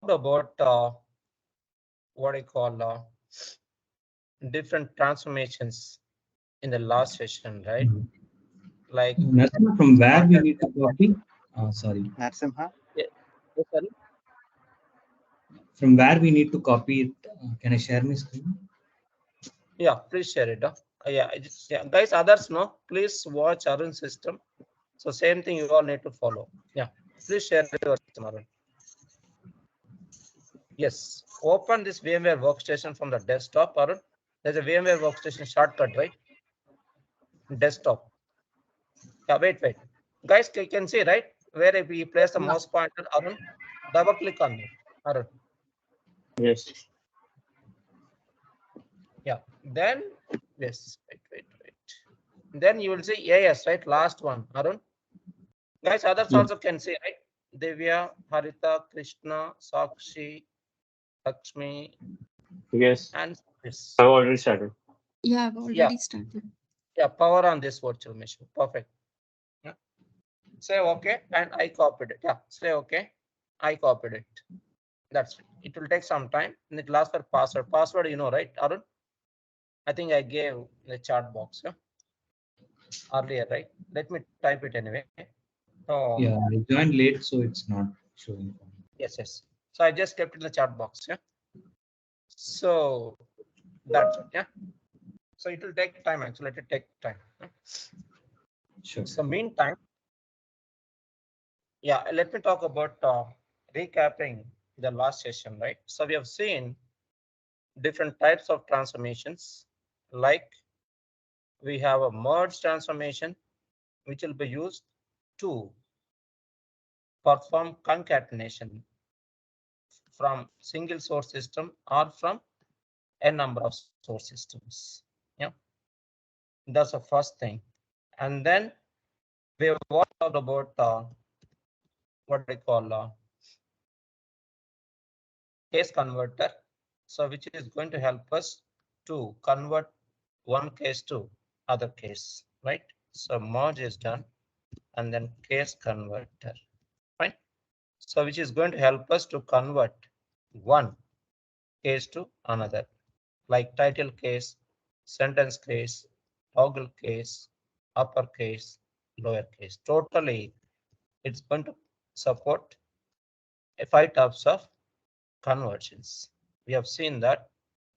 about what I call different transformations in the last session, right? Like Narasimha, from where we started. need to copy? Sorry. Narasimha. Yeah, yes, sorry. From where we need to copy it? Can I share my screen? Yeah, please share it. Yeah, yeah, guys, others know. Please watch Arun system. So same thing you all need to follow. Yeah, please share your system, Arun. Yes, open this VMware workstation from the desktop, Arun. There's a VMware workstation shortcut, right? Desktop. Yeah, wait. Guys, you can see, right? Where if we place the Yeah. mouse pointer, Arun, double click on it, Arun. Yes. Yeah, then, yes, wait. Then you will see AS, right? Last one, Arun. Guys, others Yeah. also can see, right? Divya, Harita, Krishna, Sakshi, Lakshmi, Yes. and this. I've already started. Yeah, I've Yeah, already started. yeah, power on this virtual machine. Perfect. Yeah. Say okay, and I copied it. Yeah, say okay. I copied it. That's it. It will take some time, and it lasts for password. Password, you know, right, Arun? I think I gave the chat box, yeah, earlier, right? Let me type it anyway. Oh, Yeah, I joined late, so it's not showing. yes. So I just kept it in the chat box, yeah. So that's it, yeah. So it will take time actually. It will take time. Yeah? Sure. So meantime, yeah, let me talk about recapping the last session, right? So we have seen different types of transformations, like we have a merge transformation, which will be used to perform concatenation from single source system or from a number of source systems. Yeah, that's the first thing. And then we have all talked about what I call case converter. So which is going to help us to convert one case to other case, right? So merge is done, and then case converter, fine. So which is going to help us to convert one case to another, like title case, sentence case, toggle case, uppercase, lowercase. Totally, it's going to support 5 types of conversions. We have seen that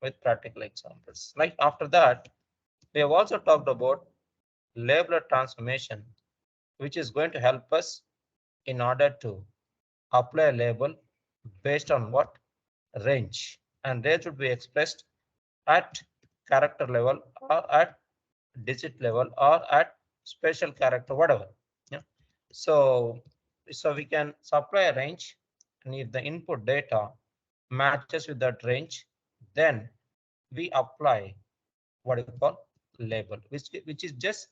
with practical examples. Like after that, we have also talked about labeler transformation, which is going to help us in order to apply a label based on what range, and range would be expressed at character level or at digit level or at special character, whatever. Yeah. So we can supply a range, and if the input data matches with that range, then we apply what you call label, which is just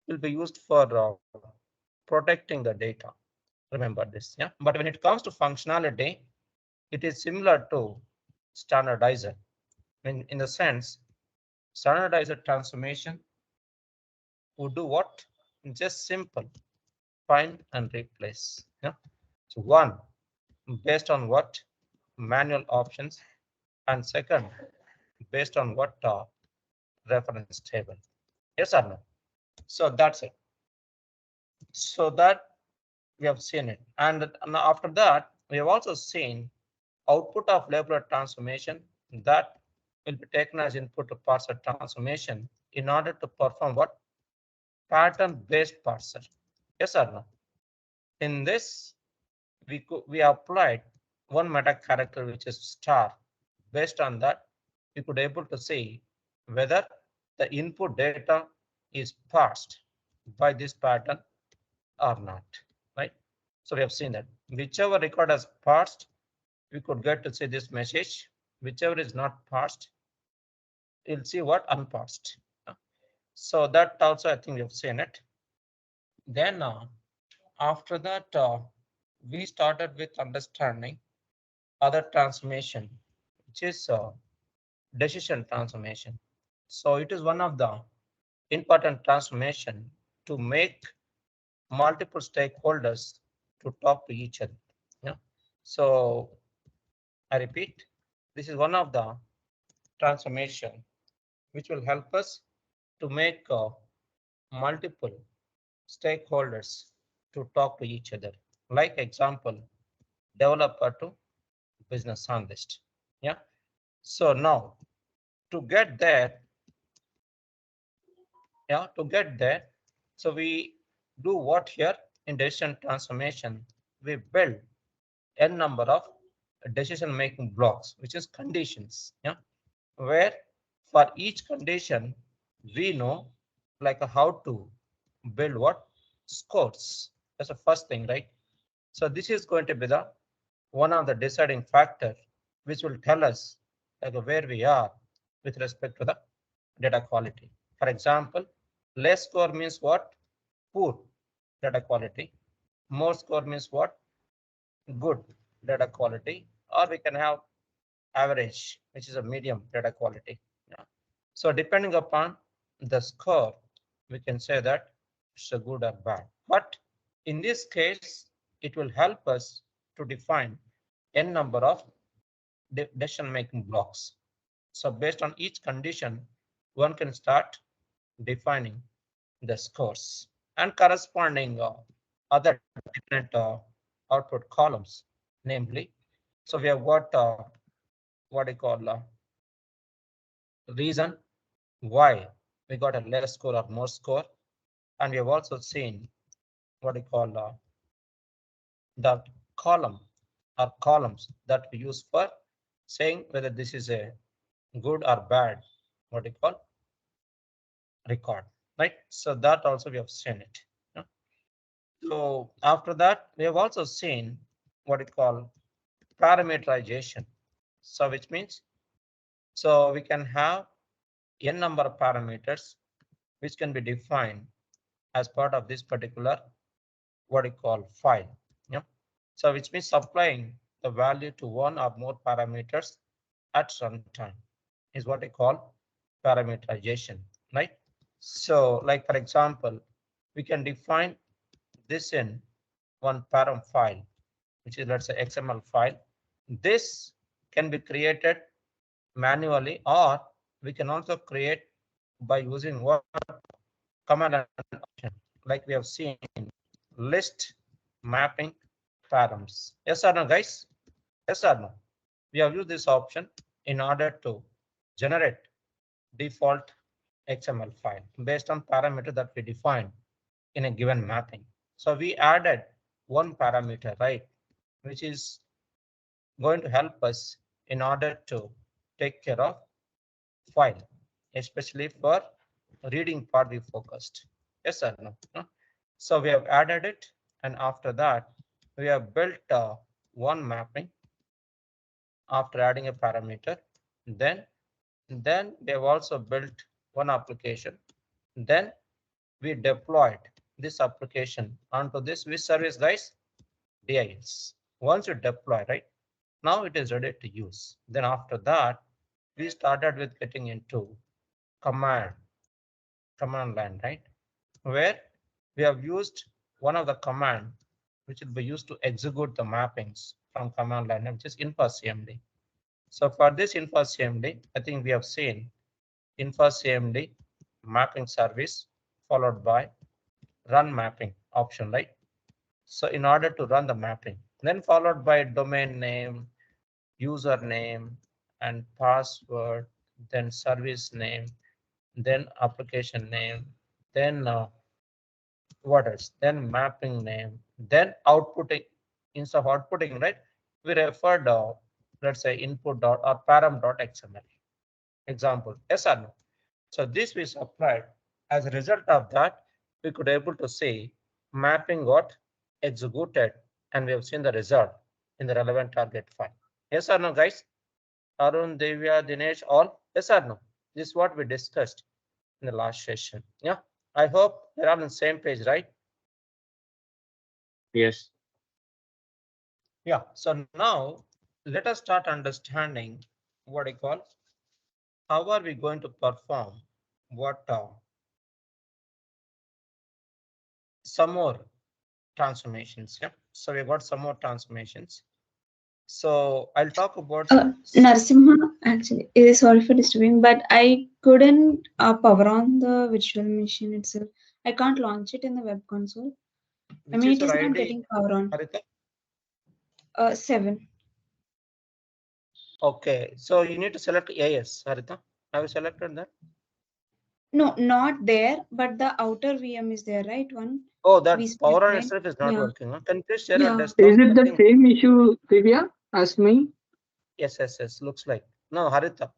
will be used for protecting the data. Remember this, yeah. But when it comes to functionality, it is similar to standardizer. In the sense, standardizer transformation would do what? Just simple find and replace. Yeah. So one based on what? Manual options, and second based on what reference table. Yes or no? So that's it. So that we have seen it, and after that we have also seen output of labeler transformation that will be taken as input to parser transformation in order to perform what? Pattern based parser. Yes or no? In this, we applied one meta character, which is star. Based on that, we could able to see whether the input data is parsed by this pattern or not, right? So we have seen that whichever record has parsed, we could get to see this message. Whichever is not parsed, you'll see what unparsed. So that also I think you've seen it. Then after that, we started with understanding other transformation, which is decision transformation. So it is one of the important transformation to make multiple stakeholders to talk to each other. Yeah. So I repeat, this is one of the transformation which will help us to make multiple stakeholders to talk to each other. Like example, developer to business analyst. Yeah. So now to get there, so we do what here in decision transformation? We build n number of decision making blocks, which is conditions. Yeah. Where for each condition, we know like how to build what scores. That's the first thing, right? So this is going to be the one of the deciding factor which will tell us like where we are with respect to the data quality. For example, less score means what? Poor data quality. More score means what? Good data quality. Or we can have average, which is a medium data quality. Yeah. So depending upon the score, we can say that it's a good or bad. But in this case, it will help us to define n number of decision-making blocks. So based on each condition, one can start defining the scores and corresponding other different output columns, namely. So we have got what I call reason why we got a less score or more score, and we have also seen what we call the column or columns that we use for saying whether this is a good or bad, what we call record, right? So that also we have seen it. Yeah. So after that, we have also seen what we call parameterization. So which means, so we can have n number of parameters which can be defined as part of this particular what we call file. Yeah. So which means supplying the value to one or more parameters at runtime is what I call parameterization, right? So like for example, we can define this in one param file, which is let's say XML file. This can be created manually, or we can also create by using what command and option, like we have seen list mapping params. Yes or no, guys? Yes or no? We have used this option in order to generate default XML file based on parameter that we define in a given mapping. So we added one parameter, right, which is going to help us in order to take care of file, especially for reading part we focused. Yes or no? No? So we have added it, and after that, we have built one mapping after adding a parameter. Then we have also built one application. Then we deployed this application onto this which service, guys? DIS. Once you deploy, right? Now it is ready to use. Then after that, we started with getting into command line, right? Where we have used one of the command which will be used to execute the mappings from command line, which is infocmd. So for this infocmd, I think we have seen infocmd mapping service followed by run mapping option, right? So in order to run the mapping, then followed by domain name, username, and password, then service name, then application name, then what else? Then mapping name, then outputting. Instead of outputting, right, we referred let's say input dot or param.xml example. Yes or no? So this we supplied. As a result of that, we could able to say mapping got executed, and we have seen the result in the relevant target file. Yes or no, guys? Arun, Devya, Dinesh, all? Yes or no? This is what we discussed in the last session. Yeah, I hope you're all on the same page, right? Yes. Yeah, so now let us start understanding what I call how are we going to perform what some more transformations. Yeah, so we got some more transformations. So I'll talk about Narasimha, actually, sorry for disturbing, but I couldn't power on the virtual machine itself. I can't launch it in the web console. I which mean, is it your is not ID, getting power on. Harita? 7. Okay, so you need to select AS, Harita. Have you selected that? No, not there, but the outer VM is there, right? One Oh, that vSphere power on client. itself is not Yeah. working. Huh? Can you please share your Yeah. desktop? Is it I the think same issue, Divya, as me? yes. Looks like. No, Harita.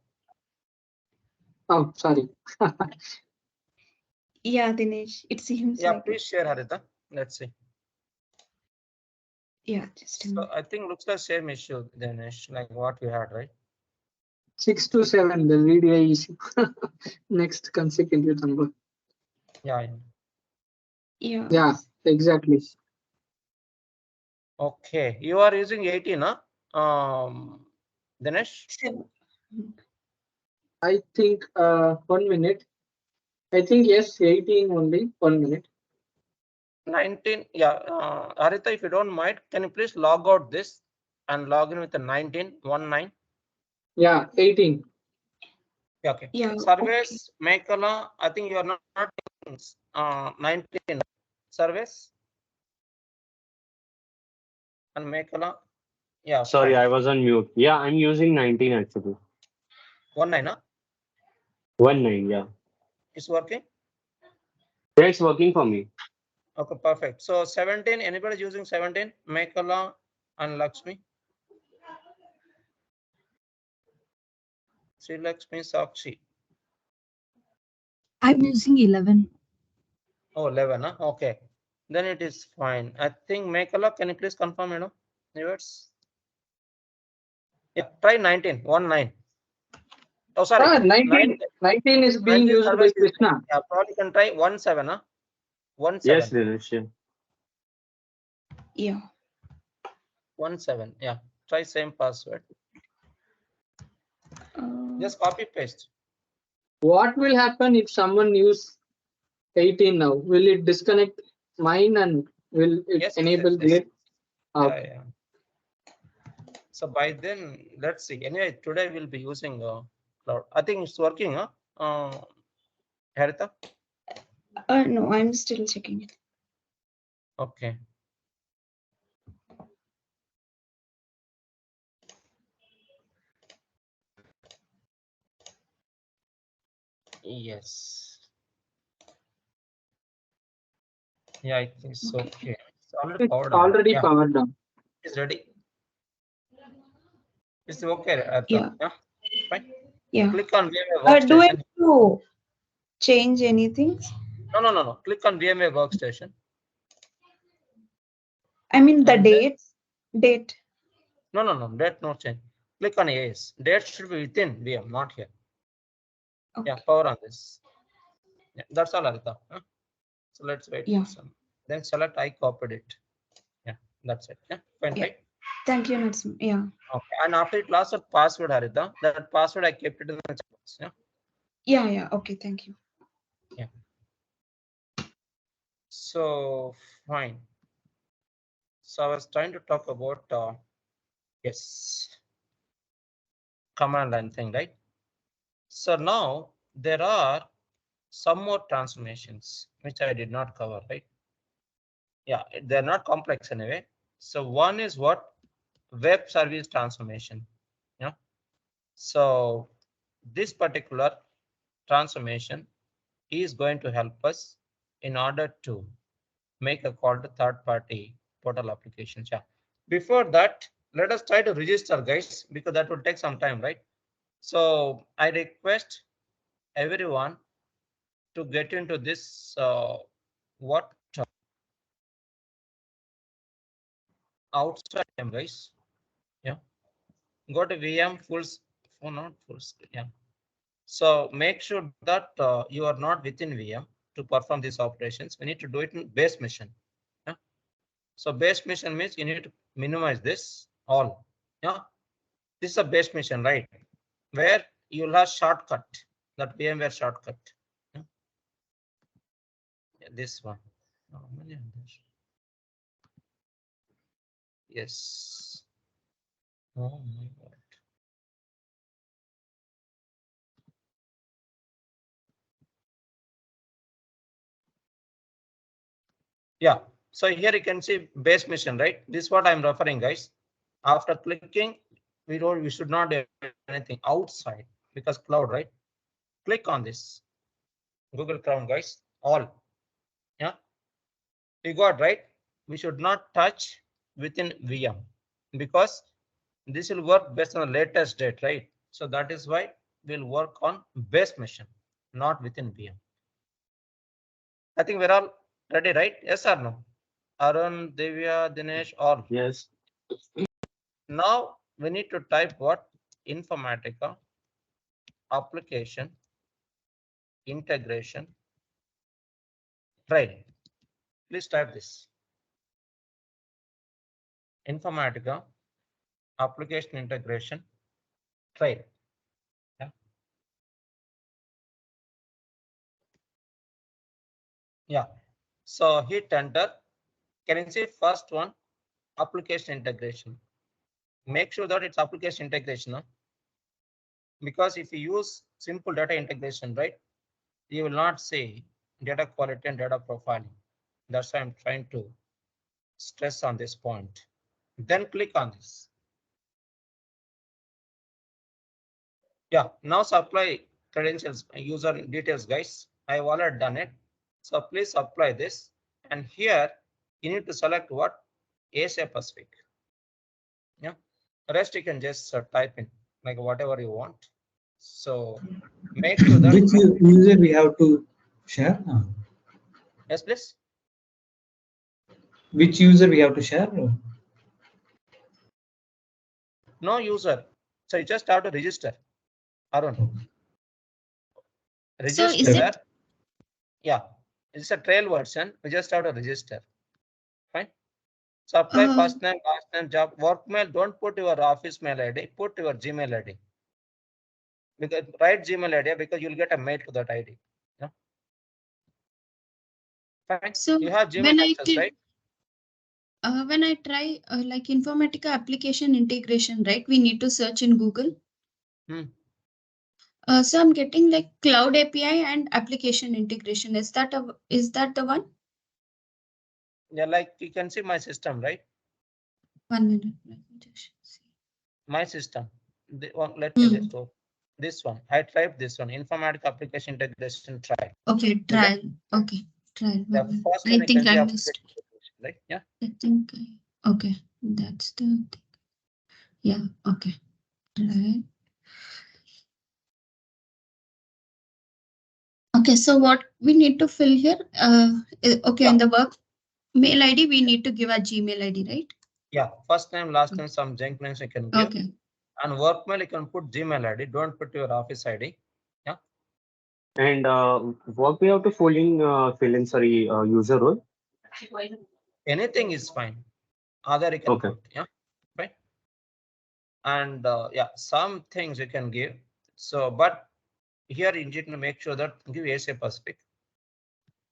Oh, sorry. Yeah, Dinesh, it seems Yeah, like it. please share, Harita. Let's see. Yeah, just a So minute. I think looks like same issue, Dinesh, like what we had, right? 627, the VDI issue. Next consecutive number. Yeah. Yeah. Yeah, exactly. Okay, you are using 18, huh? Dinesh? 7. I think 1 minute. I think yes, 18 only. 1 minute. 19. Yeah, Harita, if you don't mind, can you please log out this and log in with the 19, 19? Yeah, 18. Yeah, okay. Yeah. Service, Mekala, I think you are not using 19 service and Mekala. Yeah, Sorry, fine. I was on mute. Yeah, I'm using 19 actually. 19, huh? 19, yeah. It's working. Yeah, it's working for me. Okay, perfect. So 17, anybody using 17? Mekala and Lakshmi. Sri Lakshmi, Sakshi. I'm using 11. Oh, 11, huh? Okay. Then it is fine. I think Mekala, can you please confirm, Yours? Yeah, try 19, 19. Oh, sorry. 19. 19 is being 19 used by service is, Krishna. yeah, probably can try 17, huh? 17. Yes, Dinesh. Yeah. Yeah. 17. Yeah. Try same password. Just copy paste. What will happen if someone use 18 now? Will it disconnect mine and will it Yes. enable delete? Yeah. So by then, let's see. Anyway, today we'll be using cloud. I think it's working, huh? Harita? No, I'm still checking it. Okay. Yes. Yeah, I think it's okay. It's already It's powered on. already Yeah, powered down. it's ready. It's okay, Harita. Yeah. Yeah, fine. Yeah. Click on VMware Do I workstation. have to change anything? No. Click on VMware workstation. I mean the And then- date. No. Date no change. Click on AS. Date should be within VM, not here. Okay. Yeah, power on this. Yeah, that's all, Harita. Huh? So let's wait Yeah. for some. Then select I copied it. Yeah, that's it. Yeah, fine, Yeah. right? Thank you, Narasimha. Yeah. Okay. And after it lost a password, Harita, that password I kept it in the box. Yeah. Yeah. Okay. Thank you. Yeah. So fine. So I was trying to talk about yes, command line thing, right? So now there are some more transformations which I did not cover, right? Yeah, they're not complex anyway. So one is what? Web service transformation. Yeah. So this particular transformation is going to help us in order to make a call to third-party portal applications. Yeah. Before that, let us try to register, guys, because that will take some time, right? So I request everyone to get into this outside VM, guys. Yeah. Go to VM not full screen. Yeah. So make sure that you are not within VM to perform these operations. We need to do it in base mission. Yeah. So base mission means you need to minimize this all. Yeah. This is a base mission, right? Where you'll have shortcut, that VMware shortcut. Yeah. Yeah, this one. How many are there? Yes. Oh my God. Yeah, so here you can see base mission, right? This is what I'm referring, guys. After clicking, we should not do anything outside because cloud, right? Click on this Google Chrome, guys. All, yeah, you got right. We should not touch within VM because this will work based on the latest date, right? So that is why we'll work on base mission, not within VM. I think we're all ready, right? Yes or no? Arun, Divya, Dinesh, all. Yes. Now we need to type what? Informatica application integration trail. Please type this. Informatica application integration trail. Yeah. Yeah. So hit enter. Can you see first one? Application integration. Make sure that it's application integration. No? Because if you use simple data integration, right, you will not see data quality and data profiling. That's why I'm trying to stress on this point. Then click on this. Yeah, now supply credentials, user details, guys. I've already done it. So please apply this. And here you need to select what? Asia Pacific. Yeah, rest you can just type in like whatever you want. So make sure that. Which user we have to share? Yes, please. Which user we have to share? No user. So you just have to register. Arun. So Register. is it Yeah, it's a trail version. We just have to register. Fine. So apply first name, last name, job, work mail. Don't put your office mail ID. Put your Gmail ID. Because write Gmail ID because you'll get a mail to that ID. Yeah. Fine. so You have Gmail when I access, right? when I try like Informatica application integration, right? We need to search in Google. So I'm getting like cloud API and application integration. Is that the one? Yeah, like you can see my system, right? 1 minute. Let me just see. My system. The one, let me just open this one. I typed this one. Informatica application integration trial. Okay, trial. Okay, trial. The 1 minute. first I one you think can see I application missed. integration, right? Yeah. I think okay, that's the thing. Yeah, okay. Right. Okay, so what we need to fill here? Okay, in the work mail ID, we need to give a Gmail ID, right? Yeah, first name, last name, some junk names you can give. Okay. And work mail you can put Gmail ID. Don't put your office ID. Yeah. And what we have to fill in sorry user role. Anything is fine. Other you can Okay. put. Yeah. Right. And yeah, some things you can give. So, but here you need to make sure that give Asia Pacific.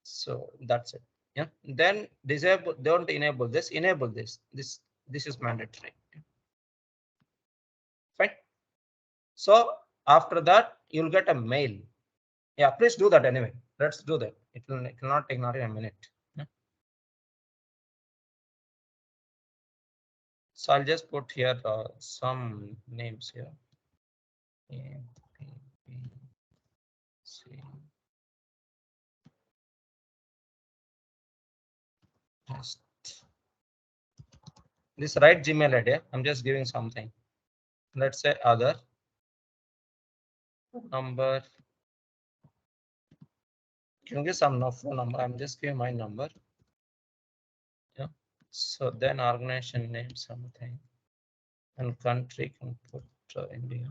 So that's it. Yeah. Then disable, don't enable this, enable this. This is mandatory. Fine. So after that, you'll get a mail. Yeah, please do that anyway. Let's do that. It will not take not even a minute. Yeah. So I'll just put here some names here. A, B, B, C. Just this right Gmail ID. I'm just giving something. Let's say other number. Can you give some phone number? I'm just giving my number. Yeah. So then organization name something and country can put India.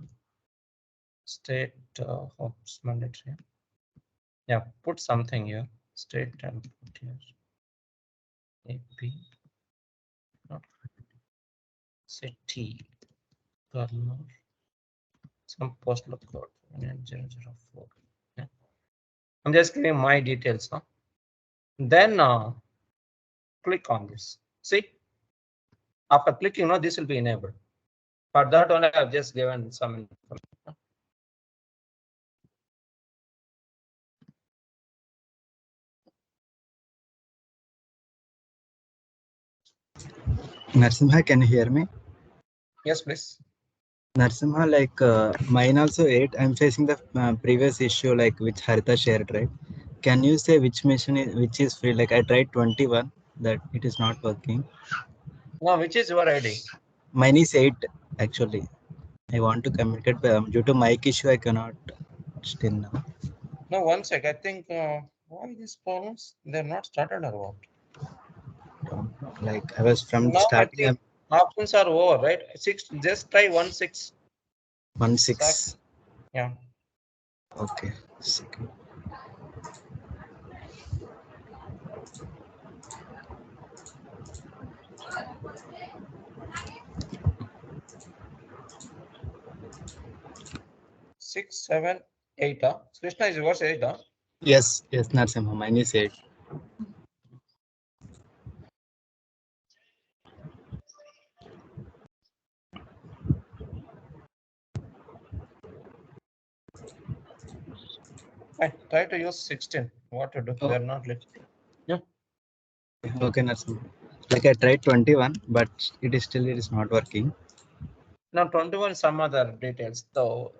State it's mandatory. Yeah, put something here. State and put here. AP. Not city. Governor. Some postal code 004. Yeah. I'm just giving my details. Huh? Then click on this. See, after clicking, this will be enabled. For that only I've just given some information. Narsimha, can you hear me? Yes, please. Narsimha, like mine also 8. I'm facing the previous issue like which Harita shared, right? Can you say which machine is, which is free? Like I tried 21, that it is not working. Now, which is your ID? Mine is 8 actually. I want to communicate, but due to mic issue, I cannot still now. No, one sec. I think why these problems? They're not started or what? Like I was from Now I starting. think options are over, right? 6. Just try 1 6. 1 6. Yeah. Okay. Second. Six, 7, 8. Krishna is yours 8. Yes, yes, Narsimha. Mine is 8. Fine. Try to use 16. What to do? Oh. They're not listening. Okay, Narsimha. Like I tried 21, but it is not working. Now 21 some other details. So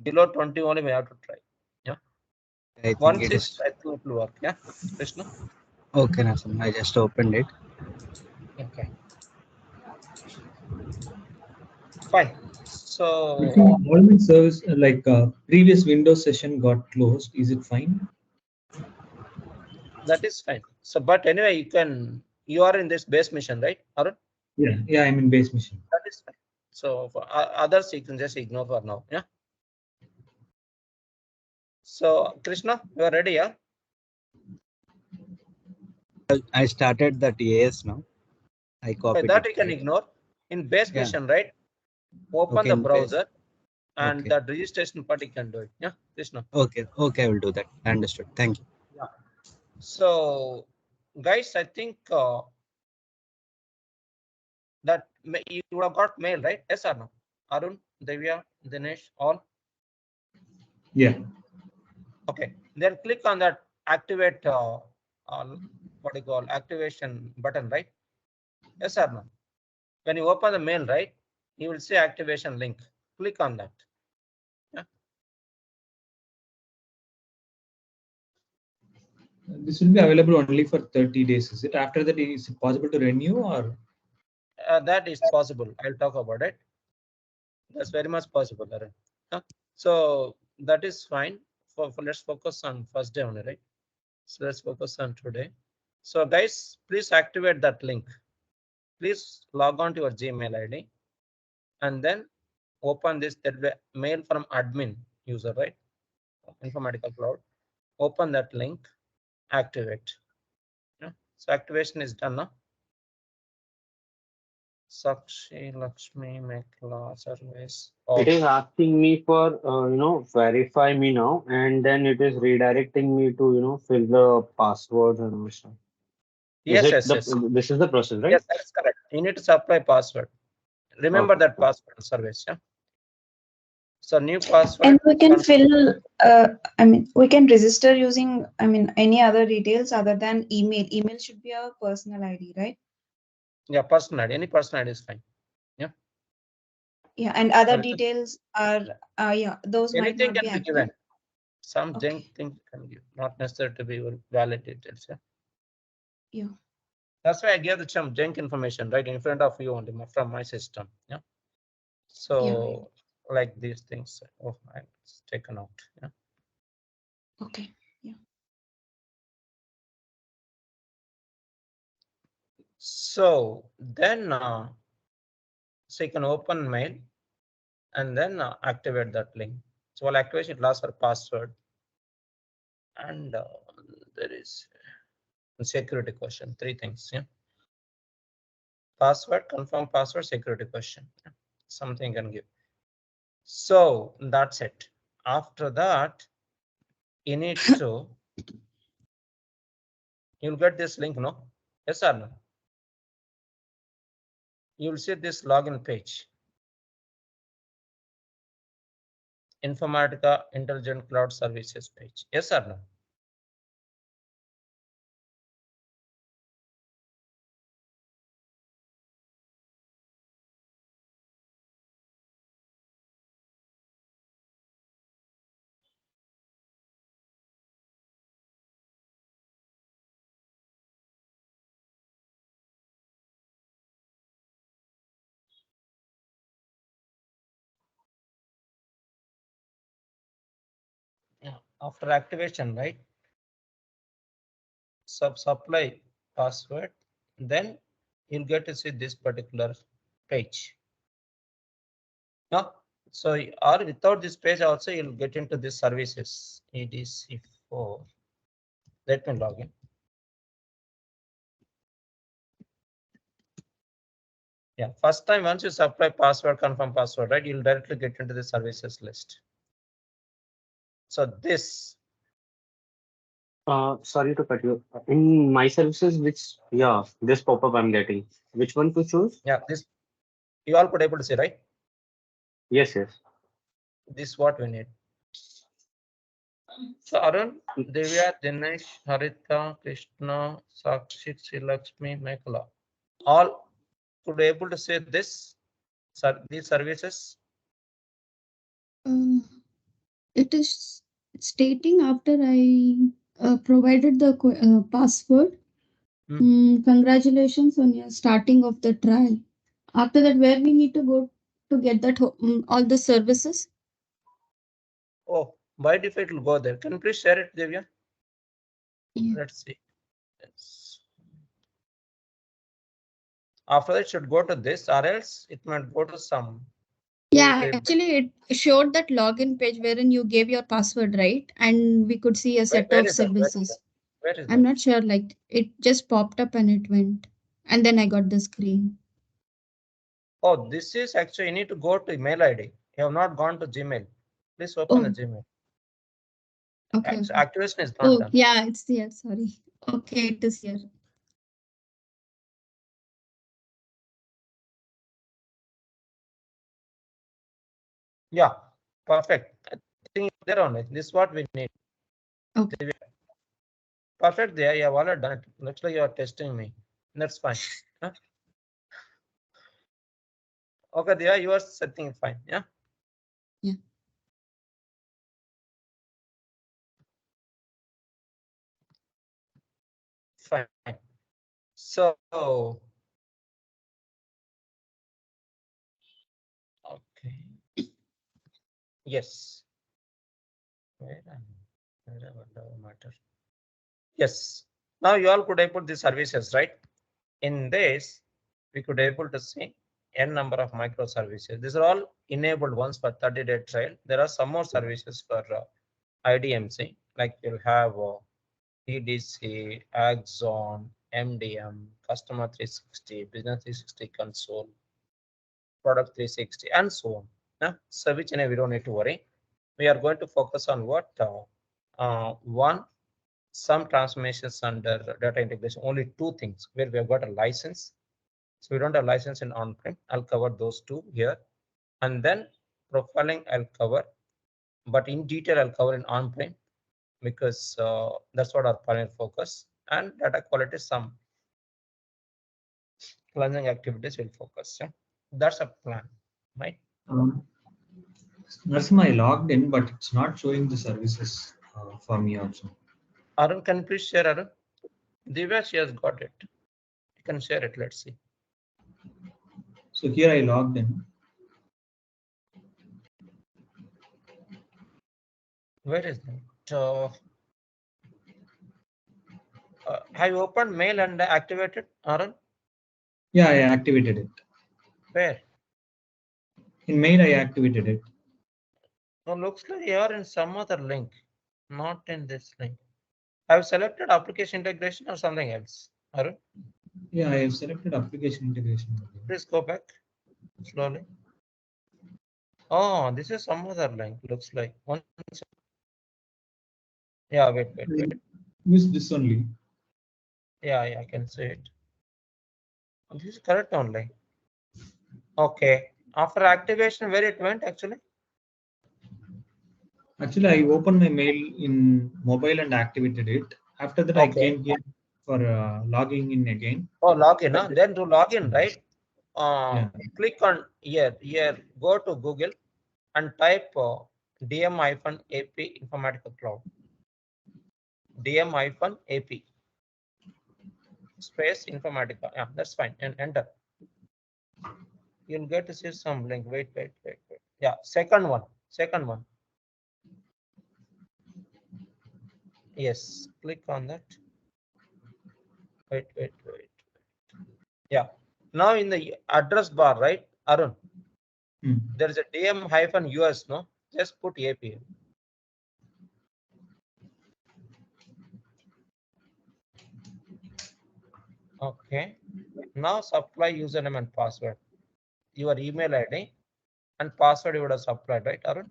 below 20 only we have to try. Yeah. I think Once it is. I think it will work. Yeah. Krishna. Okay, Narsimha. I just opened it. Okay. Fine. So If your enrollment service, like previous Windows session got closed, is it fine? that is fine. So but anyway, you are in this base mission, right? Arun? Yeah, I'm in base mission. That is fine. So for others you can just ignore for now. Yeah. So Krishna, you are ready, yeah? I started that AS now. I Okay, copied that it. you can Right? ignore. In base Yeah. mission, right? Open Okay, the in base. browser and Okay. that registration part you can do it. Yeah, Krishna. Okay, okay, I will do that. Understood. Thank you. Yeah. So, guys, I think that you would have got mail, right? Yes or no? Arun, Devya, Dinesh, all. Yeah. Okay. Then click on that activate. What do you call activation button, right? Yes or no? When you open the mail, right, you will see activation link. Click on that. Yeah. This will be available only for 30 days. Is it? After that, is it possible to renew or? That is possible. I'll talk about it. That's very much possible, Arun. So that is fine. For let's focus on first day only, right? So let's focus on today. So guys, please activate that link. Please log on to your Gmail ID and then open this mail from admin user, right? Informatica Cloud. Open that link, activate. Yeah. So activation is done now. Sakshi Lakshmi Mekla service. It is asking me for, verify me now, and then it is redirecting me to, fill the passwords and all stuff. Yes, This is the process, right? Yes, that's correct. You need to supply password. Remember Okay. that password service. Yeah. So new password. And we can fill, we can register using, any other details other than email. Email should be our personal ID, right? Yeah, personal ID. Any personal ID is fine. Yeah. Yeah, and other Anything- details are, those might Anything not can be be active. given. Some Okay. junk things can give, not necessary to be valid details. Yeah. Yeah. That's why I gave the some junk information right in front of you only from my system. Yeah. So like these things. Oh, I taken out. Yeah. Okay. Yeah. So then, so you can open mail and then activate that link. So while activation, it asks for password, and there is a security question. 3 things. Yeah. Password, confirm password, security question. Yeah. Something can give. So that's it. After that, you need to. You'll get this link, no? Yes or no? You'll see this login page. Informatica Intelligent Cloud Services page. Yes or no? Yeah. After activation, right? Supply password, then you'll get to see this particular page. No, so or without this page also you'll get into this services EDC4. Let me log in. Yeah, first time once you supply password, confirm password, right? You'll directly get into the services list. So this. Sorry to cut you. In my services, this pop-up I'm getting. Which one to choose? Yeah, this you all could able to see, right? Yes, yes. This what we need. So Arun, Divya, Dinesh, Harita, Krishna, Sakshi, Lakshmi, Mekala, all could able to see this, these services. It is stating after I provided the password. Congratulations on your starting of the trial. After that, where we need to go to get that all the services? Oh, by default it will go there. Can you please share it, Divya? Yeah. Let's see. Yes. After that, it should go to this, or else it might go to some. Yeah, actually, it showed that login page wherein you gave your password, right? And we could see a set Where of is that? services. Where is I'm that? not sure, like it just popped up and it went. And then I got the screen. Oh, this is actually you need to go to email ID. You have not gone to Gmail. Please open the Oh, Gmail. okay. Okay. Activation is not Oh, done. yeah, it's here. Sorry. Okay, it is here. Yeah, perfect. I think there only. This is what we need. Okay. Perfect. There, you have already done it. Looks like you are testing me. That's fine. Huh? Okay, there you are setting fine. Yeah. Yeah. Fine. So, okay. Yes. Where matter. Yes. Now you all could able the services, right? In this, we could able to see n number of microservices. These are all enabled ones for 30-day trial. There are some more services for IDMC, like you'll have EDC, Axon, MDM, Customer 360, Business 360 Console, Product 360, and so on. So which we don't need to worry. We are going to focus on what one, some transformations under data integration. Only two things where we have got a license. So we don't have license in on-prem. I'll cover those two here, and then profiling I'll cover, but in detail I'll cover in on-prem because that's what our primary focus, and data quality some cleansing activities will focus. Yeah, that's a plan, right? Narasimha, I logged in, but it's not showing the services for me also. Arun, can you please share, Arun? Divya, she has got it. You can share it. Let's see. So here I logged in. Where is that? Have you opened mail and activated, Arun? Yeah, I activated it. Where? In mail, I activated it. No, looks like you are in some other link, not in this link. Have you selected application integration or something else, Arun? Yeah, I have selected application integration. Please go back slowly. Oh, this is some other link. Looks like one. Yeah, wait. Use this only. Yeah, I can see it. This is correct only. Okay. After activation, where it went actually? Actually, I opened my mail in mobile and activated it. After that, I Okay. came here for logging in again. Oh, login, huh? Then to login, right? Yeah. Click on here, go to Google and type DM-AP Informatica Cloud. DM-AP space Informatica. Yeah, that's fine. And enter. You'll get to see some link. Wait. Yeah, second one. Yes, click on that. Wait. Yeah. Now in the address bar, right, Arun? There is a DM-US, no? Just put AP. Okay. Now supply username and password. Your email ID and password you would have supplied, right, Arun?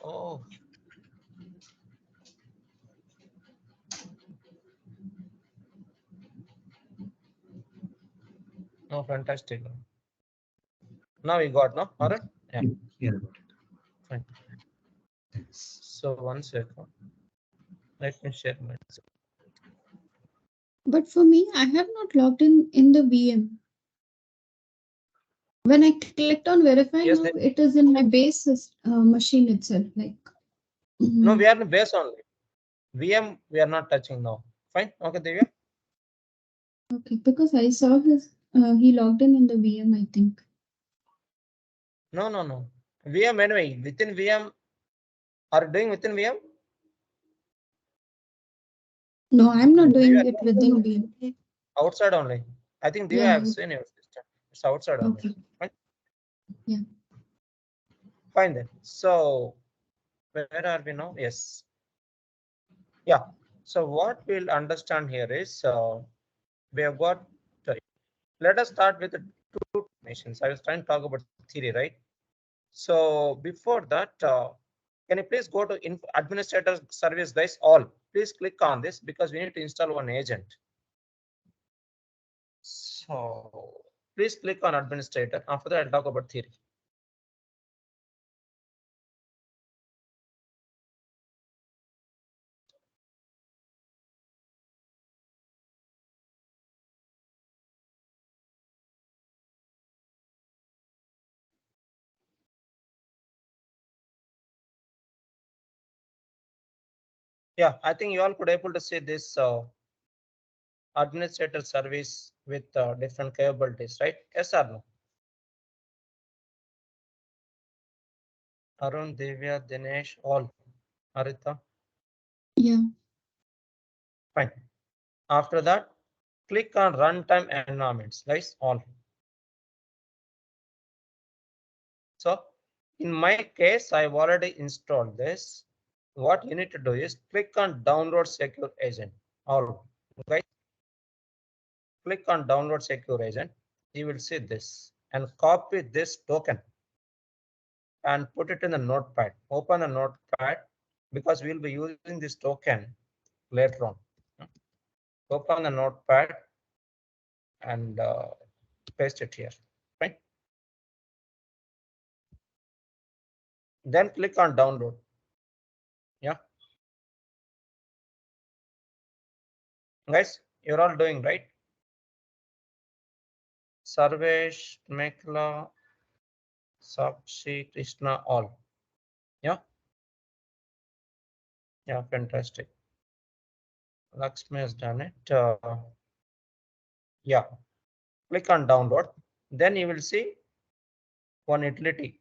Oh. Oh, fantastic. Now we got, no, Arun? Yeah. Fine. So 1 second. Let me share my. But for me, I have not logged in the VM. When I clicked on verify Yes, now, it is in my base machine itself. Like no, we are in base only. VM we are not touching now. Fine. Okay, Divya. Okay, because I saw his he logged in the VM, I think. No. VM anyway. Within VM, are you doing within VM? No, I'm not doing Divya, it within VM. outside only. I think Divya Yeah. have seen your system. It's outside only. Okay. Fine. Yeah. Fine then. So where are we now? Yes. Yeah. So what we'll understand here is we have got. Let us start with the two missions. I was trying to talk about theory, right? So before that, can you please go to administrator service, guys? All, please click on this because we need to install one agent. So please click on administrator. After that, I'll talk about theory. Yeah, I think you all could able to see this administrator service with different capabilities, right? Yes or no? Arun, Divya, Dinesh, all. Arita. Yeah. Fine. After that, click on runtime environments, guys, all. So in my case, I've already installed this. What you need to do is click on download secure agent. All guys, click on download secure agent. You will see this and copy this token and put it in the notepad. Open the notepad because we'll be using this token later on. Open the notepad and paste it here. Right? Then click on download. Yeah. Guys, you're all doing right. Sarvesh, Mekla, Sakshi, Krishna, all. Yeah. Yeah, fantastic. Lakshmi has done it. Yeah. Click on download. Then you will see one utility,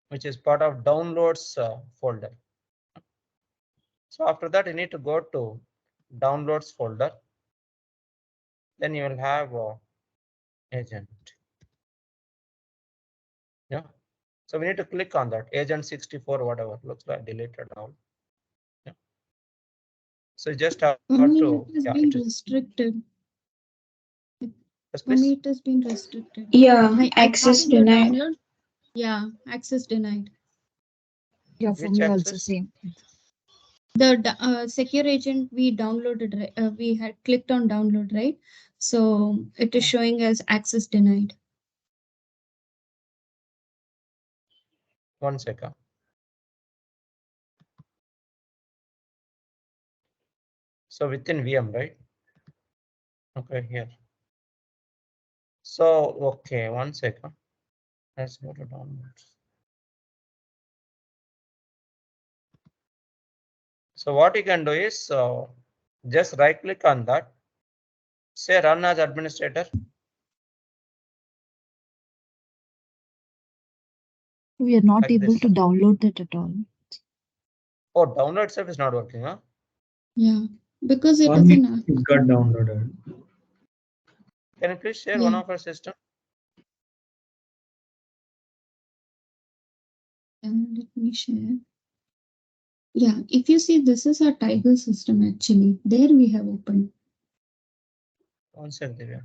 which is part of downloads folder. So after that, you need to go to downloads folder. Then you will have agent. Yeah. So we need to click on that agent 64, whatever looks like deleted all. Yeah. So just have For me, to. it has Yeah, been restricted. yes, For me, please. it has been restricted. Yeah, I access tried the denied. download. Yeah, access denied. Yeah, for Which me also access? same. The secure agent we downloaded, we had clicked on download, right? So it is showing as access denied. 1 second. So within VM, right? Okay, here. So, okay, 1 second. Let's go to downloads. So what you can do is just right click on that. Say run as administrator. We are not Like able this. to download that at all. Oh, download itself is not working, huh? Yeah, because it For is me, an it got downloaded. Can you please share Yeah. one of our system? Let me share. Yeah, if you see, this is our Tiger system actually. There we have opened. 1 second, Divya.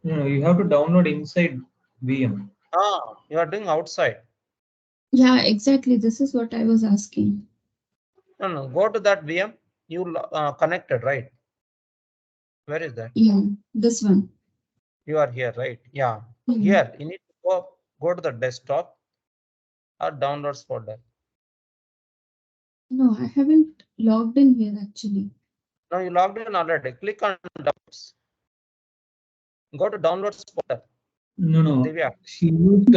No, you have to download inside VM. Ah, you are doing outside. Yeah, exactly. This is what I was asking. No, go to that VM. You connected, right? Where is that? Yeah, this one. You are here, right? Yeah. Mhm. Here, you need to go to the desktop or downloads folder. No, I haven't logged in here actually. Now you logged in already. Click on downloads. Go to downloads folder. No. Divya. She used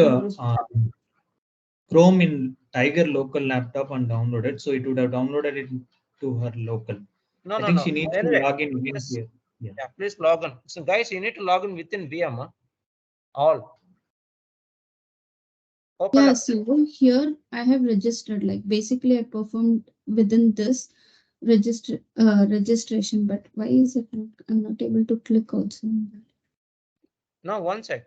Chrome in Tiger local laptop and downloaded, so it would have downloaded it to her local. No, I think she no. needs Anyway, to log in again yes. here. Yeah. Yeah, please log in. So guys, you need to log in within VM. Huh? All. Open Yeah, up. so here I have registered. Like basically, I performed within this registration. But why is it not? I'm not able to click also. On that. No, 1 sec.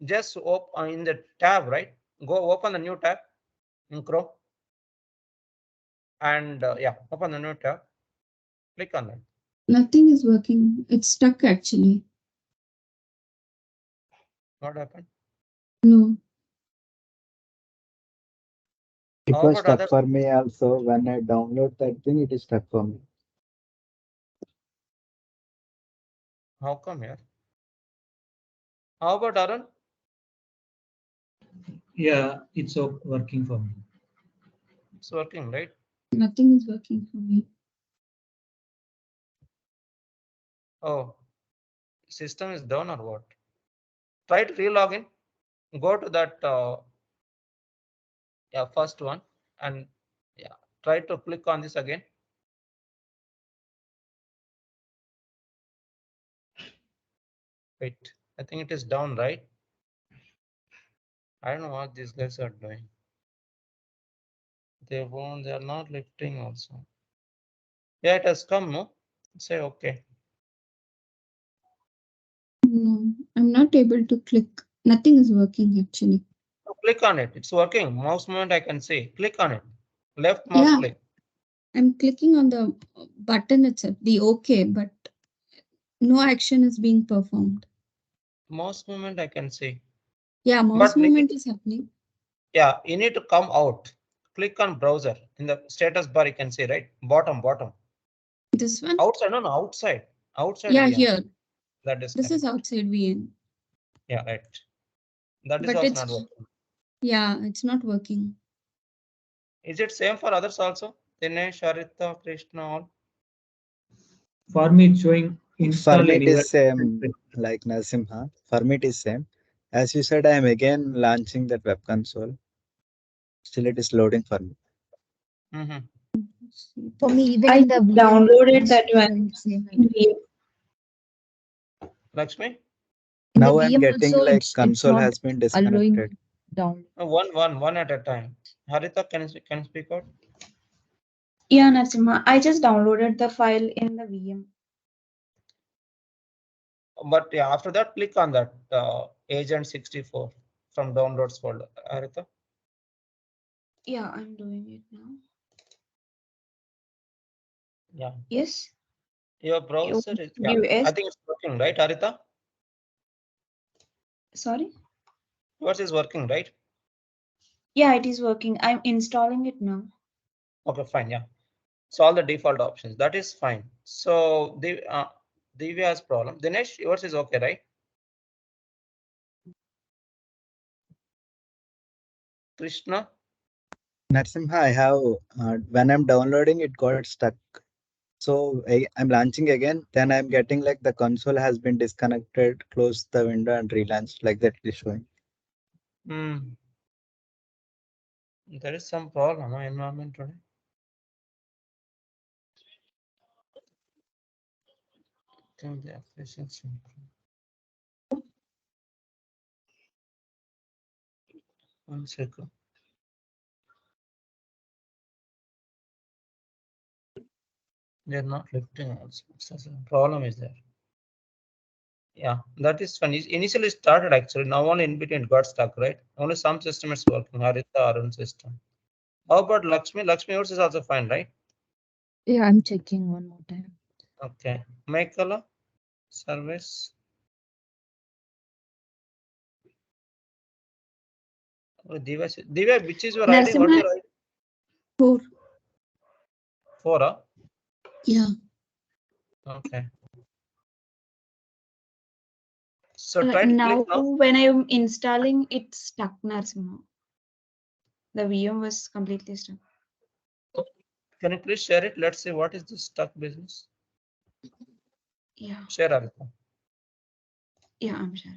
Just open in the tab, right? Go open the new tab in Chrome. And yeah, open the new tab. Click on that. Nothing is working. It's stuck actually. What happened? No. It How was about stuck others? for me also. When I download that thing, it is stuck for me. How come here? How about Arun? Yeah, it's working for me. It's working, right? Nothing is working for me. Oh, system is down or what? Try to re-log in. Go to that yeah, first one and yeah, try to click on this again. Wait, I think it is down, right? I don't know what these guys are doing. They are not lifting also. Yeah, it has come, no? Say okay. No, I'm not able to click. Nothing is working actually. So click on it. It's working. Mouse movement I can see. Click on it. Left mouse Yeah, click. I'm clicking on the button itself, the OK, but no action is being performed. Mouse movement I can see. Yeah, mouse But movement is happening. yeah, you need to come out. Click on browser. In the status bar you can see, right? Bottom. This one? Outside, no, outside. Outside Yeah, VM. here. That is This is outside VN. yeah, right. That is But also it's, not working. yeah, it's not working. Is it same for others also? Dinesh, Haritha, Krishna, all? For me, it's showing For install me, it anywhere. is same like Nasimha. For me, it is same. As you said, I am again launching that web console. Still, it is loading for me. For me, even I in the downloaded that one. showing same. Lakshmi? In Now the I'm VM getting also, like it's console not has been allowing disconnected. down. One at a time. Haritha, can you speak out? Yeah, Nasimha, I just downloaded the file in the VM. But yeah, after that, click on that agent 64 from downloads folder. Haritha? Yeah, I'm doing it now. Yeah. Yes. Your browser is yeah. US. I think it's working, right, Haritha? Sorry. Yours is working, right? Yeah, it is working. I'm installing it now. Okay, fine. Yeah. So all the default options, that is fine. So the Divya's problem. Dinesh, yours is okay, right? Krishna? Narasimha, I have when I'm downloading, it got stuck. So I'm launching again. Then I'm getting like the console has been disconnected. Close the window and relaunched, like that is showing. There is some problem in environment today. I think they are facing some problem. 1 second. They're not lifting also. So some problem is there. Yeah, that is fun. It initially started actually. Now only in between it got stuck, right? Only some system is working. Haritha Arun system. How about Lakshmi? Lakshmi, yours is also fine, right? Yeah, I'm checking one more time. Okay. Michaela, service. Oh, Divya, which is your ID? What is your ID? 4. 4, huh? Yeah. Okay. So try to Now click now. when I'm installing, it's stuck, Narasimha. The VM was completely stuck. Can you please share it? Let's see what is the stuck business. Yeah, Share Haritha. yeah, I'm sure.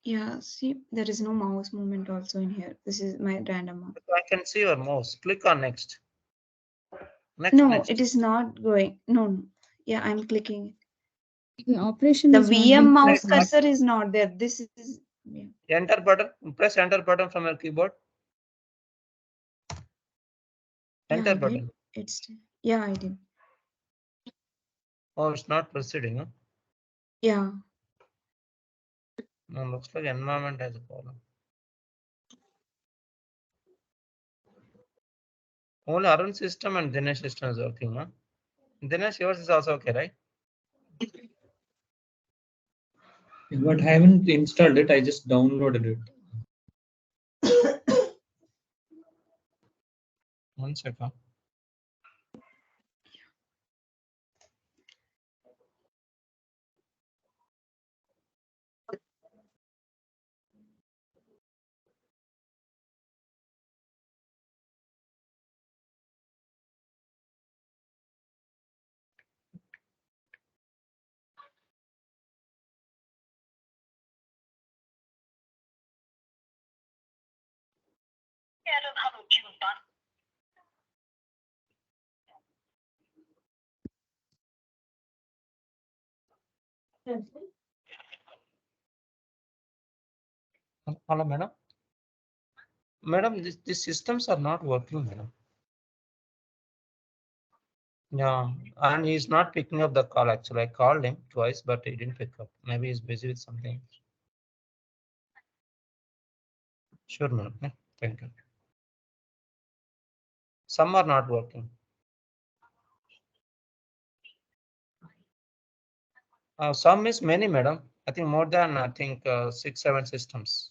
Yeah, see, there is no mouse movement also in here. This is my random mouse. I can see your mouse. Click on next. Next. No, Next. it is not going. No. Yeah, I'm clicking. The operation The is not VM being mouse clicked. cursor is not there. This is. Yeah. Enter button. Press enter button from your keyboard. Enter Yeah, I did. button. Yeah, I did. Oh, it's not proceeding, huh? Yeah. No, looks like environment has a problem. Only Arun system and Dinesh system is working, huh? Dinesh, yours is also okay, right? But I haven't installed it. I just downloaded it. 1 second. Hello, madam. Madam, these systems are not working, madam. Yeah, and he's not picking up the call. Actually, I called him twice, but he didn't pick up. Maybe he's busy with something. Sure, madam. Yeah, thank you. Some are not working. Some is many, madam. I think more than 6, 7 systems.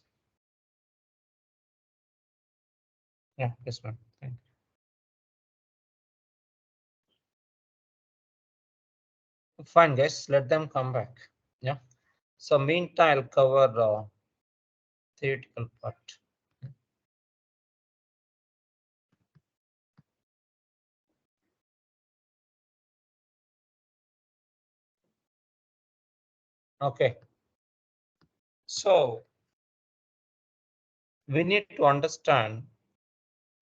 Yeah, yes, ma'am. Thank you. Fine, guys. Let them come back. Yeah. So meantime, I'll cover theoretical part. Okay. So we need to understand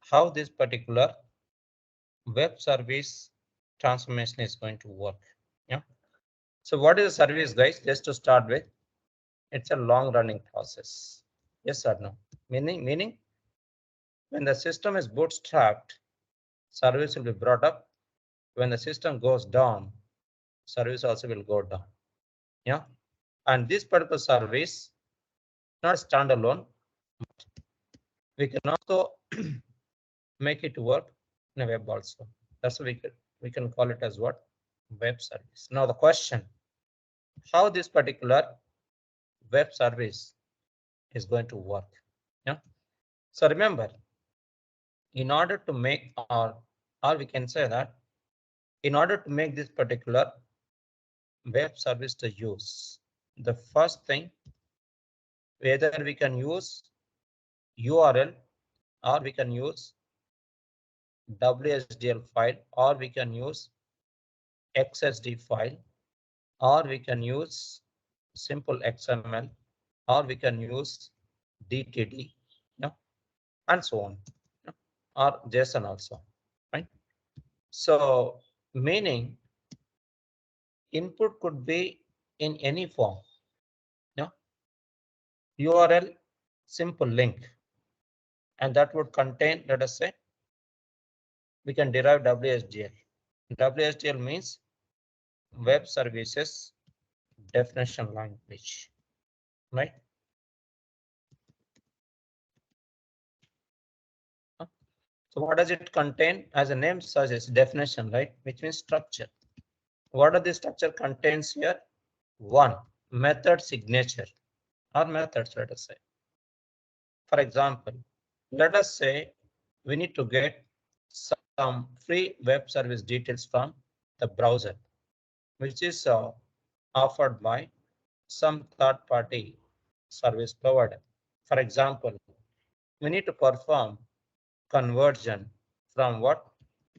how this particular web service transformation is going to work. Yeah. So what is a service, guys? Just to start with, it's a long running process. Yes or no? Meaning when the system is bootstrapped, service will be brought up. When the system goes down, service also will go down. Yeah. And this particular service, not standalone, we can also make it work in a web also. That's what we can call it as what? Web service. Now the question, how this particular web service is going to work? Yeah. So remember, in order to make or we can say that in order to make this particular web service to use, the first thing, whether we can use URL or we can use WSDL file or we can use XSD file or we can use simple XML or we can use DTD, and so on, or JSON also, right? So meaning input could be in any form, URL, simple link, and that would contain, let us say, we can derive WSDL. WSDL means web services definition language, right? So what does it contain? As a name suggests, definition, right? Which means structure. What are the structure contains here? One, method signature or methods, let us say. For example, let us say we need to get some free web service details from the browser, which is offered by some third-party service provider. For example, we need to perform conversion from what?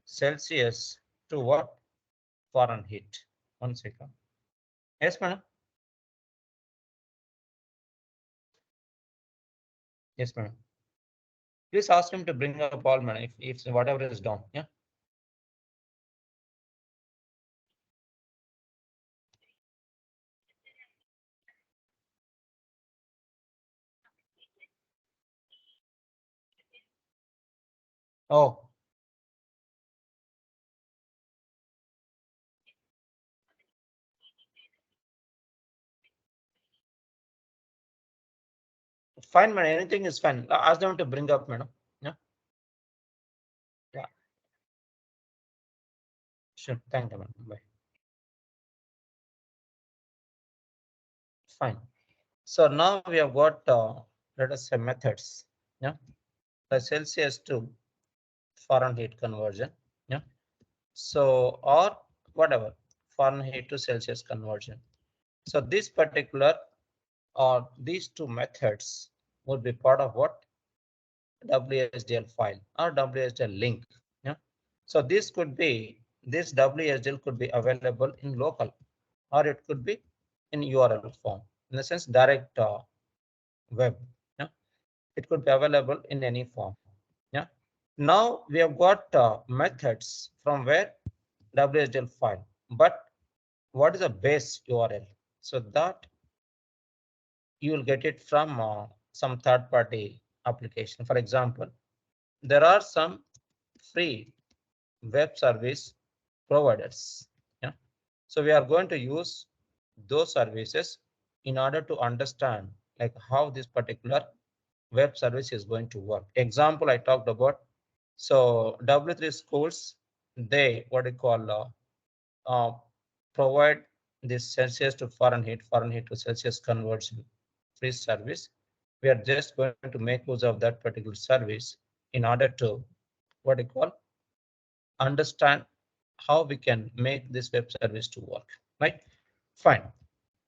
Celsius to what? Fahrenheit. 1 second. Yes, madam. Yes, madam. Please ask him to bring up all, madam, if whatever is down. Yeah. Oh. Fine, madam. Anything is fine. Ask them to bring up, madam. Yeah. Yeah. Sure. Thank you, madam. Bye. Fine. So now we have got, let us say, methods. Yeah. The Celsius to Fahrenheit conversion. Yeah. So, or whatever, Fahrenheit to Celsius conversion. So this particular or these two methods would be part of what? WSDL file or WSDL link. Yeah. So this WSDL could be available in local or it could be in URL form, in the sense direct web. Yeah. It could be available in any form. Yeah. Now we have got methods from where? WSDL file, but what is the base URL? So that you will get it from some third-party application. For example, there are some free web service providers. Yeah. So we are going to use those services in order to understand like how this particular web service is going to work. Example I talked about. So W3 schools, they what do you call provide this Celsius to Fahrenheit, Fahrenheit to Celsius conversion free service. We are just going to make use of that particular service in order to what do you call understand how we can make this web service to work, right? Fine.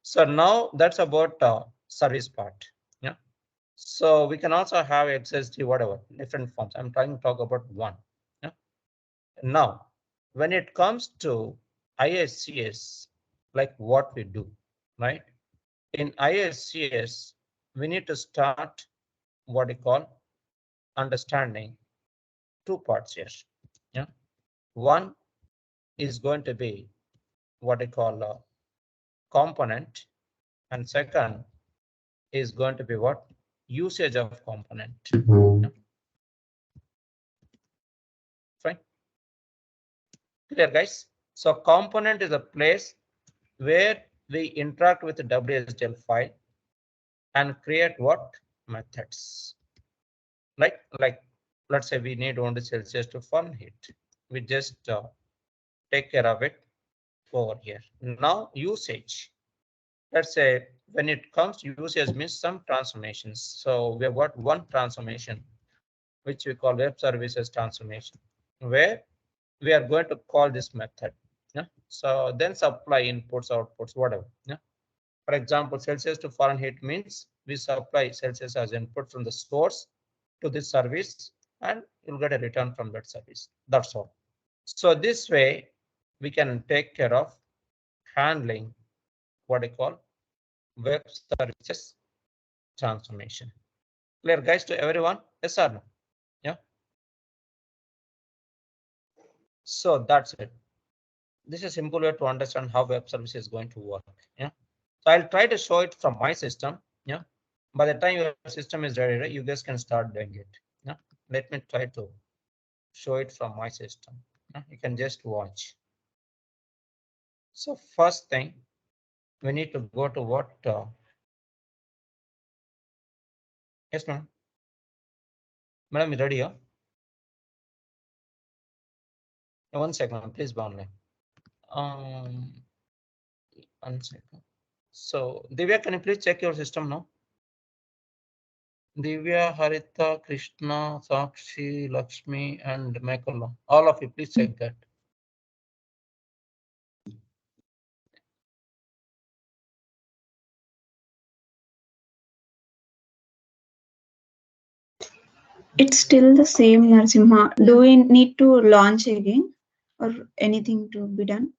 So now that's about service part. Yeah. So we can also have XSD, whatever, different forms. I'm trying to talk about one. Yeah. Now, when it comes to ISCS, like what we do, right? In ISCS, we need to start what we call understanding two parts here. Yeah. One is going to be what we call a component, and second is going to be what? Usage of component. Yeah. Fine. Clear, guys? So component is a place where we interact with the WSDL file and create what? Methods. Like let's say we need only Celsius to Fahrenheit. We just take care of it over here. Now usage. Let's say when it comes to usage means some transformations. So we have got one transformation which we call web services transformation, where we are going to call this method. Yeah. So then supply inputs, outputs, whatever. Yeah. For example, Celsius to Fahrenheit means we supply Celsius as input from the source to this service, and you'll get a return from that service. That's all. So this way we can take care of handling what I call web services transformation. Clear, guys, to everyone? Yes or no? Yeah. So that's it. This is a simple way to understand how web service is going to work. Yeah. So I'll try to show it from my system. Yeah. By the time your system is ready, you guys can start doing it. Yeah. Let me try to show it from my system. Yeah? You can just watch. So first thing, we need to go to what? Yes, ma'am. Madam, you ready? Yeah? 1 second, please, be online. 1 second. So Divya, can you please check your system now? Divya, Harita, Krishna, Sakshi, Lakshmi, and Mekala. All of you, please check that. It's still the same, Narsimha. Do we need to launch again or anything to be done?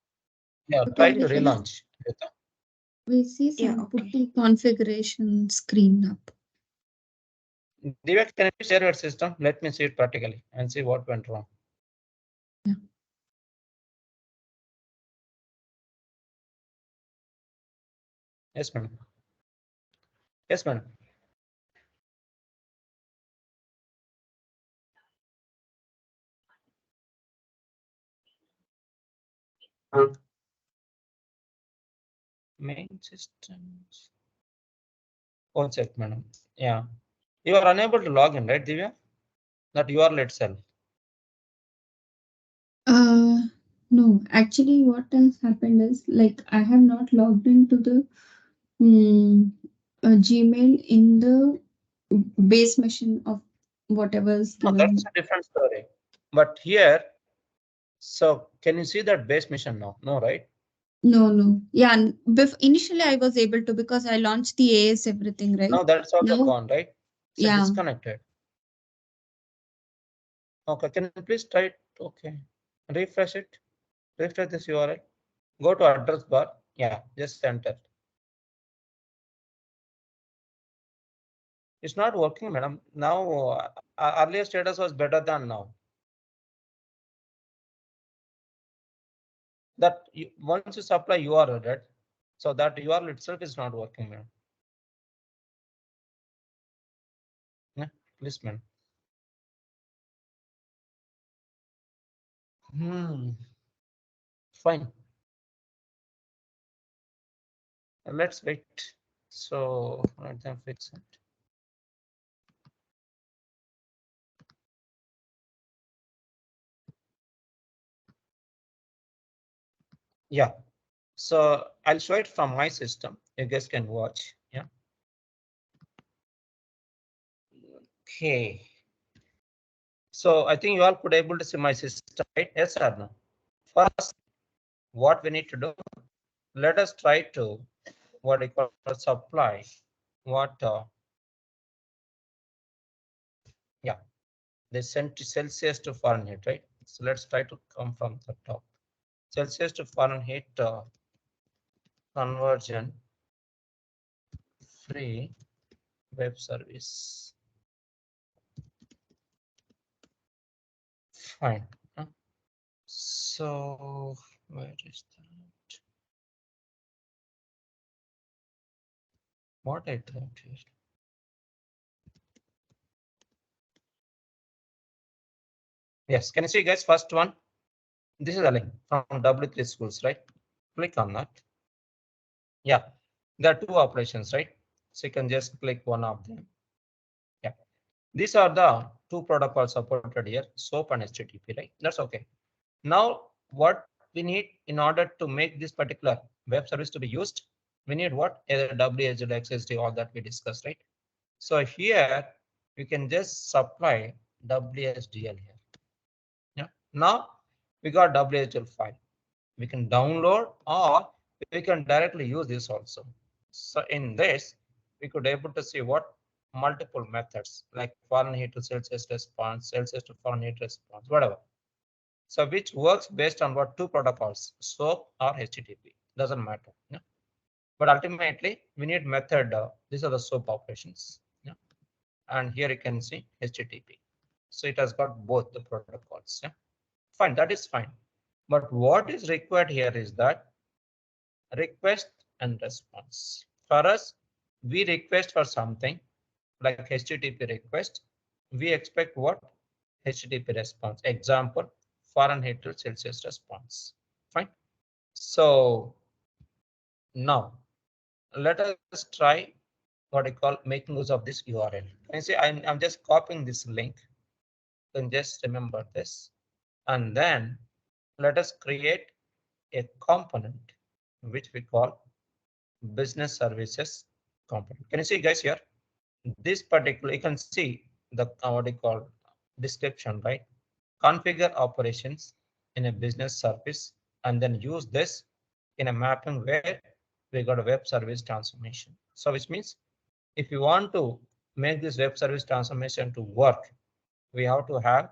Yeah, try to relaunch. We see some Yeah, okay. putty configuration screen up. Divya, can you share your system? Let me see it practically and see what went wrong. Yeah. Yes, madam. Yes, madam. Main systems. One sec, madam. Yeah. You are unable to log in, right, Divya? That URL itself. No, actually, what has happened is like I have not logged into the Gmail in the base machine of whatever is No, given. that's a different story. But here, so can you see that base mission now? No, right? No. Yeah, initially I was able to because I launched the AS everything, right? No, that's also Now, gone, right? So yeah. disconnected. Okay, can you please try it? Okay, refresh it. Refresh this URL. Go to address bar. Yeah, just enter. It's not working, madam. Now, earlier status was better than now. That once you supply URL, right? So that URL itself is not working, madam. Yeah, please, madam. Fine. Let's wait. So let them fix it. Yeah. So I'll show it from my system. You guys can watch. Yeah. Okay. So I think you all could able to see my system, right? Yes or no? First, what we need to do, let us try to what we call supply. What? Yeah, they sent to Celsius to Fahrenheit, right? So let's try to come from the top. Celsius to Fahrenheit conversion free web service. Fine. So where is that? What I typed here? Yes, can you see, guys? First one. This is a link from W3 schools, right? Click on that. Yeah, there are two operations, right? So you can just click one of them. Yeah, these are the two protocols supported here, SOAP and HTTP, right? That's okay. Now, what we need in order to make this particular web service to be used, we need what? Either WSD, XSD, all that we discussed, right? So here you can just supply WSDL here. Yeah. Now we got WSDL file. We can download or we can directly use this also. So in this, we could able to see what multiple methods like Fahrenheit to Celsius response, Celsius to Fahrenheit response, whatever. So which works based on what two protocols, SOAP or HTTP, doesn't matter. Yeah. But ultimately we need method. These are the SOAP operations. Yeah. And here you can see HTTP. So it has got both the protocols. Yeah. Fine, that is fine. But what is required here is that request and response. For us, we request for something like HTTP request. We expect what? HTTP response. Example, Fahrenheit to Celsius response. Fine. So now let us try what I call making use of this URL. Can you see I'm just copying this link. You can just remember this. And then let us create a component which we call business services component. Can you see guys here? This particular, you can see the what you call description, right? Configure operations in a business service and then use this in a mapping where we got a web service transformation. So which means if you want to make this web service transformation to work, we have to have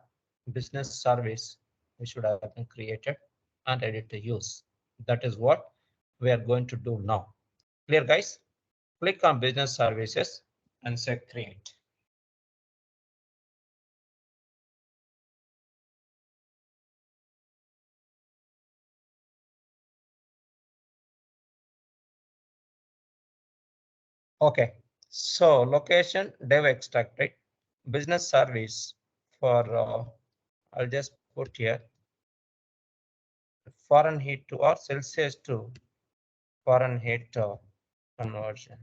business service which should have been created and ready to use. That is what we are going to do now. Clear guys? Click on business services and say create. Okay, so location dev extract, right? Business service for I'll just put here Fahrenheit to or Celsius to Fahrenheit conversion.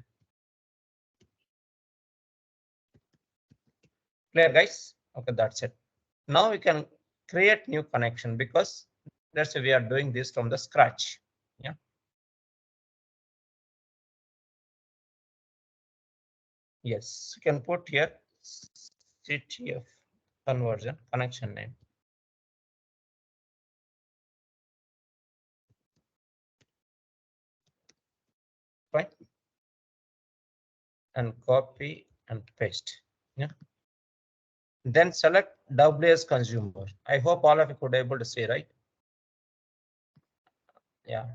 Clear guys? Okay, that's it. Now we can create new connection because that's why we are doing this from the scratch. Yeah. Yes, you can put here CTF conversion connection name. Fine. And copy and paste. Yeah. Then select WS consumer. I hope all of you could able to see, right? Yeah.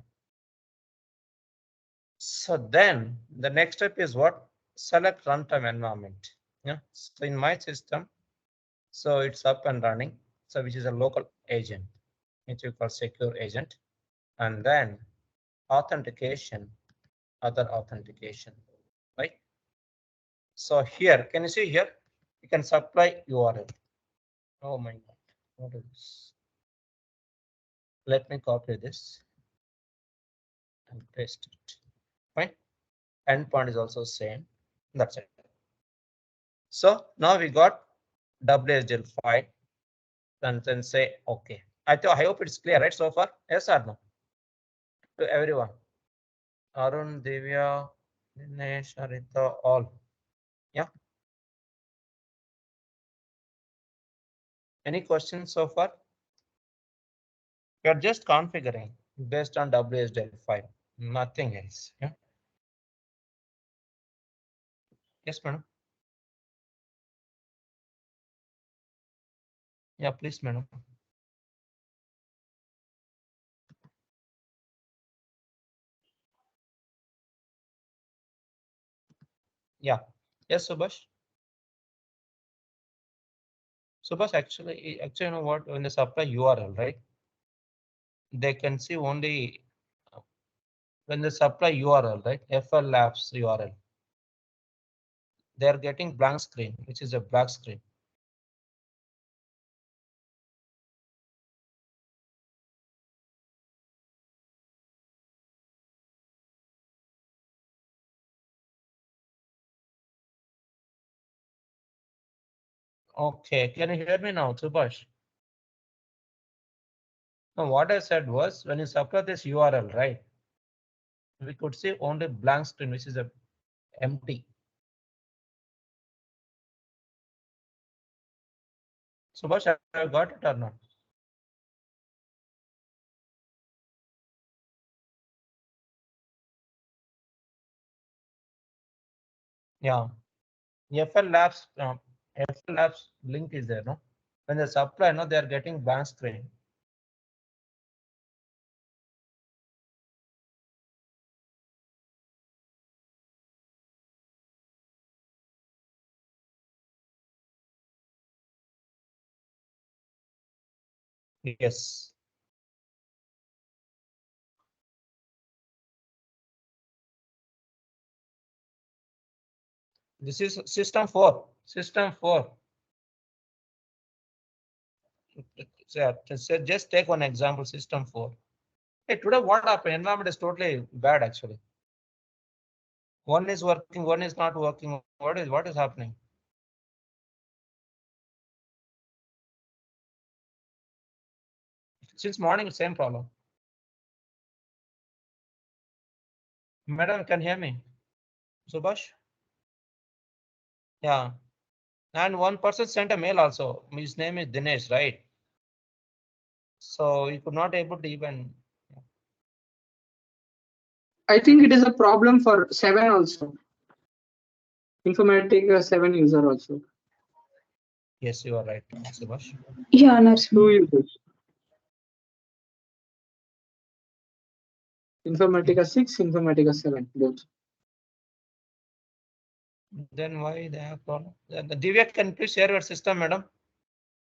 So then the next step is what? Select runtime environment. Yeah. So in my system, so it's up and running. So which is a local agent, which we call secure agent, and then authentication, other authentication, right? So here, can you see here? You can supply URL. Oh my God, what is this? Let me copy this and paste it. Fine. Endpoint is also same. That's it. So now we got WSDL file and then say OK. I hope it's clear, right? So far, yes or no? To everyone. Arun, Divya, Dinesh, Arita, all. Yeah. Any questions so far? You're just configuring based on WSDL file, nothing else. Yeah. Yes, madam. Yeah, please, madam. Yeah. Yes, Subhash. Subhash, actually, you know what? When they supply URL, right? They can see only when they supply URL, right? FL Labs URL. They are getting blank screen, which is a black screen. Okay, can you hear me now, Subhash? Now, what I said was when you supply this URL, right? We could see only blank screen, which is a empty. Subhash, have you got it or not? Yeah. FL Labs link is there, no? When they supply, no, they are getting blank screen. Yes. This is system 4. System 4. So just take one example, system 4. Hey, today what happened? Environment is totally bad actually. One is working, one is not working. What is happening? Since morning, same problem. Madam, can you hear me? Subhash? Yeah. And one person sent a mail also. His name is Dinesh, right? So you could not able to even. I think it is a problem for 7 also. Informatica 7 user also. Yes, you are right, Subhash. Yeah, 2 Narasimha. users. Informatica 6, Informatica 7, both. Then why they have problem? The Divya, can you please share your system, madam?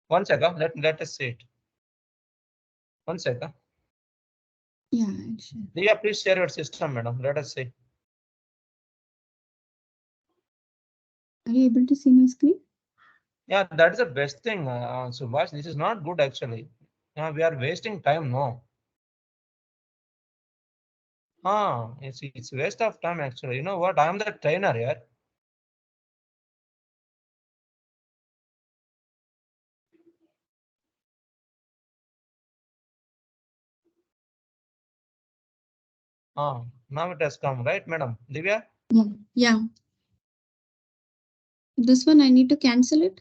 One second. Let us see it. One second. Yeah, sure. Divya, please share your system, madam. Let us see. Are you able to see my screen? Yeah, that is the best thing, Subhash. This is not good actually. We are wasting time now. It's waste of time actually. You know what? I am the trainer here. Now it has come, right, madam? Divya? Yeah. Yeah. This one I need to cancel it?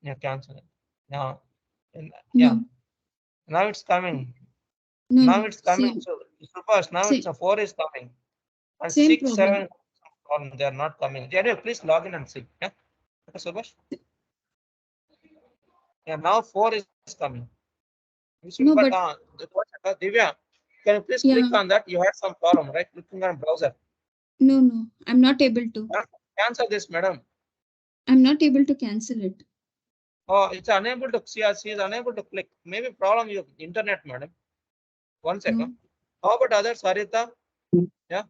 Yeah, cancel it. Yeah. Yeah. No. Now it's coming. No, Now no. it's coming. Same. So Subhash, now it's Same. a 4 is coming. And Same 6, problem. 7 problem, they are not coming. Anyway, please log in and see. Yeah. Okay, Subhash? Yeah, now 4 is coming. You should, No, but but Divya, can you please yeah. click on that? You had some problem, right? Clicking on browser. No. I'm not able to. Cancel this, madam. I'm not able to cancel it. Oh, it's unable to see. She is unable to click. Maybe problem your internet, madam. One second. No. How about others, Sarita? Yeah.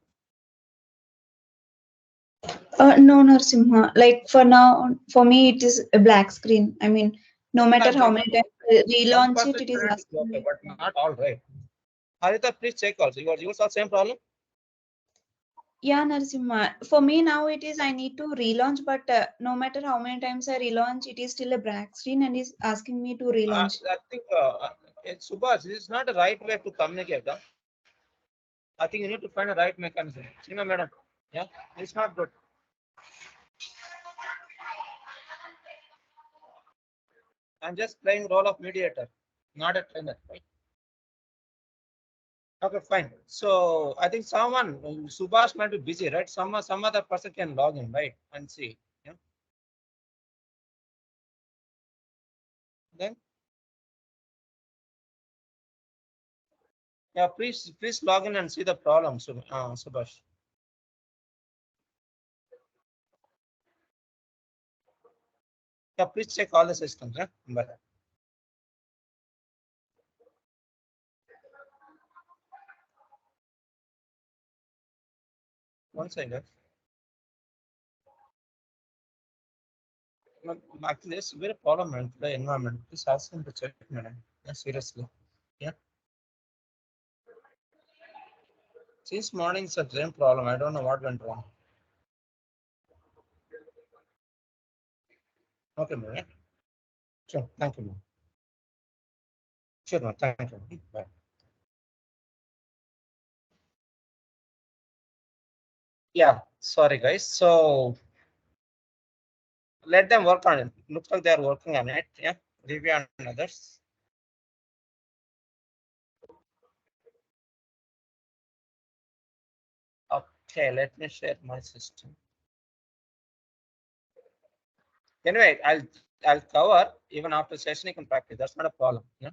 No, Narasimha. Like for now, for me, it is a black screen. I mean, no matter how many times I relaunch it, it is asking Okay, me. but not all right. Harita, please check also. Yours are same problem. Yeah, Narasimha. For me now, it is I need to relaunch, but no matter how many times I relaunch, it is still a black screen and is asking me to relaunch. I think Subhash, this is not the right way to communicate. Huh? I think you need to find a right mechanism. Sima, madam. Yeah, it's not good. I'm just playing role of mediator, not a trainer, right? Okay, fine. So I think someone, Subhash might be busy, right? Some other person can log in, right? And see. Yeah. Then yeah, please log in and see the problem, Subhash. Yeah, please check all the systems. Yeah. Bye. One second. Actually, it's very problem man, the environment. Please ask him to check, madam. Yeah, seriously. Yeah. Since morning, it's a same problem. I don't know what went wrong. Okay, madam. Sure. Thank you, ma'am. Sure, ma'am. Thank you. Bye. Yeah. Sorry, guys. So let them work on it. Looks like they are working on it. Yeah. Divya and others. Okay, let me share my system. Anyway, I'll cover even after session. You can practice. That's not a problem. Yeah.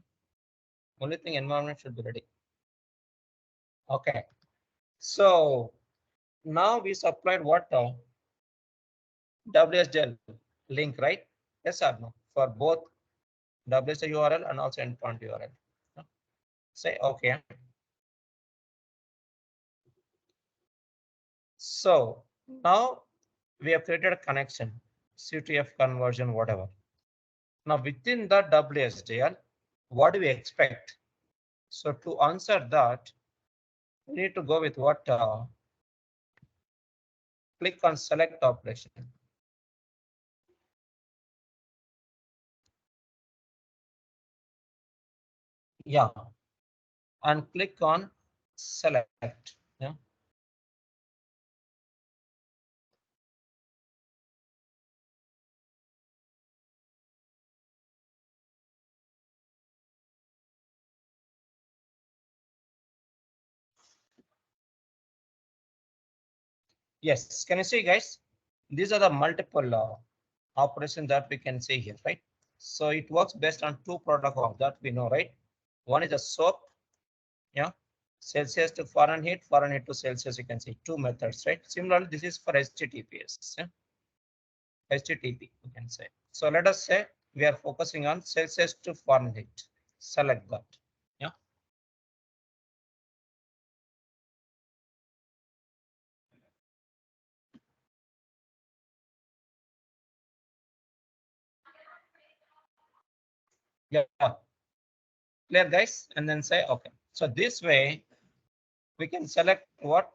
Only thing, environment should be ready. Okay. So now we supplied what WSDL link, right? Yes or no? For both WSDL URL and also endpoint URL. Say okay. So now we have created a connection, CTF conversion, whatever. Now within the WSDL, what do we expect? So to answer that, we need to go with what? Click on select operation. Yeah, and click on select. Yeah. Yes, can you see, guys? These are the multiple operations that we can see here, right? So it works based on two protocols that we know, right? One is a SOAP, yeah, Celsius to Fahrenheit to Celsius. You can see two methods, right? Similarly, this is for HTTPS, yeah? HTTP, you can say. So let us say we are focusing on Celsius to Fahrenheit. Select that, yeah. Yeah, clear, guys, and then say okay. So this way we can select what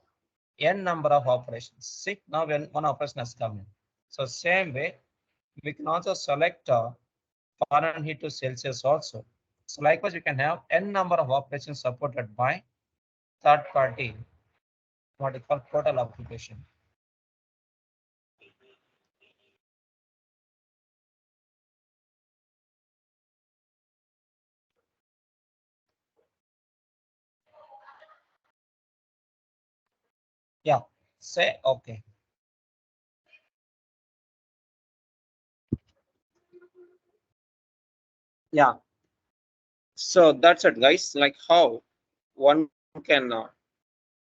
n number of operations. See, now when one operation has come in. So same way we can also select Fahrenheit to Celsius also. So likewise we can have n number of operations supported by third party, what we call portal application. Yeah, say okay. Yeah, so that's it, guys. Like how one can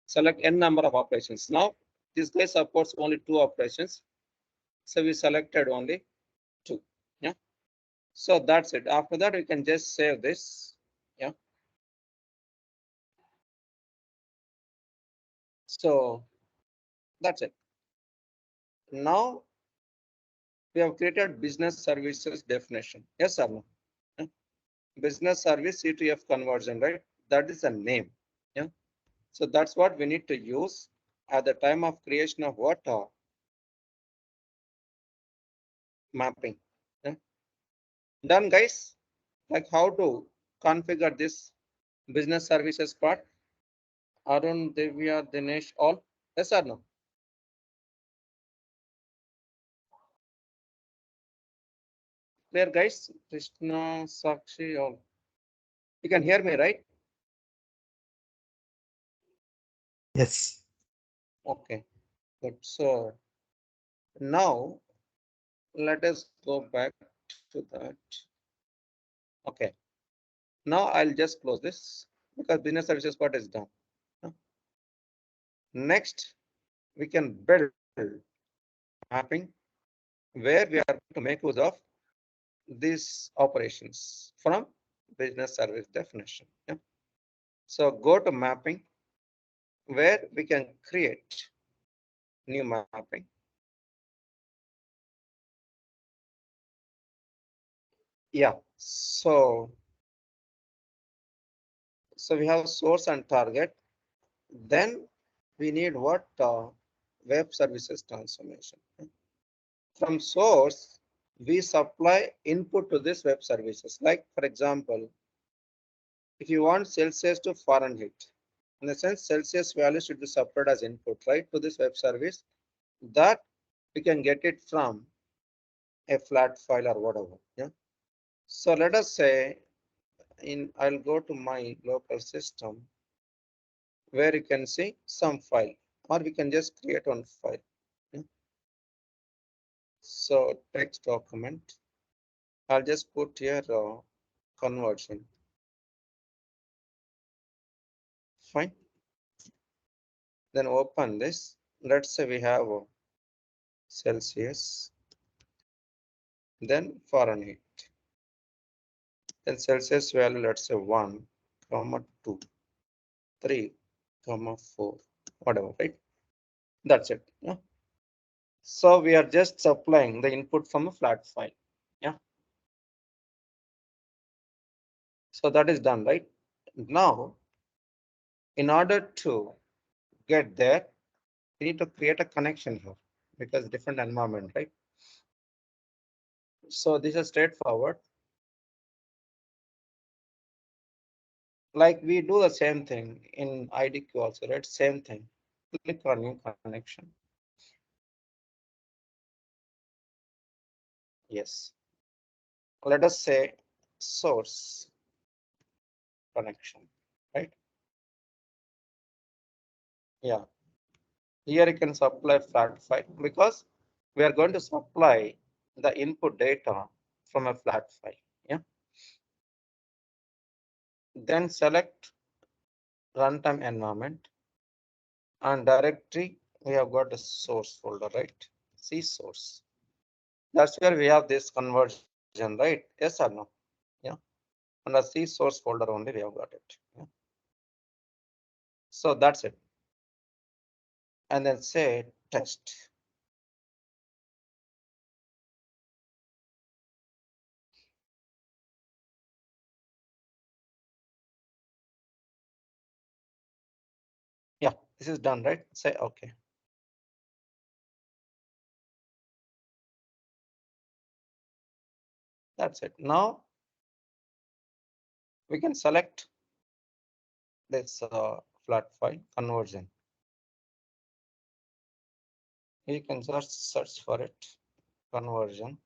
select n number of operations. Now this guy supports only two operations, so we selected only two. Yeah, so that's it. After that we can just save this. Yeah, so that's it. Now we have created business services definition. Yes or no? Yeah. Business service CTF conversion, right? That is a name. Yeah. So that's what we need to use at the time of creation of what mapping. Yeah. Done, guys. Like how to configure this business services part. Arun, Divya, Dinesh, all. Yes or no? Clear, guys? Krishna, Sakshi, all. You can hear me, right? Yes. Okay. Good. So now let us go back to that. Okay. Now I'll just close this because business services part is done. Next, we can build mapping where we are going to make use of these operations from business service definition. Yeah. So go to mapping where we can create new mapping. Yeah. So we have source and target. Then we need what web services transformation. From source, we supply input to this web services. Like for example, if you want Celsius to Fahrenheit, in the sense Celsius value should be supplied as input, right, to this web service. That we can get it from a flat file or whatever. Yeah. So let us say I'll go to my local system where you can see some file, or we can just create one file. Yeah. So text document, I'll just put here conversion. Fine. Then open this. Let's say we have Celsius, then Fahrenheit. Then Celsius value, let's say 1, 2, 3, 4, whatever, right? That's it. Yeah. So we are just supplying the input from a flat file. Yeah. So that is done, right? Now, in order to get there, we need to create a connection here because different environment, right? So this is straightforward. Like we do the same thing in IDQ also, right? Same thing. Click on new connection. Yes. Let us say source connection, right? Yeah. Here you can supply flat file because we are going to supply the input data from a flat file. Yeah. Then select runtime environment and directory. We have got a source folder, right? C source. That's where we have this conversion, right? Yes or no? Yeah. And the C source folder only we have got it. Yeah. So that's it. And then say text. Yeah, this is done, right? Say okay. That's it. Now we can select this flat file conversion. You can search for it, conversion.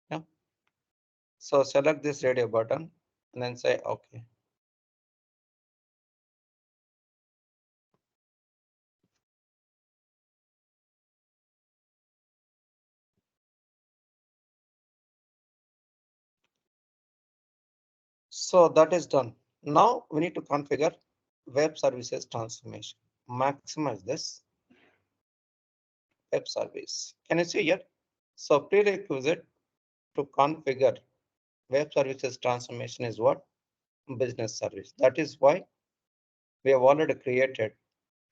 Yeah. So select this radio button and then say okay. So that is done. Now we need to configure web services transformation. Maximize this web service. Can you see here? So prerequisite to configure web services transformation is what? Business service. That is why we have already created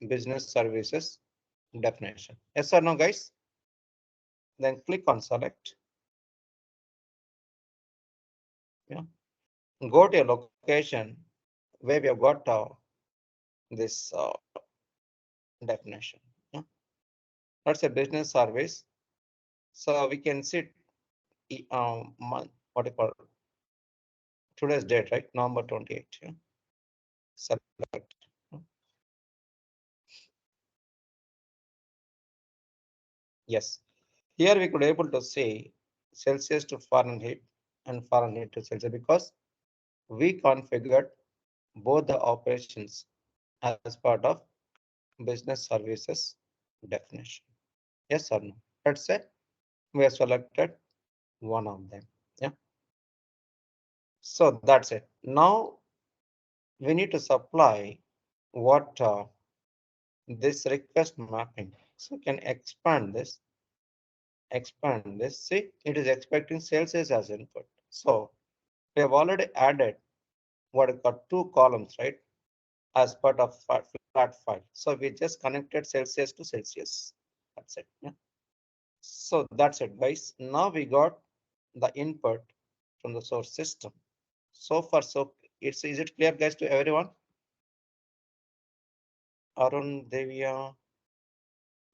business services definition. Yes or no, guys? Then click on select. Yeah. Go to a location where we have got this definition. Yeah. That's a business service. So we can see month, what you call today's date, right? November 28. Yeah. Select. Yes. Here we could able to say Celsius to Fahrenheit and Fahrenheit to Celsius because we configured both the operations as part of business services definition. Yes or no? Let's say we have selected one of them. Yeah. So that's it. Now we need to supply what this request mapping. So we can expand this. See, it is expecting Celsius as input. So we have already added what is called two columns, right? As part of flat file. So we just connected Celsius to Celsius. That's it. Yeah. So that's it, guys. Now we got the input from the source system. So far, so is it clear, guys, to everyone? Arun, Devya,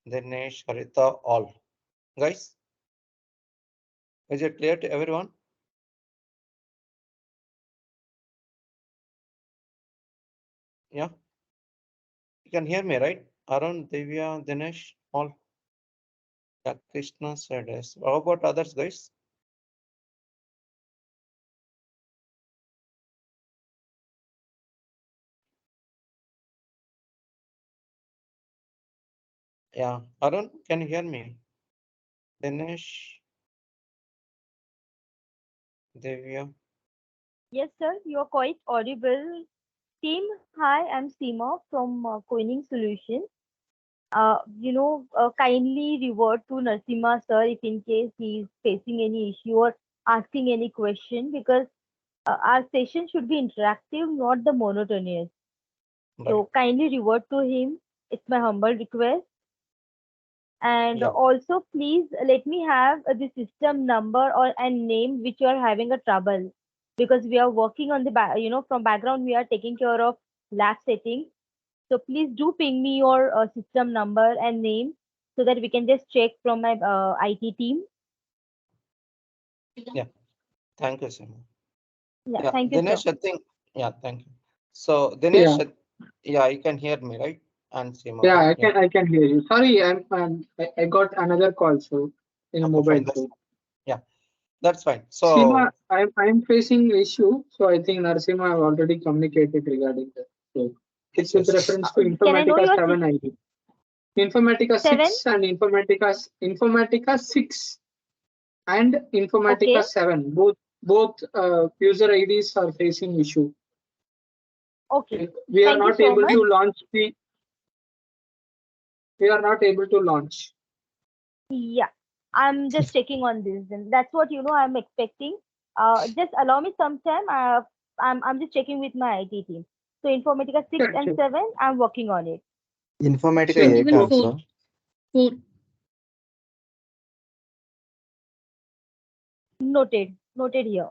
Dinesh, Harita, all. Guys, is it clear to everyone? Yeah. You can hear me, right? Arun, Devya, Dinesh, all. Yeah, Krishna said yes. How about others, guys? Yeah, Arun, can you hear me? Dinesh, Devya. Yes, sir, you're quite audible. Team, hi, I'm Seema from Coining Solutions. Kindly revert to Narsimha, sir, if in case he's facing any issue or asking any question, because our session should be interactive, not the monotonous. Right. So kindly revert to him. It's my humble request. And Yeah. also, please let me have the system number or and name which you are having a trouble, because we are working on the from background we are taking care of lab settings. So please do ping me your system number and name so that we can just check from my IT team. Yeah. Thank you, Seema. Yeah, Yeah, thank you, sir. Dinesh, I think. Yeah, thank you. So Dinesh, Yeah, yeah, you can hear me, right? And Seema, yeah, right? I Yeah. can hear you. Sorry, I got another call, so in a Okay, fine. mobile That's phone. yeah, that's fine. Seema, So I'm facing issue, so I think Narasimha have already communicated regarding that. So yes, it's with yes. reference to Can I know Informatica your 7 ID. Informatica seven? 6 and Informatica 6 and Okay, Informatica 7. Both user IDs are facing issue. okay. We are Thank you not so able much. to launch the we are not able to launch. Yeah, I'm just checking on this. Then that's what I'm expecting. Just allow me some time. I'm just checking with my IT team. So Informatica 6 Sure, and sure, 7, I'm working on it. Informatica sure. 8 Even Okay. four. also. Four. Noted. Noted here.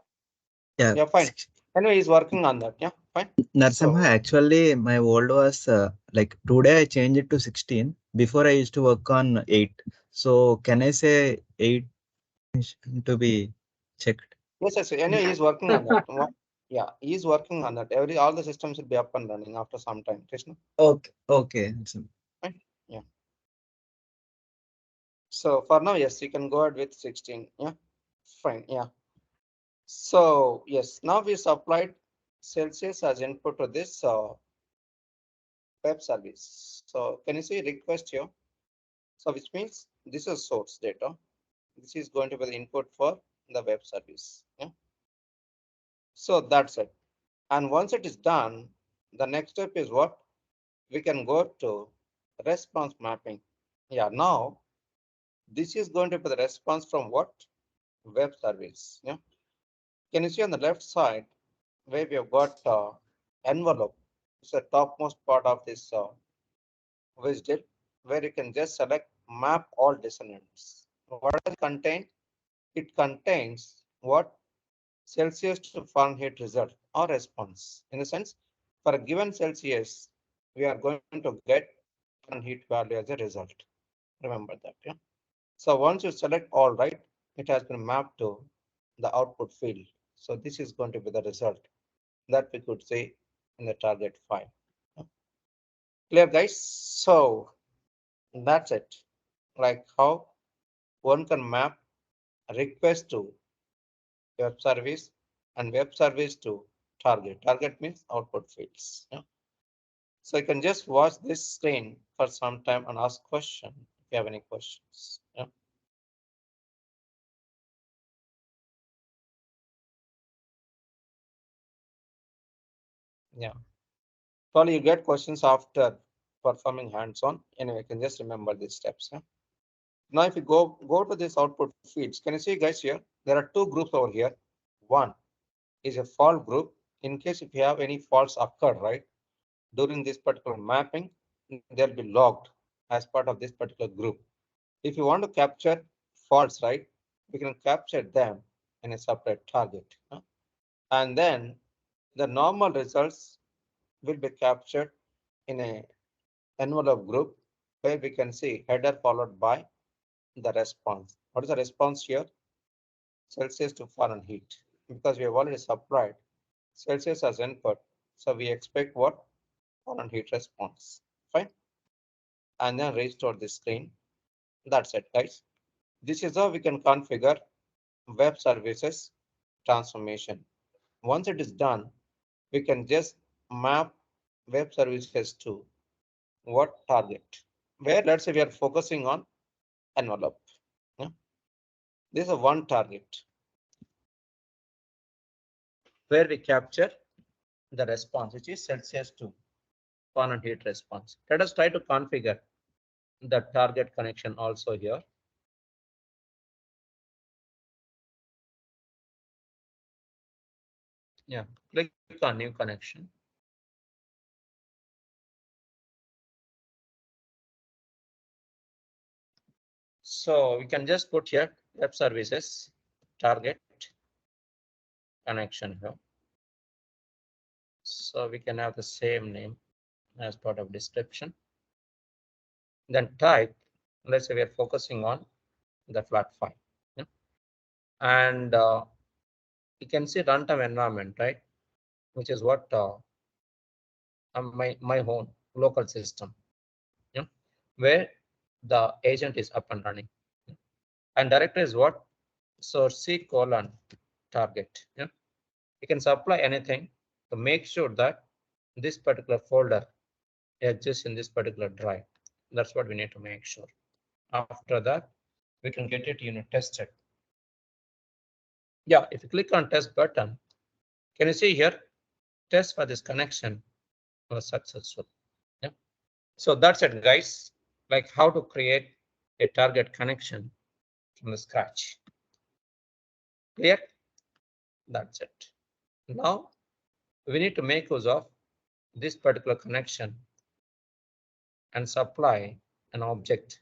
Yeah. Yeah, fine. Anyway, he's working on that. Yeah, fine. Narasimha, So actually, my old was like today I changed it to 16. Before I used to work on 8. So can I say 8 to be checked? yes, yes. Anyway, he's working on that. Yeah, he's working on that. All the systems will be up and running after some time. Krishna, Okay. Okay. fine. Yeah. So for now, yes, you can go ahead with 16. Yeah, fine. Yeah. So yes, now we supplied Celsius as input to this web service. So can you see request here? So which means this is source data. This is going to be the input for the web service. Yeah. So that's it. And once it is done, the next step is what? We can go to response mapping. Yeah, now this is going to be the response from what? Web service. Yeah. Can you see on the left side where we have got envelope? It's the topmost part of this widget where you can just select map all descendants. What does it contain? It contains what? Celsius to Fahrenheit result or response. In the sense, for a given Celsius, we are going to get Fahrenheit value as a result. Remember that. Yeah. So once you select all right, it has been mapped to the output field. So this is going to be the result that we could see in the target file. Yeah. Clear, guys? So that's it. Like how one can map a request to web service and web service to target. Target means output fields. Yeah. So you can just watch this screen for some time and ask question if you have any questions. Yeah. Yeah. Probably you get questions after performing hands-on. Anyway, you can just remember these steps. Yeah. Now, if you go to this output fields, can you see guys here? There are two groups over here. One is a fault group. In case if you have any faults occurred, right, during this particular mapping, they'll be logged as part of this particular group. If you want to capture faults, right, we can capture them in a separate target. And then the normal results will be captured in a envelope group where we can see header followed by the response. What is the response here? Celsius to Fahrenheit. Because we have already supplied Celsius as input. So we expect what? Fahrenheit response. Fine. And then restore the screen. That's it, guys. This is how we can configure web services transformation. Once it is done, we can just map web services to what target, where let's say we are focusing on envelope. Yeah. This is one target where we capture the response, which is Celsius 2 fan and heat response. Let us try to configure the target connection also here. Yeah, click on new connection. So we can just put here web services target connection here. So we can have the same name as part of description. Then type, let's say we are focusing on the flat file. Yeah. And you can see runtime environment, right? Which is what my own local system, yeah, where the agent is up and running. And directory is what? Source C : target. Yeah. You can supply anything to make sure that this particular folder exists in this particular drive. That's what we need to make sure. After that, we can get it unit tested. Yeah, if you click on test button, can you see here? Test for this connection was successful. Yeah. So that's it, guys. Like how to create a target connection from the scratch. Clear? That's it. Now we need to make use of this particular connection and supply an object,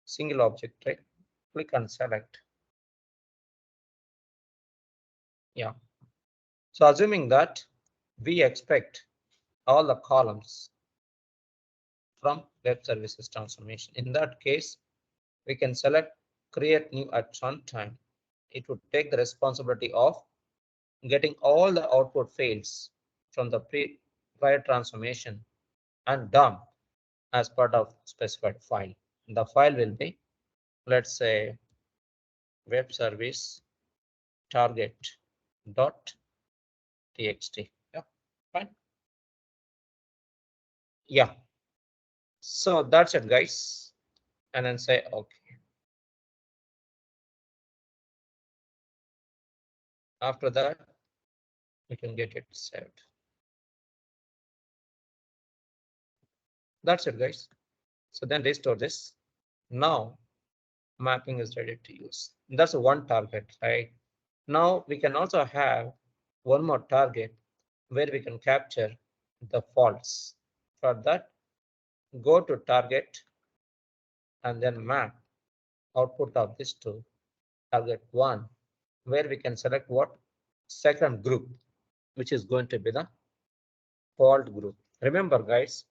single object, right? Click on select. Yeah. So assuming that we expect all the columns from web services transformation. In that case, we can select create new at runtime. It would take the responsibility of getting all the output fields from the prior transformation and dump as part of specified file. The file will be, let's say, web service target.txt. Yeah, fine. Yeah. So that's it, guys. And then say OK. After that, we can get it saved. That's it, guys. So then restore this. Now mapping is ready to use. That's one target, right? Now we can also have one more target where we can capture the faults. For that, go to target and then map output of this to target 1, where we can select what? Second group, which is going to be the fault group. Remember, guys,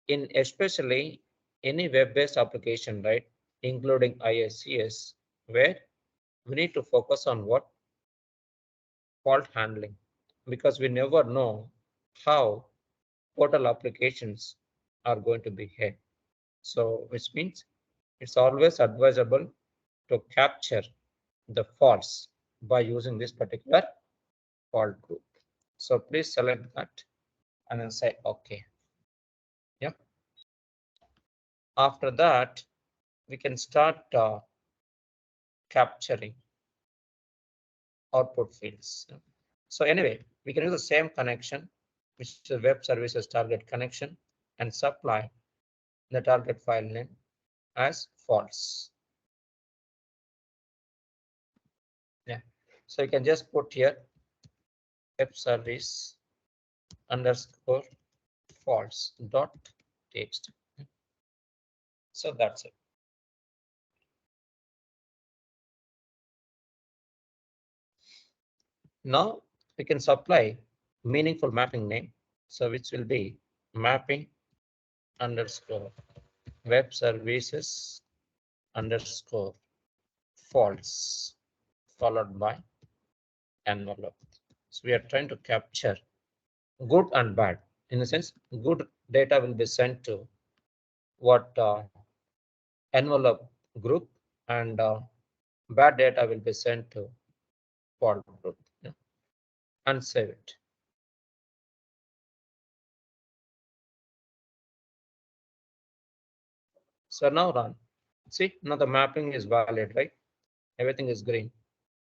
in especially any web-based application, right, including ISCS, where we need to focus on what? Fault handling, because we never know how portal applications are going to behave. So which means it's always advisable to capture the faults by using this particular fault group. So please select that and then say OK. Yeah. After that, we can start capturing output fields. So anyway, we can use the same connection, which is web services target connection, and supply the target file name as false. Yeah. So you can just put here web service underscore false dot txt. So that's it. Now we can supply meaningful mapping name. So which will be mapping underscore web services underscore false followed by envelope. So we are trying to capture good and bad. In a sense, good data will be sent to what envelope group, and bad data will be sent to pod group, and save it. So now run. See, now the mapping is valid, right? Everything is green.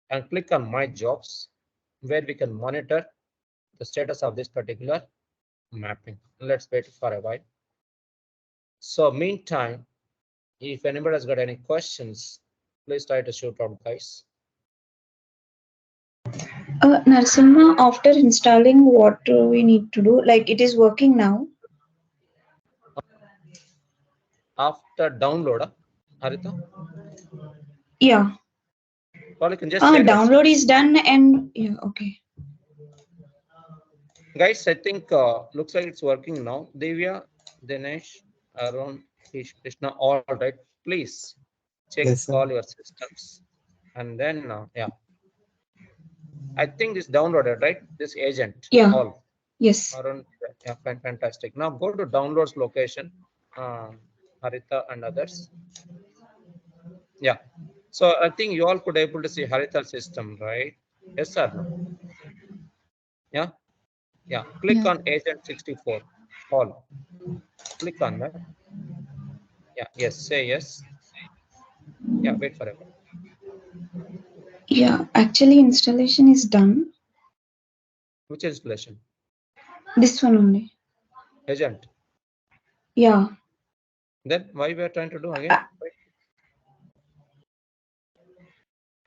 And click on My Jobs, where we can monitor the status of this particular mapping. Let's wait for a while. So meantime, if anybody has got any questions, please try to shoot out, guys. Narasimha, after installing, what do we need to do? Like, it is working now. After download, Harita, Yeah. or you can just share your Download is done and yeah, okay. guys. I think looks like it's working now. Divya, Dinesh, Arun, Krishna, all right. Please check Yes, sir. all your systems, and then yeah. I think this downloaded, right? This agent. Yeah. All. Yes. Arun, yeah, fantastic. Now go to downloads location, Harita and others. Yeah. So I think you all could able to see Harita's system, right? Yes or no? Yeah. Yeah. Click Yeah. on agent 64. All. Click on that. Yeah. Yes. Say yes. Yeah. Wait for a while. Yeah, actually installation is done. Which installation? This one only. Agent. Yeah. Then why we are trying to do again?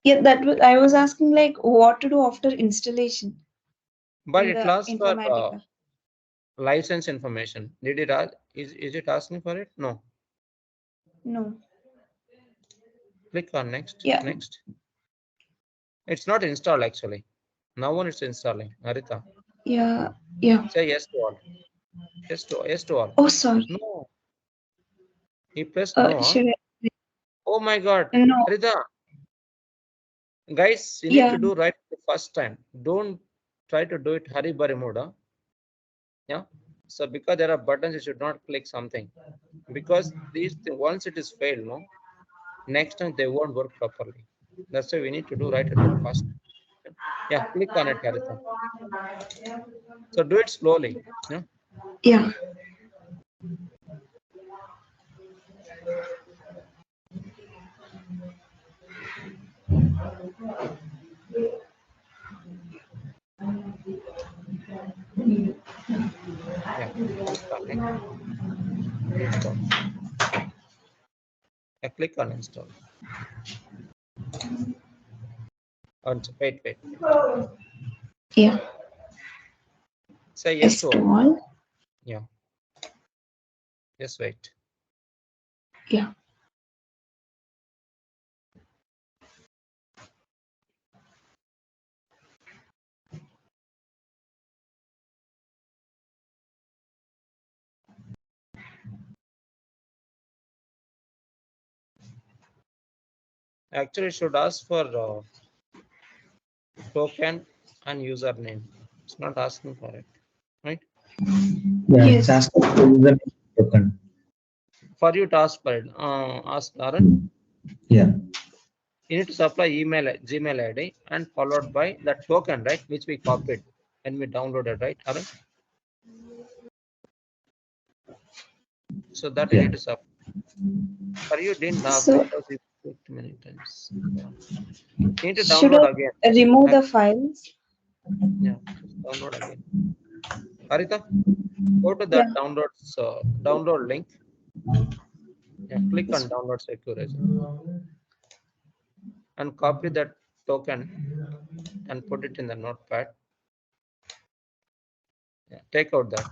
Yeah, that was I was asking like what to do after installation But in it the asks for Informatica. license information. Did it ask? Is it asking for it? No. No. Click on next. Yeah. Next. It's not installed actually. Now on it's installing. Harita. Yeah. Yeah. Say yes to all. Yes to all. Oh, sorry. No. He pressed no. Should I? Oh my God. No. Harita. Guys, you need to do right the first time. Don't try to do it hurry burry mode. Yeah. So because there are buttons, you should not click something. Because these once it is failed, no, next time they won't work properly. That's why we need to do right at the first. Yeah, click on it, Harita. So do it slowly. Yeah. Yeah. Yeah. Click on next. Install. Yeah, click on install. And wait. Yeah. Say yes to all. Install. Yeah. Just wait. Yeah. Actually, it should ask for token and username. It's not asking for it, right? Yeah, Yes. it's asking for username token. For you to ask for it, ask Aaron. Yeah. You need to supply Gmail ID and followed by the token, right? Which we copied when we downloaded, right, Aaron? So that you Yeah. need to supply. For you didn't ask So- because we clicked many times. Yeah. You need to Should download I again. remove the files? Yeah, just download again. Harita, go to that download link. Yeah, click on download security and copy that token and put it in the notepad. Yeah, take out that.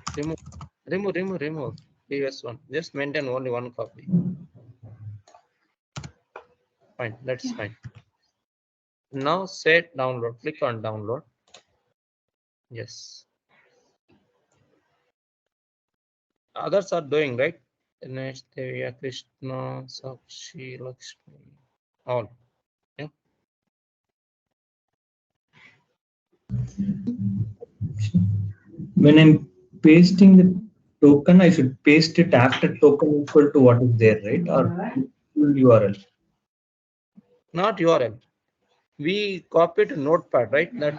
Remove previous one. Just maintain only one copy. Fine, that's fine. Now set download. Click on download. Yes. Others are doing right. Dinesh, Devya, Krishna, Sakshi, Lakshmi, all. Yeah. When I'm pasting the token, I should paste it after token equal to what is there, right? Or full URL. Not URL. We copy to Notepad, right? That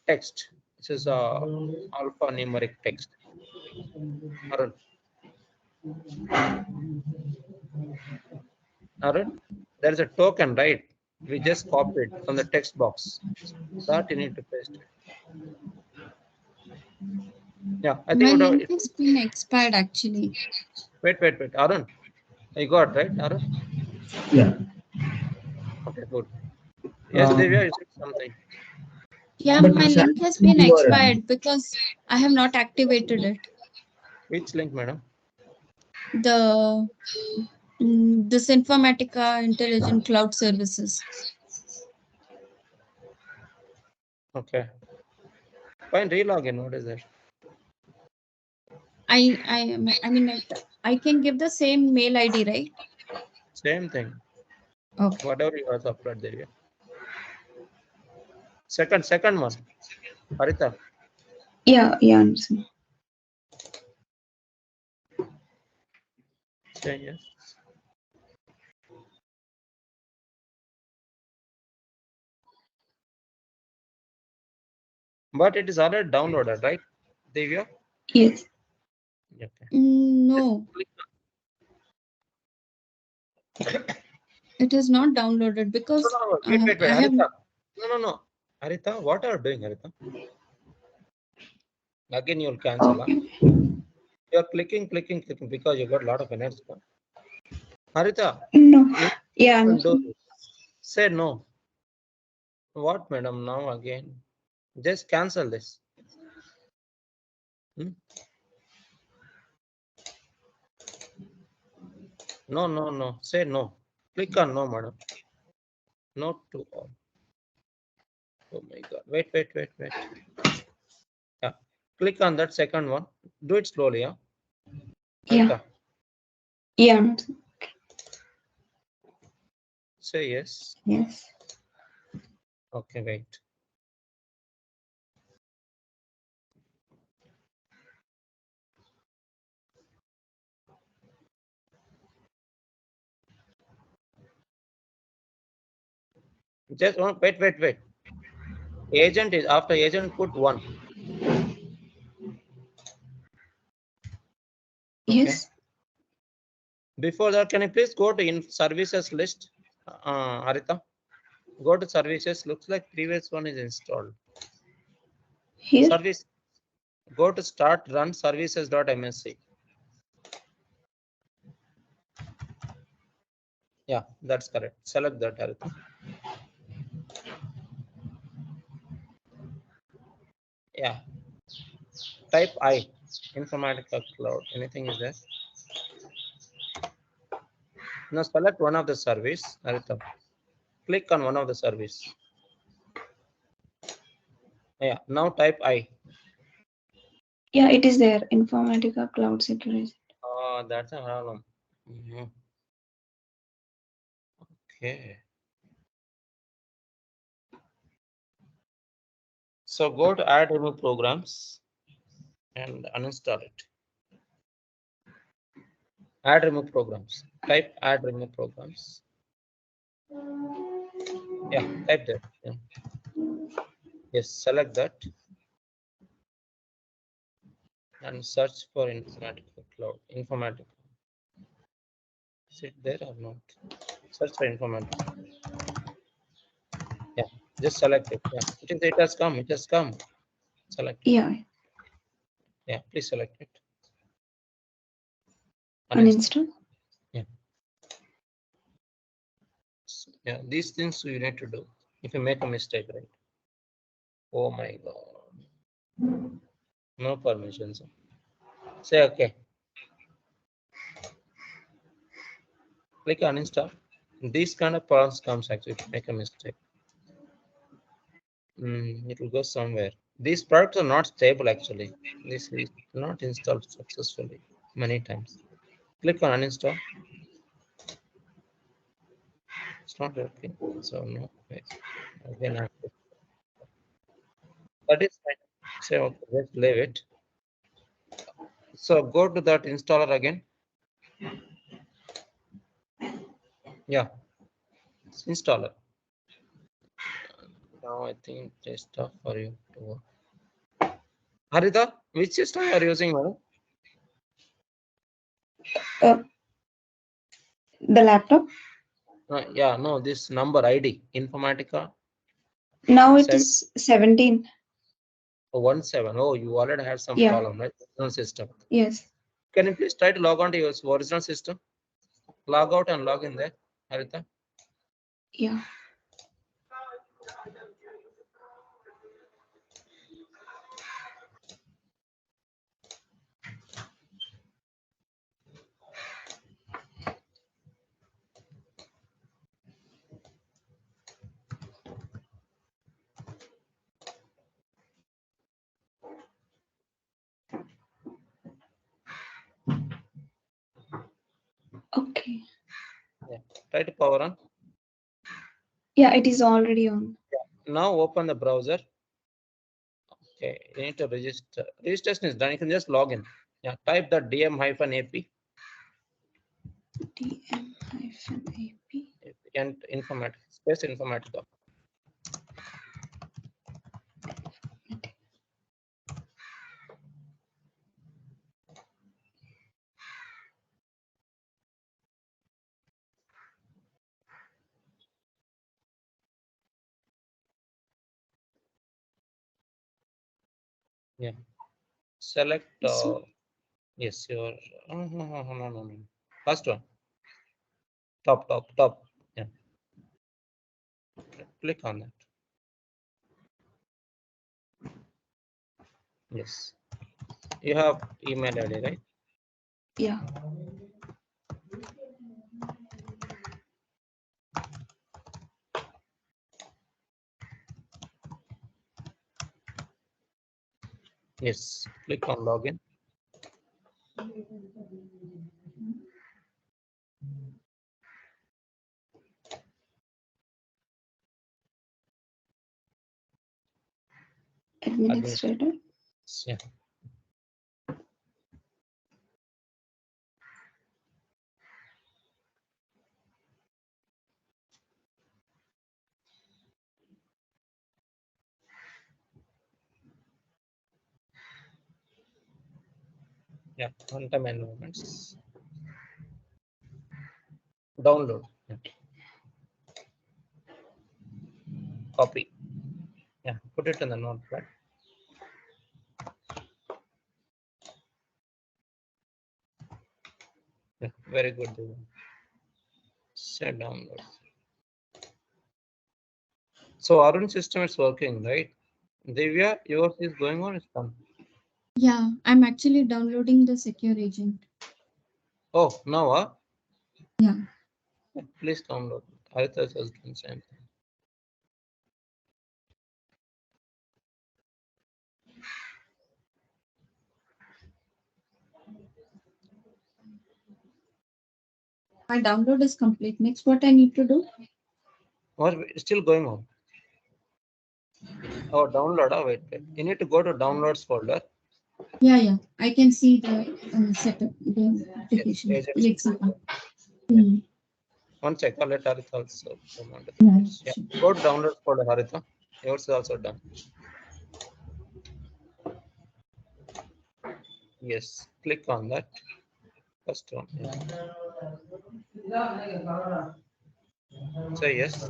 text. This is alphanumeric text. Arun. Arun, there is a token, right? We just copied from the text box. That you need to paste it. Yeah, I My think. link has been expired actually. Wait. Arun, you got right, Arun? Yeah. Okay, good. Yes, Divya, you said something. Yeah, But my it's link has been expired because I have not activated it. Which link, madam? The this Informatica Intelligent Cloud Services. Okay. Fine, relogin. What is that? I mean I can give the same mail ID, right? Same thing. Okay. Whatever you have uploaded there. Second one. Harita. Yeah, Narasimha. Say yes. But it is already downloaded, right, Divya? Yes. Okay. No, it is not downloaded because No, wait, I have. Harita. No. Harita, what are you doing, Harita? Again, you'll cancel. Huh? You're clicking because you got a lot of energy. Huh? Harita, No. you Yeah, can do Narasimha. this. Say no. What, madam? Now again. Just cancel this. Hmm? No. Say no. Click on no, madam. No to all. Oh my God. Wait. Yeah. Click on that second one. Do it slowly. Yeah. Yeah. Harita, Yeah, Narasimha. say yes. Yes. Okay, wait. Just wait. Agent is after agent put 1. Okay. Yes. Before that, can you please go to in services list, Harita? Go to services. Looks like previous one is installed. Here. Service. Go to start run services.msc. Yeah, that's correct. Select that, Harita. Yeah. Type I. Informatica Cloud. Anything is there? Now select one of the service, Harita. Click on one of the service. Yeah. Now type I. Yeah, it is there. Informatica Cloud Security. Oh, that's a problem. Mhm. Okay. So go to add remove programs and uninstall it. Add remove programs. Type add remove programs. Yeah, type that. Yeah. Yes, select that and search for Informatica Cloud. Informatica. Is it there or not? Search for Informatica. Yeah, just select it. Yeah, it has come. It has come. Select it. Yeah. Yeah, please select it. Uninstall. Yeah. Yeah, these things you need to do. If you make a mistake, right? Oh my God. No permissions. Say okay. Click uninstall. These kind of problems comes actually if you make a mistake. It will go somewhere. These products are not stable actually. This is not installed successfully many times. Click on uninstall. It's not working. So no. Wait. Again, I have to- that is fine. Say okay. Just leave it. So go to that installer again. Yeah. installer. Now I think it's tough for you to work. Harita, which system you are using, madam? The laptop. Yeah, no, this number ID, Informatica Now it is 17. 17. Oh, you already had some Yeah. problem, right? Original system. Yes. Can you please try to log on to your original system? Log out and log in there, Harita. Yeah. Okay. Yeah. Try to power on. Yeah, it is already on. Yeah. Now open the browser. Okay, you need to register. Registration is done. You can just log in. Yeah, type the dm-ap dm-ap. and Informatica, space Informatica. Yeah. Select. Yes, your. No. First one. Top. Yeah. Click on that. Yes. You have email ID, right? Yeah. Yes. Click on login. Administrator. Yeah. Yeah. Runtime environments. Download. Yeah. Copy. Yeah. Put it in the notepad. Yeah. Very good. Set download. So Arun system is working, right? Divya, yours is going on. It's done. Yeah, I'm actually downloading the secure agent. Oh, now, Yeah. please download. Harita has done same thing. My download is complete. Next, what I need to do? Or still going on. Oh, download. Oh, wait. You need to go to downloads folder. Yeah. I can see the setup, the application. Yes, Let's see. One sec. Let Harita also come on. Yeah, Yeah. sure. Go to downloads folder, Harita. Yours is also done. Yes. Click on that. First one. Yeah. Say yes.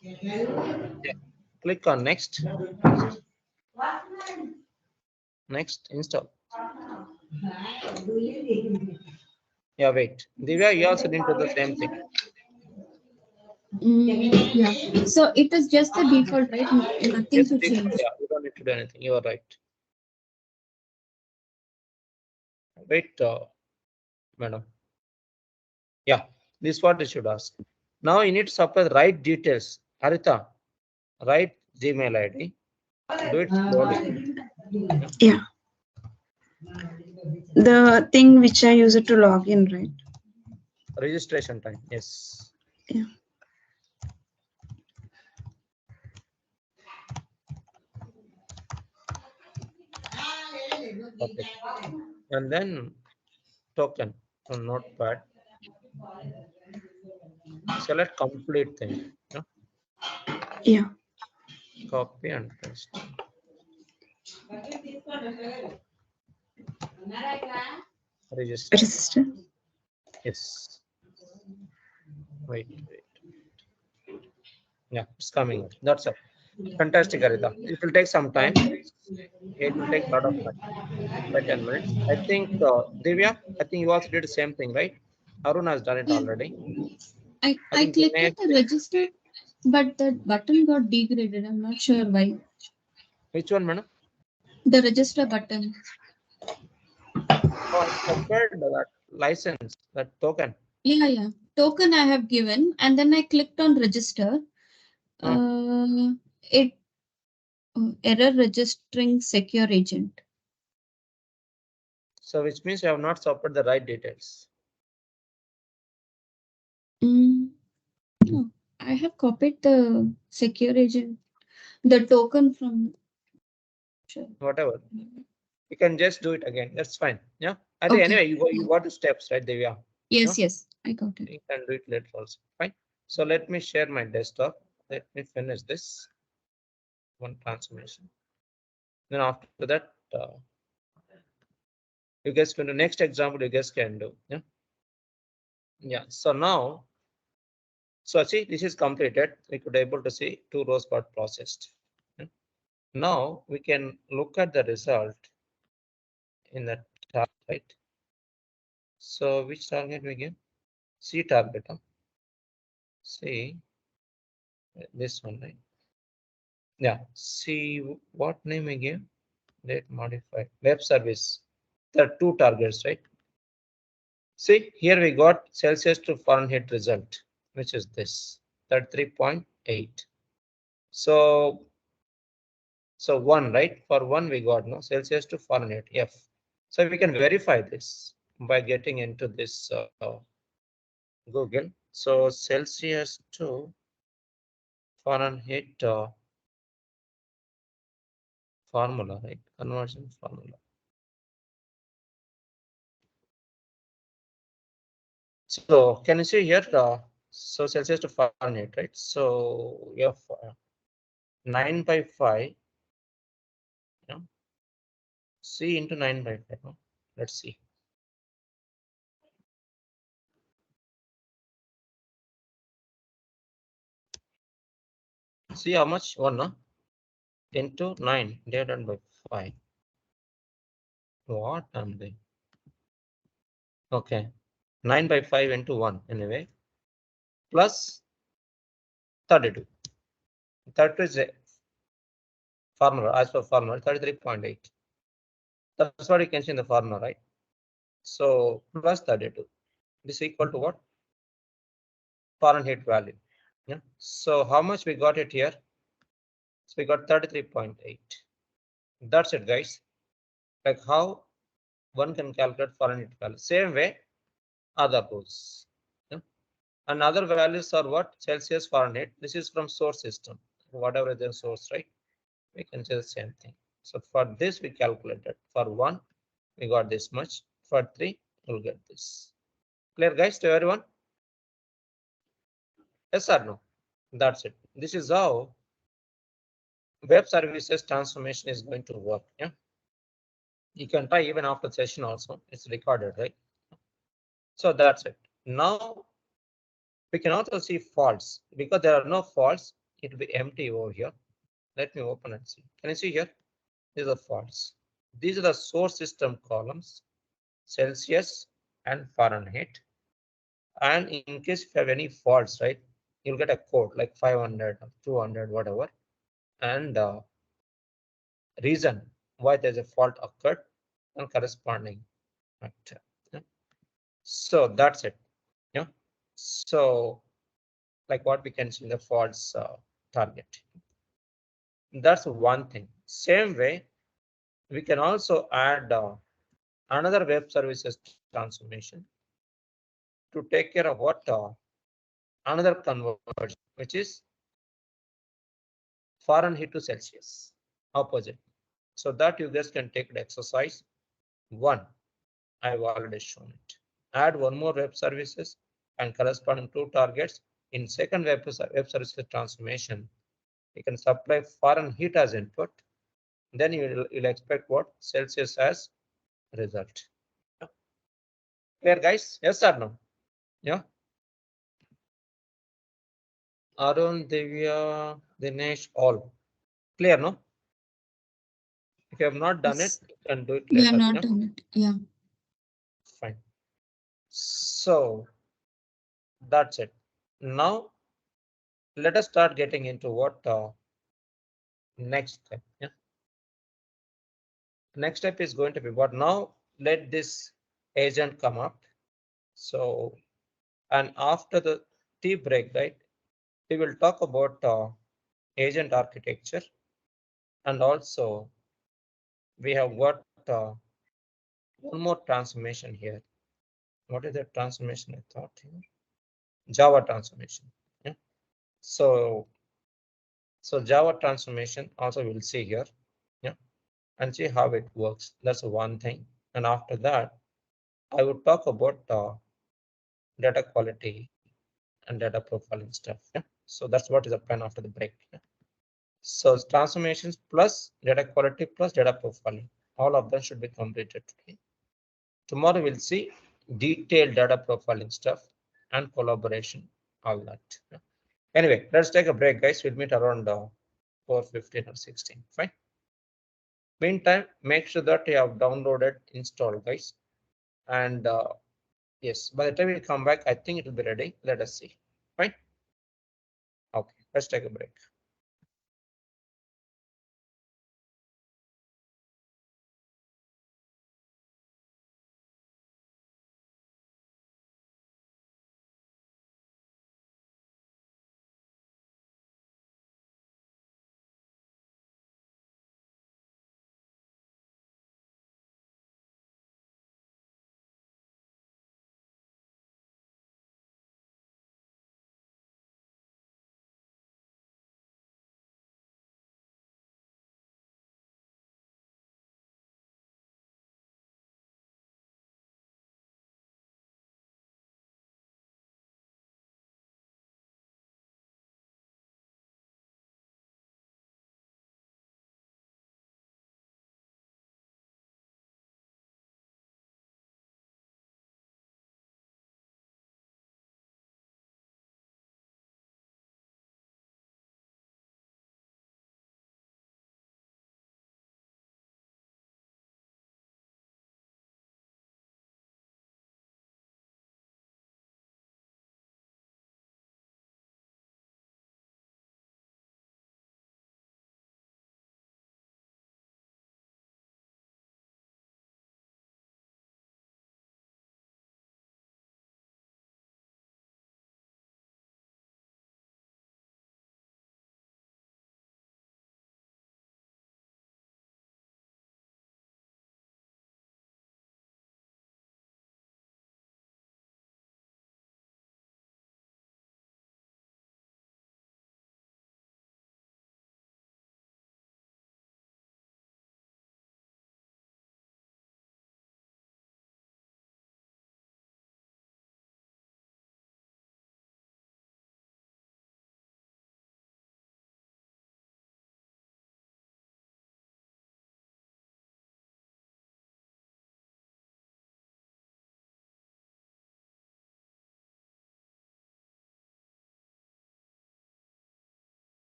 Yeah. Click on next. Next, install. Yeah, wait. Divya, you also need to do the same thing. Yeah. So it is just the default, right? Nothing Yes, to default. change. Yeah, you don't need to do anything. You are right. Wait, madam. Yeah, this is what you should ask. Now you need to supply the right details. Harita, right Gmail ID. Do it slowly. Yeah. The thing which I use it to log in, right? Registration time. Yes. Yeah. Okay. And then token on notepad. Select complete thing. Yeah? Yeah. Copy and paste. Register. Register. Yes. Wait. Yeah, it's coming up. That's it. Fantastic, Arita. It will take some time. It will take a lot of time. 10 minutes. I think, Divya, I think you also did the same thing, right? Arun has done it already. I think clicked on next, the register, but that button got degraded. I'm not sure why. which one, madam? The register button. Oh, compared that license, that token. Yeah. Token I have given, and then I clicked on register. It error registering secure agent. So which means you have not supplied the right details. No, I have copied the secure agent, the token from. Sure. Whatever. You can just do it again. That's fine. Yeah. I think anyway, you got the steps, right, Divya? Yes, I got it. You can do it later also. Fine. So let me share my desktop. Let me finish this one transformation. Then after that, you guys can do next example. You guys can do. Yeah. Yeah. So now, so see, this is completed. We could able to see 2 rows got processed. Yeah. Now we can look at the result in the target, right? So which target we give? C target. Huh? See this one, right? Yeah. See what name we give? Date modified web service. There are 2 targets, right? See here we got Celsius to Fahrenheit result, which is this 33.8. So 1, right? For 1 we got no Celsius to Fahrenheit F. So we can verify this by getting into this Google. So Celsius to Fahrenheit formula, right? Conversion formula. So can you see here? So Celsius to Fahrenheit, right? So you have 9/5. Yeah. C into 9/5. No? Let's see. See how much 1 no? Into 9 divided by 5. What am I? Okay. 9/5 into 1 anyway. Plus 32. That is a formula as per formula 33.8. That's what you can see in the formula, right? So plus 32. This is equal to what? Fahrenheit value. Yeah. So how much we got it here? So we got 33.8. That's it, guys. Like how one can calculate Fahrenheit value. Same way, other rules. Yeah. And other values are what? Celsius, Fahrenheit. This is from source system. Whatever is the source, right? We can say the same thing. So for this, we calculated. For 1, we got this much. For 3, we'll get this. Clear, guys, to everyone? Yes or no? That's it. This is how web services transformation is going to work. Yeah. You can try even after the session also. It's recorded, right? So that's it. Now we can also see faults because there are no faults. It will be empty over here. Let me open and see. Can you see here? These are faults. These are the source system columns, Celsius and Fahrenheit. And in case if you have any faults, right, you'll get a code like 500, 200, whatever. And reason why there's a fault occurred and corresponding factor. Yeah. So that's it. Yeah. So like what we can see in the faults target. That's one thing. Same way, we can also add another web services transformation to take care of what another conversion, which is Fahrenheit to Celsius, opposite. So that you guys can take the exercise 1. I've already shown it. Add one more web services and corresponding to targets. In second web services transformation, you can supply foreign heat as input. Then you'll expect what? Celsius as result. Clear, guys? Yes or no? Yeah. Arun, Divya, Dinesh, all clear, no? If you have not done Yes. it, you can do it We later. have not Yeah? done it. Yeah. Fine. So that's it. Now let us start getting into what next step. Yeah. Next step is going to be what now. Let this agent come up. So, and after the tea break, right, we will talk about agent architecture, and also we have got one more transformation here. What is the transformation I thought here? Java transformation. Yeah. So Java transformation also we'll see here. Yeah. And see how it works. That's one thing. And after that, I would talk about data quality and data profiling stuff. Yeah. So that's what is the plan after the break. Yeah. So transformations plus data quality plus data profiling. All of them should be completed today. Tomorrow we'll see detailed data profiling stuff and collaboration, all that. Yeah. Anyway, let's take a break, guys. We'll meet around 4:15 or 16. Fine. Meantime, make sure that you have downloaded, installed, guys. And yes, by the time we come back, I think it will be ready. Let us see. Fine. Okay, let's take a break.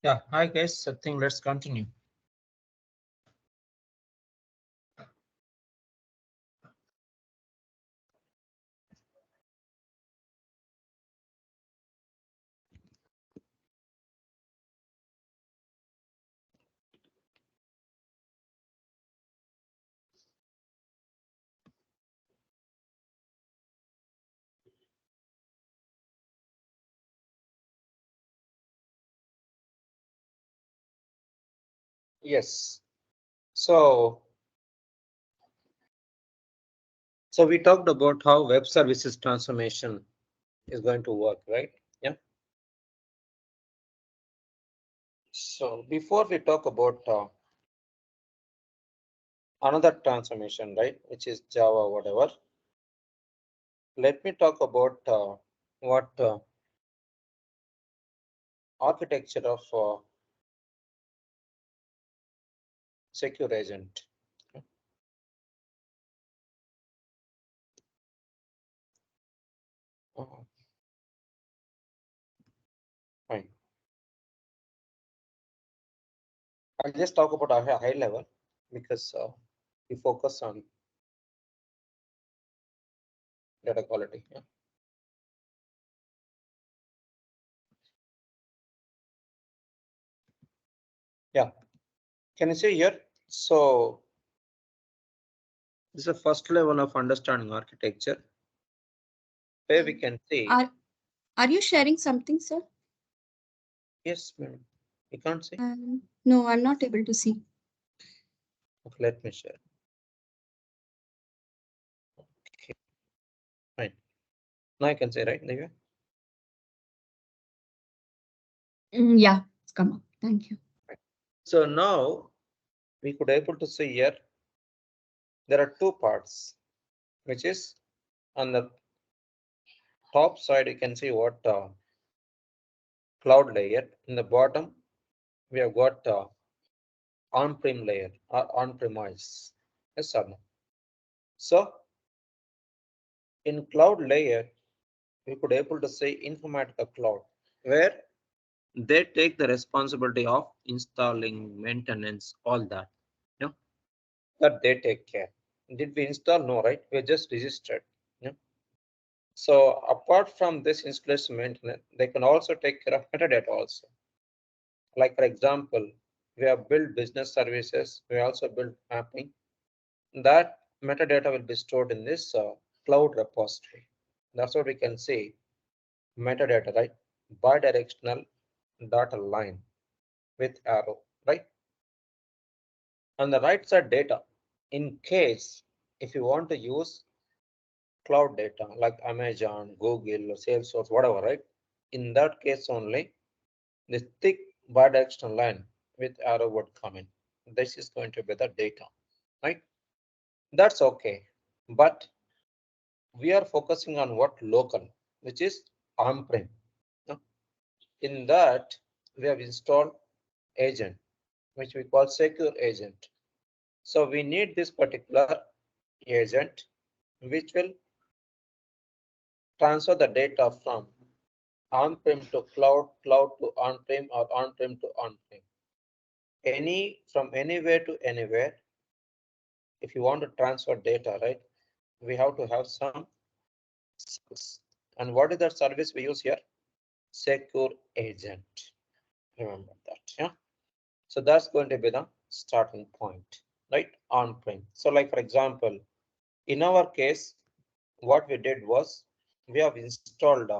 Yeah, hi guys, I think let's continue. Yes. So we talked about how web services transformation is going to work, right? Yeah. So before we talk about another transformation, right, which is Java, whatever, let me talk about what architecture of secure agent. Fine. I'll just talk about a high level because we focus on data quality. Yeah. Yeah. Can you see here? So this is the first level of understanding architecture where we can see. Are you sharing something, sir? Yes, madam. You can't see? No, I'm not able to see. Okay, let me share. Okay. Fine. Now I can say, right, Divya? Yeah, it's come up. Thank you. So now we could able to see here there are two parts, which is on the top side you can see what cloud layer. In the bottom we have got on-prem layer or on-premise. Yes or no? So in cloud layer we could able to say Informatica Cloud, where they take the responsibility of installing, maintenance, all that. You know, that they take care. Did we install? No, right? We just registered. You know? So apart from this installation maintenance, they can also take care of metadata also. Like for example, we have built business services. We also built mapping. That metadata will be stored in this cloud repository. That's what we can say metadata, right? Bidirectional data line with arrow, right? On the right side data, in case if you want to use cloud data like Amazon, Google, or Salesforce, whatever, right? In that case only, this thick bidirectional line with arrow would come in. This is going to be the data, right? That's okay. But we are focusing on what local, which is on-prem. In that, we have installed agent, which we call secure agent. So we need this particular agent, which will transfer the data from on-prem to cloud, cloud to on-prem, or on-prem to on-prem. From anywhere to anywhere. If you want to transfer data, right, we have to have some service. And what is the service we use here? Secure agent. Remember that, yeah. So that's going to be the starting point, right? On-prem. So like for example, in our case, what we did was we have installed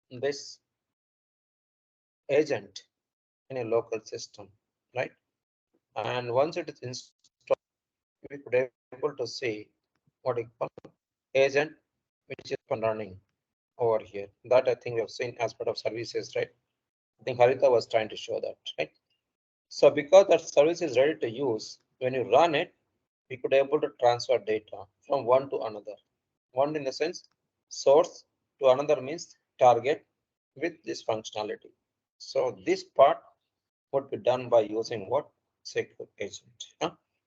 this agent in a local system, right? And once it is installed, we could be able to see what we call agent, which is running over here. That I think we have seen as part of services, right? I think Harita was trying to show that, right? So because that service is ready to use, when you run it, we could be able to transfer data from one to another. One in the sense source to another means target with this functionality. So this part would be done by using what? Secure agent.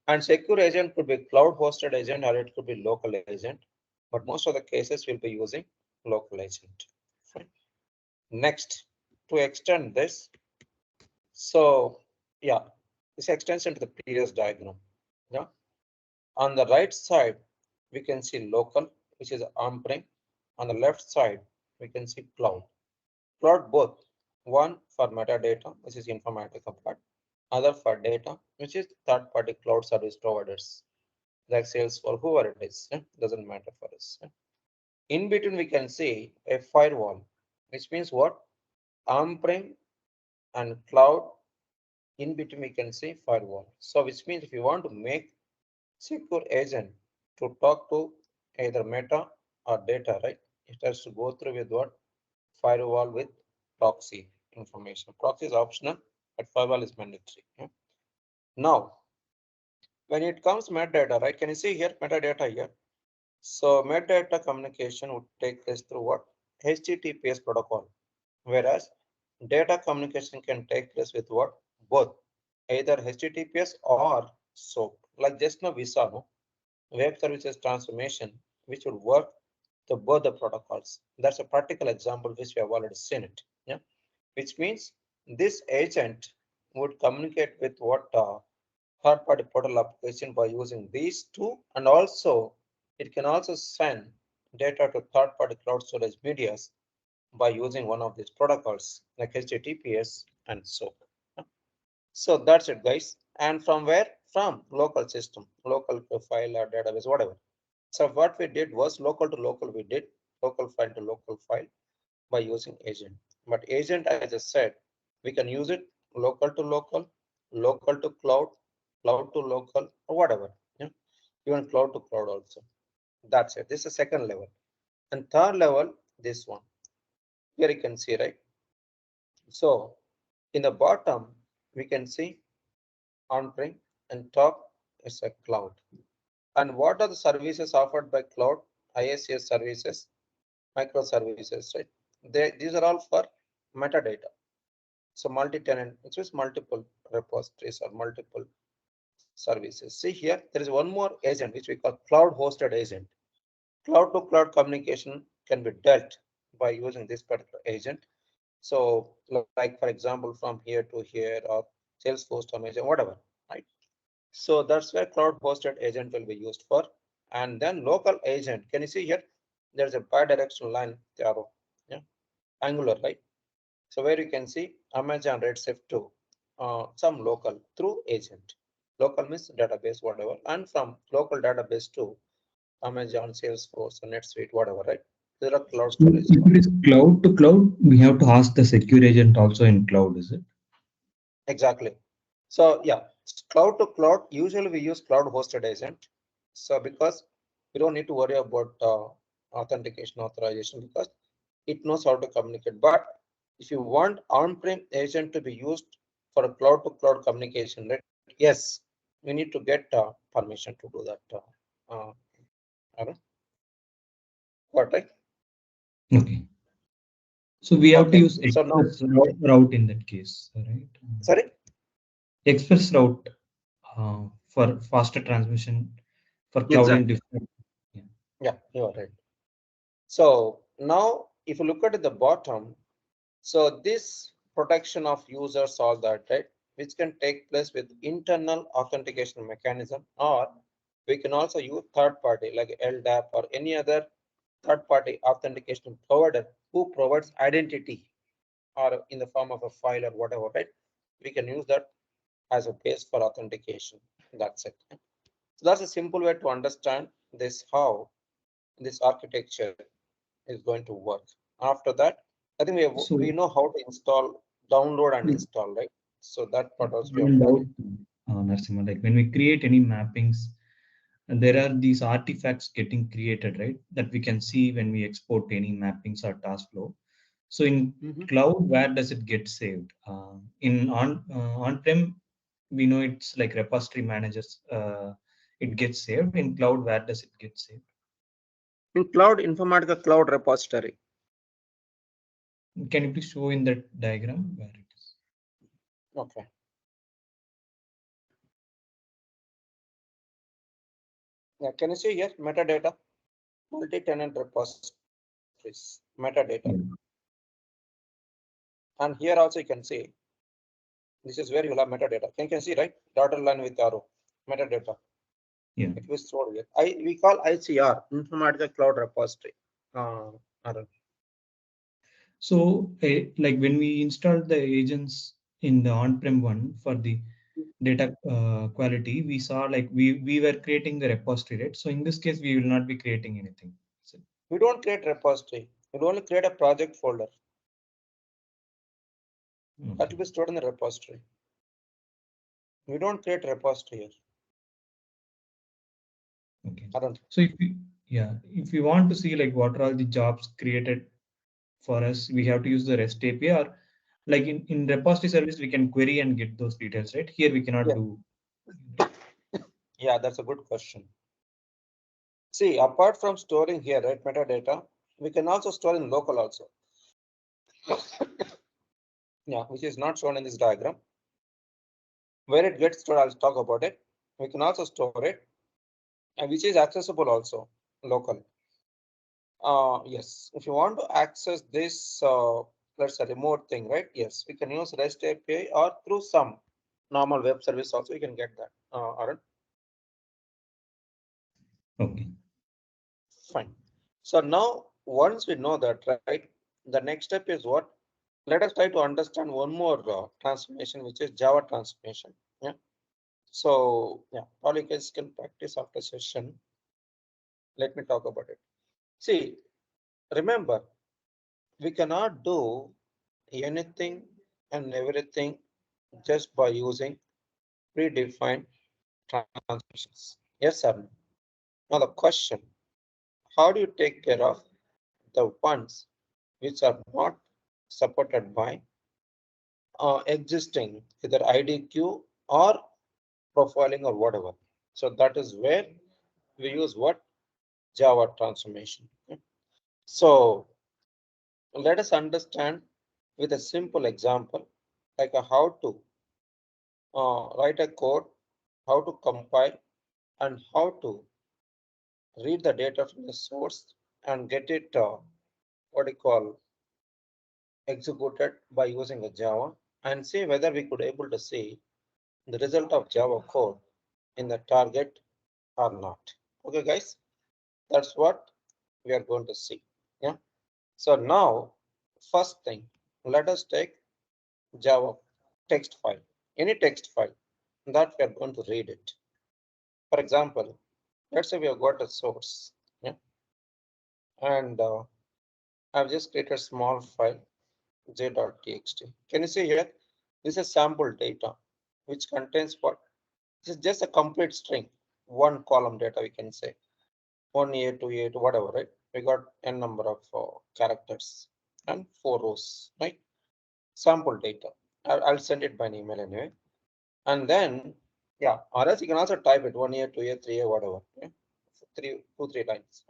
And secure agent could be cloud hosted agent or it could be local agent. But most of the cases will be using local agent. Fine. Next, to extend this. So yeah, this extends into the previous diagram. Yeah. On the right side, we can see local, which is on-prem. On the left side, we can see cloud. Cloud both, one for metadata, which is Informatica part, other for data, which is third-party cloud service providers, like Salesforce, whoever it is, doesn't matter for us. In between, we can see a firewall, which means what? On-prem and cloud. In between, we can see firewall. So which means if you want to make secure agent to talk to either meta or data, right? It has to go through with what? Firewall with proxy information. Proxy is optional, but firewall is mandatory. Yeah? Now, when it comes to metadata, right? Can you see here metadata here? So metadata communication would take place through what? HTTPS protocol, whereas data communication can take place with what? Both, either HTTPS or SOAP. Like just now we saw, no? Web services transformation, which would work to both the protocols. That's a practical example which we have already seen it. Yeah, which means this agent would communicate with what third-party portal application by using these two, and also it can also send data to third-party cloud storage medias by using one of these protocols like HTTPS and SOAP. So that's it, guys. And from where? From local system, local file or database, whatever. So what we did was local to local, we did local file to local file by using agent. But agent, as I said, we can use it local to local, local to cloud, cloud to local, or whatever. Yeah? Even cloud to cloud also. That's it. This is second level. And third level, this one. Here you can see, right? So in the bottom, we can see on-prem, and top is a cloud. And what are the services offered by cloud? IaaS services, microservices, right? These are all for metadata. So multi-tenant, which is multiple repositories or multiple services. See here, there is one more agent which we call cloud hosted agent. Cloud to cloud communication can be dealt by using this particular agent. So like for example, from here to here or Salesforce to Amazon, whatever, right? So that's where cloud hosted agent will be used for. And then local agent, can you see here? There's a bidirectional line, the arrow, yeah, angular, right? So where you can see Amazon Redshift to some local through agent. Local means database, whatever, and from local database to Amazon, Salesforce, NetSuite, whatever, right? There are cloud So storage. if it is cloud to cloud, we have to ask the secure agent also in cloud, is it? Exactly. So yeah, cloud to cloud, usually we use cloud hosted agent. So because we don't need to worry about authentication authorization because it knows how to communicate. But if you want on-prem agent to be used for a cloud to cloud communication, right? Yes, we need to get permission to do that. What, right? Okay. So we have to Okay. use So now, express route in that case, right? sorry. Express route for faster transmission for cloud in Exactly. different. Yeah. Yeah, you are right. So now, if you look at the bottom, so this protection of users, all that, right, which can take place with internal authentication mechanism, or we can also use third party like LDAP or any other third party authentication provider who provides identity or in the form of a file or whatever, right? We can use that as a base for authentication. That's it. So that's a simple way to understand this, how this architecture is going to work. After that, I think So we know how to install, download and yeah, install, right? So that part also we have one done doubt, it. Narasimha, like when we create any mappings, and there are these artifacts getting created, right? That we can see when we export any mappings or task flow. So in cloud, where does it get saved? In on-prem, we know it's like repository managers. It gets saved. In cloud, where does it get saved? In cloud, Informatica Cloud Repository. Can you please show in that diagram where it is? Okay. Yeah, can you see here metadata, multi-tenant repositories, metadata. Yeah. And here also you can see, this is where you will have metadata. You can see, right? Dotted line with arrow, metadata. Yeah. It was stored here. We call ICR, Informatica Cloud Repository. Arun. So like when we installed the agents in the on-prem one for the data quality, we saw like we were creating the repository, right? So in this case, we will not be creating anything. So, We don't create repository. We only create a project folder. That will be stored in the repository. We don't create repository here. okay. Arun. So if we want to see like what are all the jobs created for us, we have to use the REST API, or like in repository service, we can query and get those details, right? Here we cannot do. Yeah, that's a good question. See, apart from storing here, right, metadata, we can also store in local also. Yeah, which is not shown in this diagram. Where it gets stored, I'll talk about it. We can also store it, and which is accessible also local. Yes, if you want to access this, let's say remote thing, right? Yes, we can use REST API or through some normal web service also. You can get that. Arun. Okay. Fine. So now, once we know that, right, the next step is what? Let us try to understand one more transformation, which is Java transformation. Yeah. So yeah, probably you guys can practice after session. Let me talk about it. See, remember, we cannot do anything and everything just by using predefined transformations. Yes or no? Now the question, how do you take care of the ones which are not supported by existing either IDQ or profiling or whatever? So that is where we use what? Java transformation. Okay. So let us understand with a simple example, like how to write a code, how to compile, and how to read the data from the source and get it what you call executed by using a Java, and see whether we could able to see the result of Java code in the target or not. Okay, guys, that's what we are going to see. Yeah. So now, first thing, let us take Java text file, any text file that we are going to read it. For example, let's say we have got a source, yeah, and I've just created a small file j.txt. Can you see here? This is sample data, which contains what? This is just a complete string, one column data, we can say 1A, 2A, whatever, right? We got n number of characters and 4 rows, right? Sample data. I'll send it by an email anyway. And then, yeah, or else you can also type it 1A, 2A, 3A, whatever. Yeah? 3 times.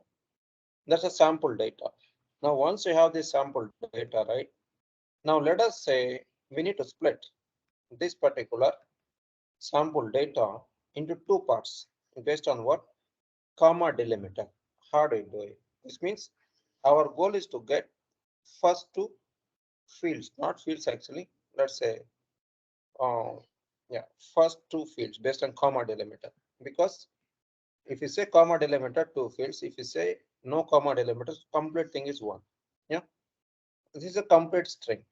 That's a sample data. Now, once you have this sample data, right? Now, let us say we need to split this particular sample data into two parts based on what? Comma delimiter. How do you do it? This means our goal is to get first two fields, not fields actually. Let's say, yeah, first two fields based on comma delimiter. Because if you say comma delimiter, two fields. If you say no comma delimiter, complete thing is one. Yeah, this is a complete string.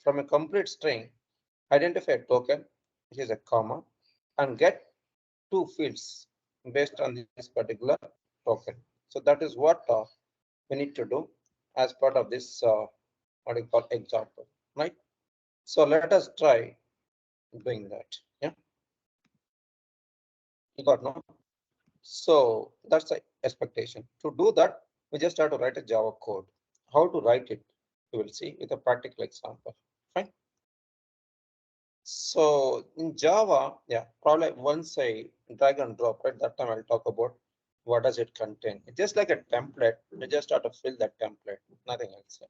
From a complete string, identify a token, which is a comma, and get two fields based on this particular token. So that is what we need to do as part of this what you call example, right? So let us try doing that. Yeah, you got no. So that's the expectation. To do that, we just have to write a Java code. How to write it, you will see with a practical example. Fine. So in Java, yeah, probably once I drag and drop, right? That time I'll talk about what does it contain. It's just like a template. You just have to fill that template, nothing else.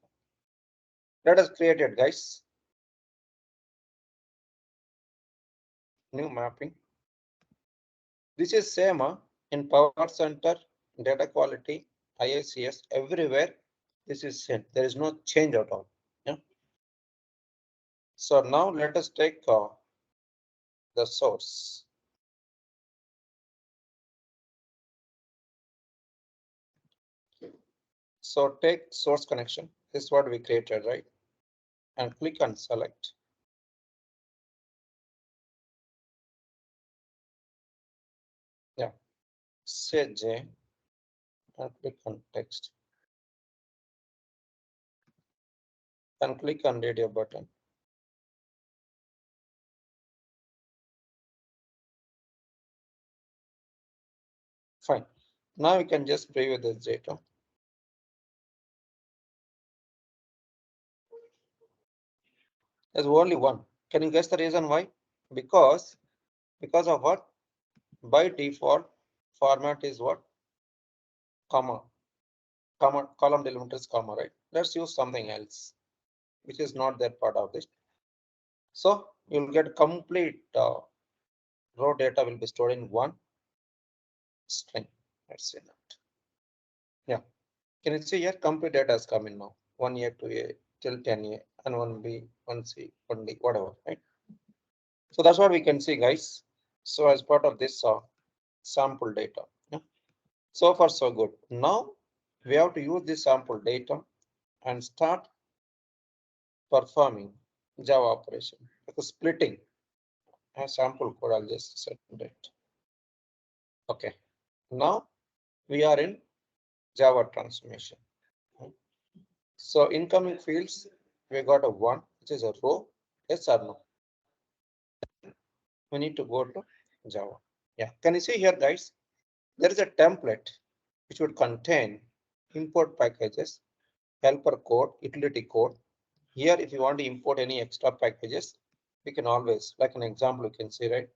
Let us create it, guys. New mapping. This is same in Power Center, data quality, IICS, everywhere. This is same. There is no change at all. Yeah. So now let us take the source. So take source connection. This is what we created, right? And click on select. Yeah, say J and click on text. And click on radio button. Fine. Now we can just preview this data. There's only one. Can you guess the reason why? Because of what? By default, format is what? Comma. Column delimiter is comma, right? Let's use something else, which is not that part of this. So you'll get complete row data will be stored in one string. Let's see that. Yeah. Can you see here? Complete data has come in now. 1A, 2A, till 10A, and 1B, 1C, 1D, whatever, right? So that's what we can see, guys. So as part of this sample data. Yeah. So far, so good. Now we have to use this sample data and start performing Java operation. Because splitting a sample code, I'll just set it. Okay. Now we are in Java transformation. So incoming fields, we got a 1, which is a row. Yes or no? We need to go to Java. Yeah. Can you see here, guys? There is a template which would contain import packages, helper code, utility code. Here, if you want to import any extra packages, we can always, like an example, you can see, right?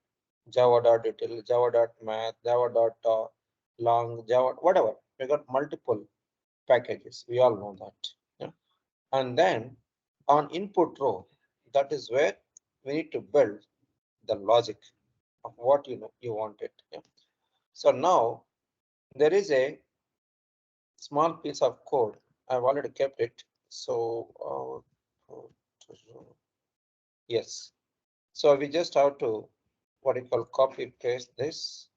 Java.util, Java.math, Java.long, Java, whatever. We got multiple packages. We all know that. Yeah. And then on input row, that is where we need to build the logic of what you wanted. Yeah. So now there is a small piece of code. I've already kept it. So yes. So we just have to what you call copy paste this.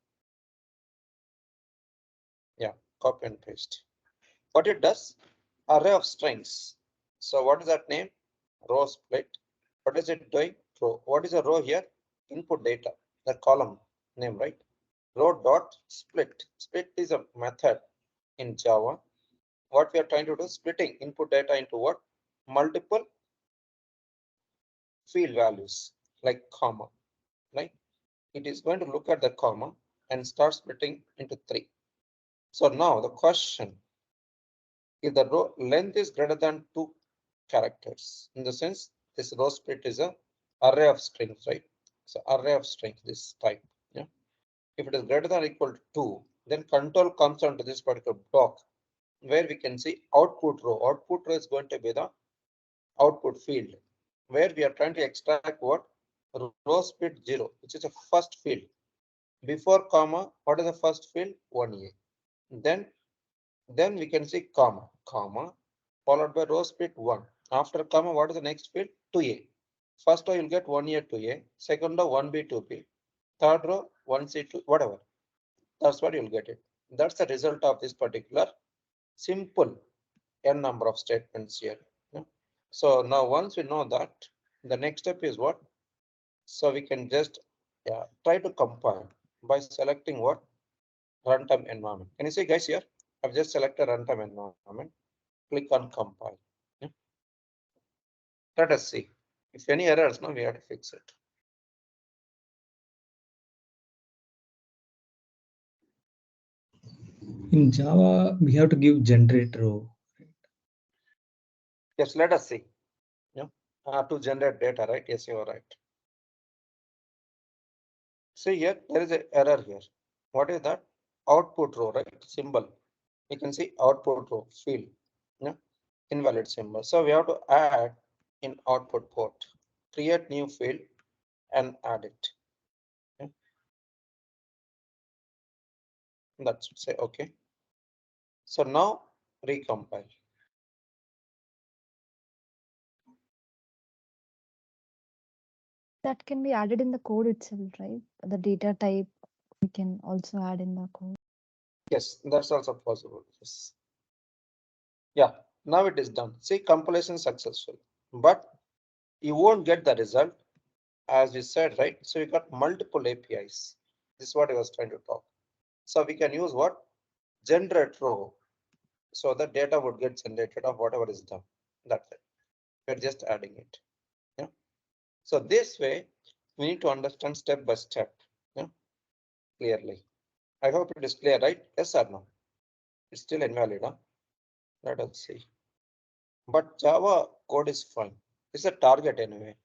Yeah, copy and paste. What it does, array of strings. So what is that name? Row split. What is it doing? Row. What is a row here? Input data, the column name, right? Row dot split. Split is a method in Java. What we are trying to do, splitting input data into what? Multiple field values like comma, right? It is going to look at the comma and start splitting into 3. So now the question, if the row length is greater than 2 characters, in the sense this row split is a array of strings, right? So array of strings, this type. Yeah. If it is greater than or equal to 2, then control comes onto this particular block where we can see output row. Output row is going to be the output field where we are trying to extract what? Row split 0, which is a first field. Before comma, what is the first field? 1A. Then we can see comma, followed by row split 1. After comma, what is the next field? 2A. First row you'll get 1A, 2A. Second row 1B, 2B. Third row 1C, 2, whatever. That's what you'll get it. That's the result of this particular simple n number of statements here. Yeah. So now once we know that, the next step is what? So we can just try to compile by selecting what? Runtime environment. Can you see, guys, here? I've just selected runtime environment. Click on compile. Yeah. Let us see. If any errors, now we have to fix it. In Java, we have to give generate row. Yes, let us see. Yeah. To generate data, right? Yes, you are right. See here, there is an error here. What is that? Output row, right? Symbol. You can see output row field. Yeah. Invalid symbol. So we have to add in output port. Create new field and add it. Okay. That's say okay. So now recompile. that can be added in the code itself, right? The data type we can also add in the code. Yes, that's also possible. Yes. Yeah, now it is done. See, compilation successful, but you won't get the result as we said, right? So you got multiple APIs. This is what I was trying to talk. So we can use what? Generate row. So the data would get generated of whatever is done. That's it. We're just adding it. Yeah. So this way, we need to understand step by step. Yeah. Clearly. I hope it is clear, right? Yes or no? It's still invalid, huh? Let us see. But Java code is fine. It's a target anyway.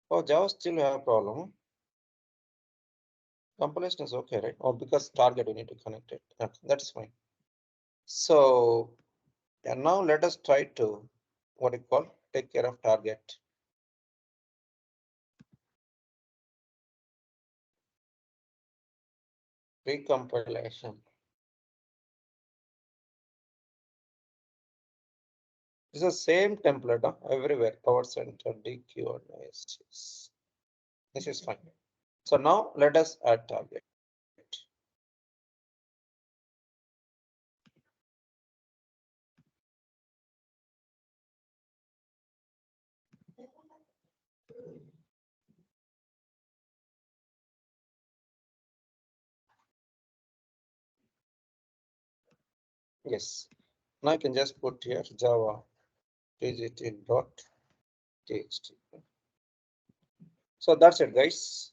Oh, Java still have a problem. Huh? Compilation is okay, right? Or because target we need to connect it. Yeah, that's fine. So yeah, now let us try to what you call take care of target. Recompilation. It's the same template everywhere. Power Center, DQ, and ISGs. This is fine. So now let us add target. Yes. Now I can just put here Java tgt.txt. So that's it, guys.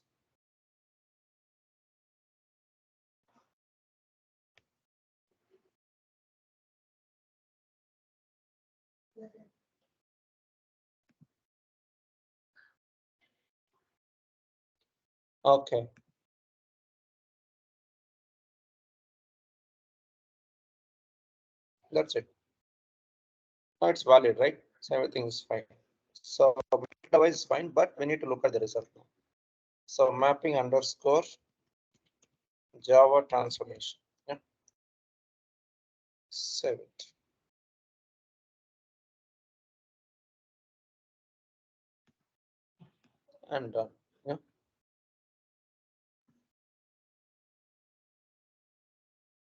Okay. That's it. Now it's valid, right? So everything is fine. So otherwise is fine, but we need to look at the result now. So mapping underscore Java transformation. Yeah. Save it. And done. Yeah.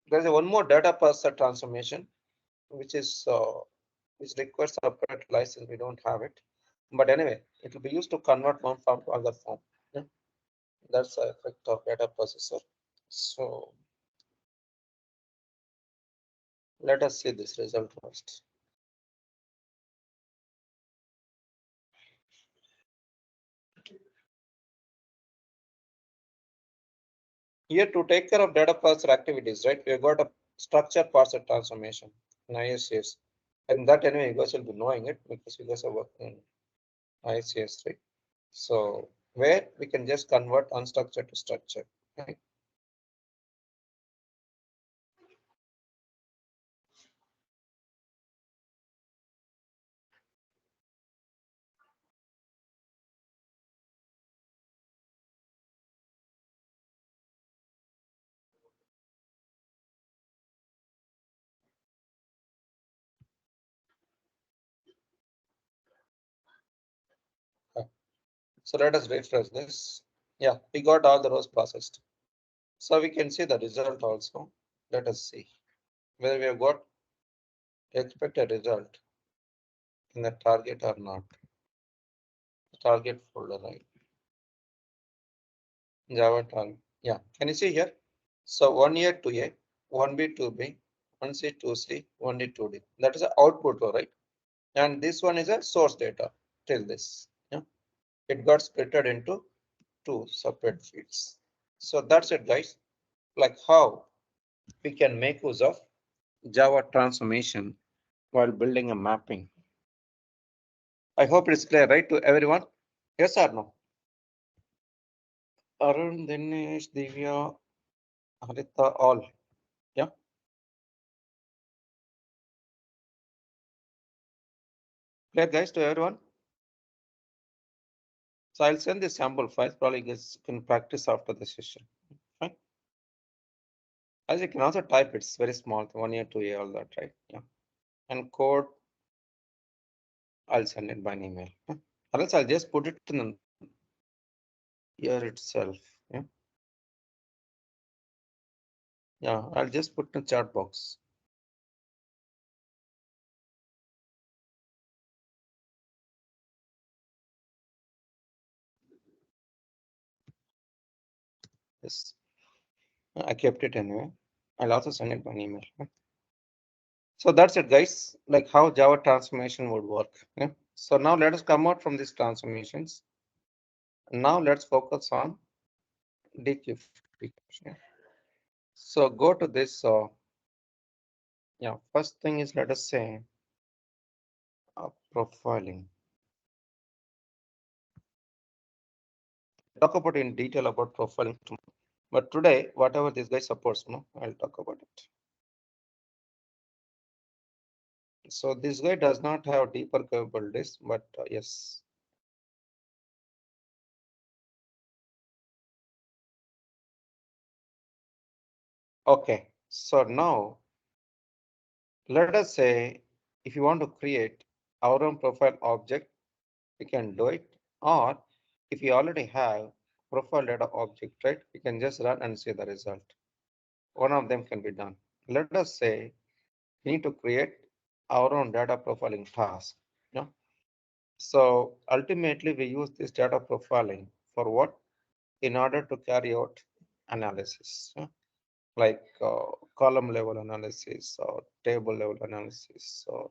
There's one more data parser transformation, which requires separate license. We don't have it, but anyway, it will be used to convert one form to other form. Yeah. That's the effect of data processor. So let us see this result first. Here to take care of data parser activities, right? We have got a structure parser transformation in ISCS. And that anyway, you guys will be knowing it because you guys are working in ISCS, right? So where we can just convert unstructured to structured, right? So let us refresh this. Yeah, we got all the rows processed. So we can see the result also. Let us see whether we have got expected result in the target or not. Target folder, right? Java target. Yeah, can you see here? So 1A, 2A, 1B, 2B, 1C, 2C, 1D, 2D. That is the output row, right? And this one is a source data till this. Yeah, it got splitted into two separate fields. So that's it, guys. Like how we can make use of Java transformation while building a mapping. I hope it's clear, right, to everyone? Yes or no? Arun, Dinesh, Divya, Harita, all. Yeah. Clear, guys, to everyone? So I'll send the sample files. Probably guys can practice after the session. Fine. As you can also type, it's very small, 1A, 2A, all that, right? Yeah. And code, I'll send it by an email. Or else I'll just put it in here itself. Yeah. Yeah, I'll just put in the chat box. Yes, I kept it anyway. I'll also send it by email. So that's it, guys. Like how Java transformation would work. Yeah. So now let us come out from these transformations. Now let's focus on dequalification. Yeah. So go to this. Yeah, first thing is, let us say profiling. Talk about in detail about profiling tomorrow. But today, whatever this guy supports, no, I'll talk about it. So this guy does not have deeper capabilities, but yes. Okay, so now let us say if you want to create our own profile object, we can do it. Or if you already have profile data object, right, we can just run and see the result. One of them can be done. Let us say we need to create our own data profiling task. Yeah. So ultimately, we use this data profiling for what? In order to carry out analysis, yeah? Like column level analysis or table level analysis or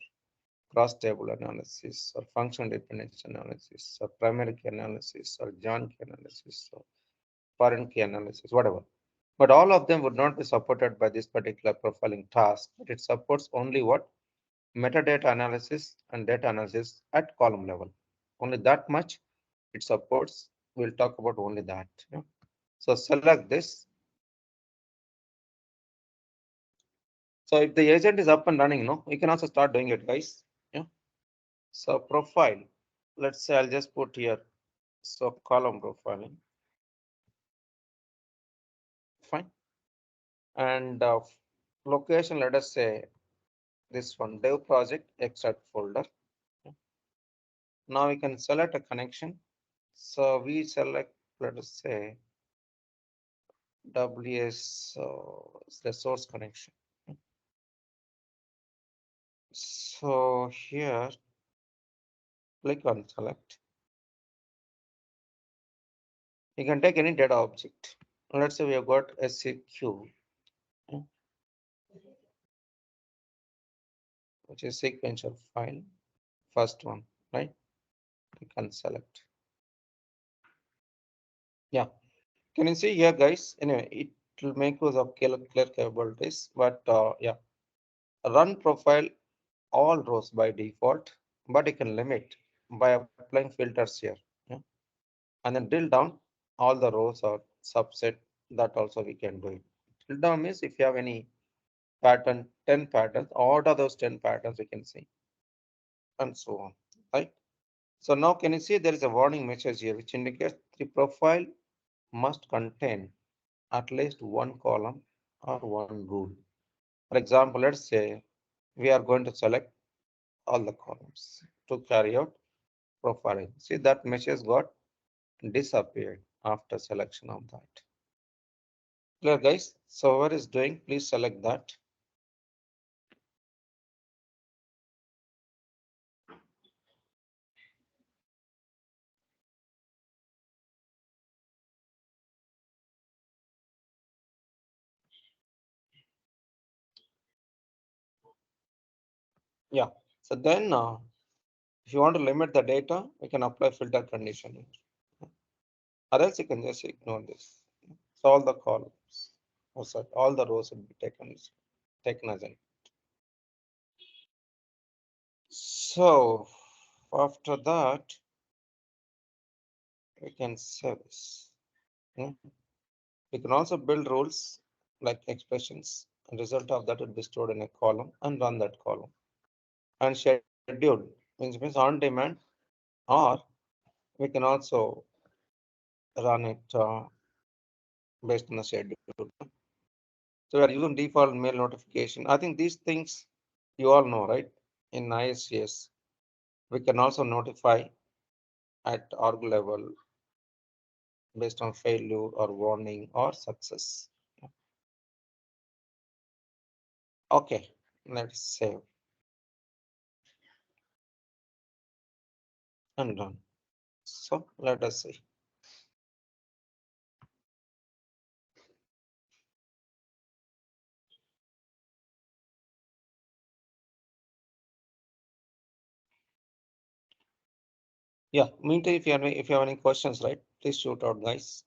cross table analysis or function dependency analysis or primary key analysis or join key analysis or foreign key analysis, whatever. But all of them would not be supported by this particular profiling task. But it supports only what? Metadata analysis and data analysis at column level. Only that much it supports. We'll talk about only that. Yeah. So select this. So if the agent is up and running, no, you can also start doing it, guys. Yeah. So profile, let's say I'll just put here. So column profiling. Fine. And location, let us say this one, dev project extract folder. Yeah. Now we can select a connection. So we select, let us say, WS the source connection. So here, click on select. You can take any data object. Let's say we have got SCQ, which is sequential file, first one, right? You can select. Yeah, can you see here, guys? Anyway, it will make use of clear capabilities, but yeah, run profile all rows by default, but you can limit by applying filters here. Yeah? And then drill down all the rows or subset, that also we can do it. Drill down means if you have any pattern, 10 patterns, out of those 10 patterns we can see, and so on, right? So now can you see there is a warning message here which indicates the profile must contain at least one column or one rule. For example, let's say we are going to select all the columns to carry out profiling. See, that message got disappeared after selection of that. Clear, guys? So whoever is doing, please select that. Yeah. So then if you want to limit the data, we can apply filter condition here. Or else you can just ignore this. So all the columns, or sorry, all the rows will be taken as in. So after that, we can save this. Yeah. We can also build rules like expressions. And result of that will be stored in a column and run that column. And scheduled means on demand, or we can also run it based on the schedule. So we are using default mail notification. I think these things you all know, right? In ISCS, we can also notify at org level based on failure or warning or success. Okay, let's save and done. So let us see. Yeah, meantime, if you have any questions, right, please shoot out, guys.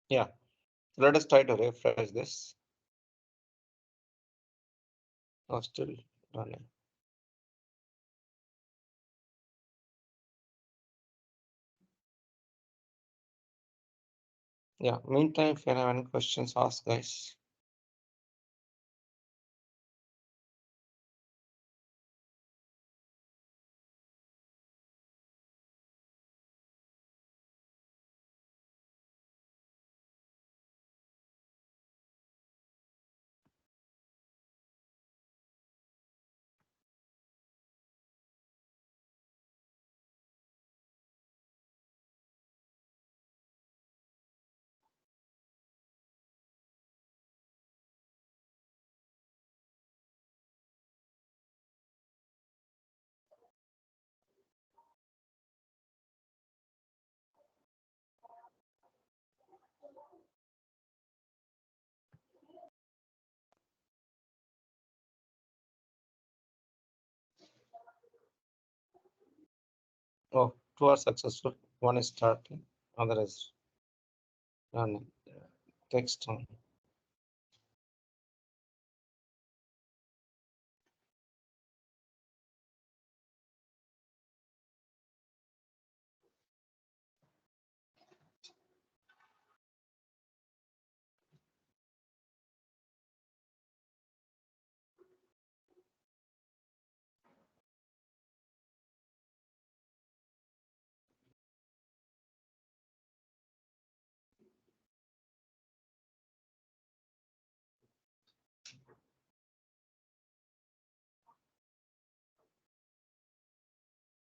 Yeah, let us try to refresh this. Oh, still running. Yeah, meantime, if you have any questions, ask, guys. Oh, two are successful. One is starting, other is running. Takes time.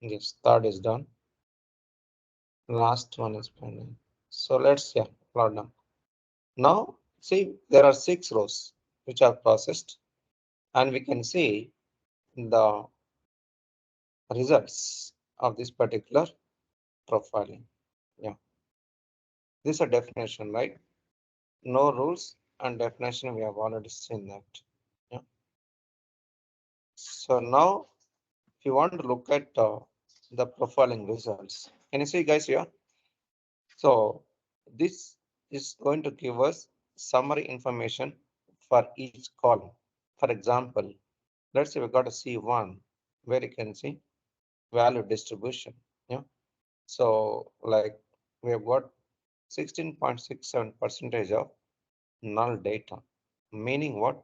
Yes, third is done. Last one is pending. So let's plot them. Now, see, there are 6 rows which are processed, and we can see the results of this particular profiling. Yeah, this is a definition, right? No rules and definition. We have already seen that. Yeah. So now, if you want to look at the profiling results, can you see, guys, here? So this is going to give us summary information for each column. For example, let's say we got a C1 where you can see value distribution. Yeah. So like we have got 16.67% of null data, meaning what?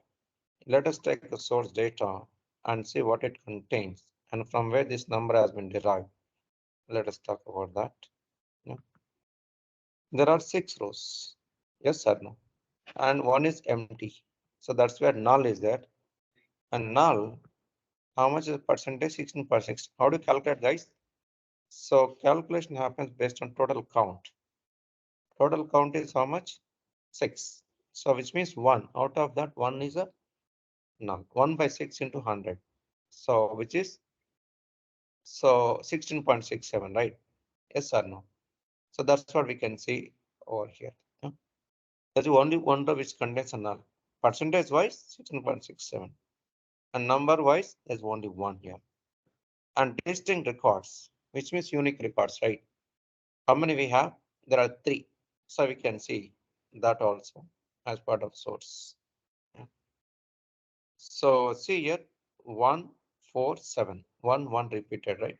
Let us take the source data and see what it contains and from where this number has been derived. Let us talk about that. Yeah. There are 6 rows. Yes or no? And one is empty. So that's where null is there. And null, how much is the percentage? 16%. How do you calculate, guys? So calculation happens based on total count. Total count is how much? 6. So which means 1. Out of that, 1 is a null. 1 by 6 into 100. So which is so 16.67, right? Yes or no? So that's what we can see over here. Yeah. That's the only one row which contains a null. Percentage wise 16.67, and number wise there's only one here. And distinct records, which means unique records, right? How many we have? There are 3. So we can see that also as part of source. Yeah. So see here 1, 4, 7, 1, 1 repeated, right?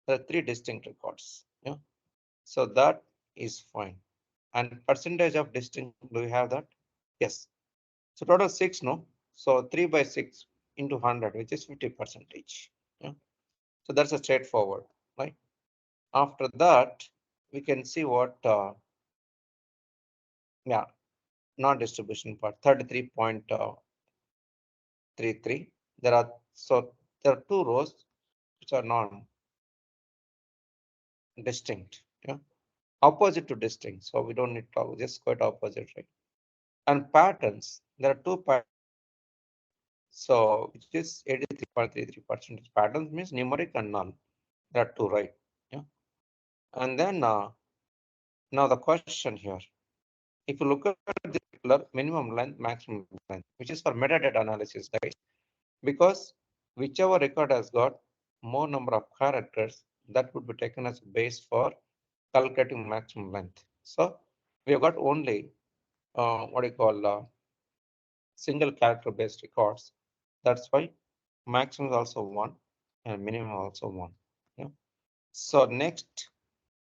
There are 3 distinct records. Yeah. So that is fine. And percentage of distinct, do we have that? Yes. So total 6, no? So 3 by 6 into 100, which is 50%. Yeah. So that's a straightforward, right? After that, we can see what, yeah, non-distribution part, 33.33. There are, so there are 2 rows which are non-distinct, yeah, opposite to distinct. So we don't need to talk, just quite opposite, right? And patterns, there are 2 patterns. So which is 83.33%. Patterns means numeric and null. There are 2, right? Yeah. And then now the question here, if you look at the particular minimum length, maximum length, which is for metadata analysis, right? Because whichever record has got more number of characters, that would be taken as a base for calculating maximum length. So we have got only what you call single character based records. That's why maximum is also 1 and minimum also 1. Yeah. So next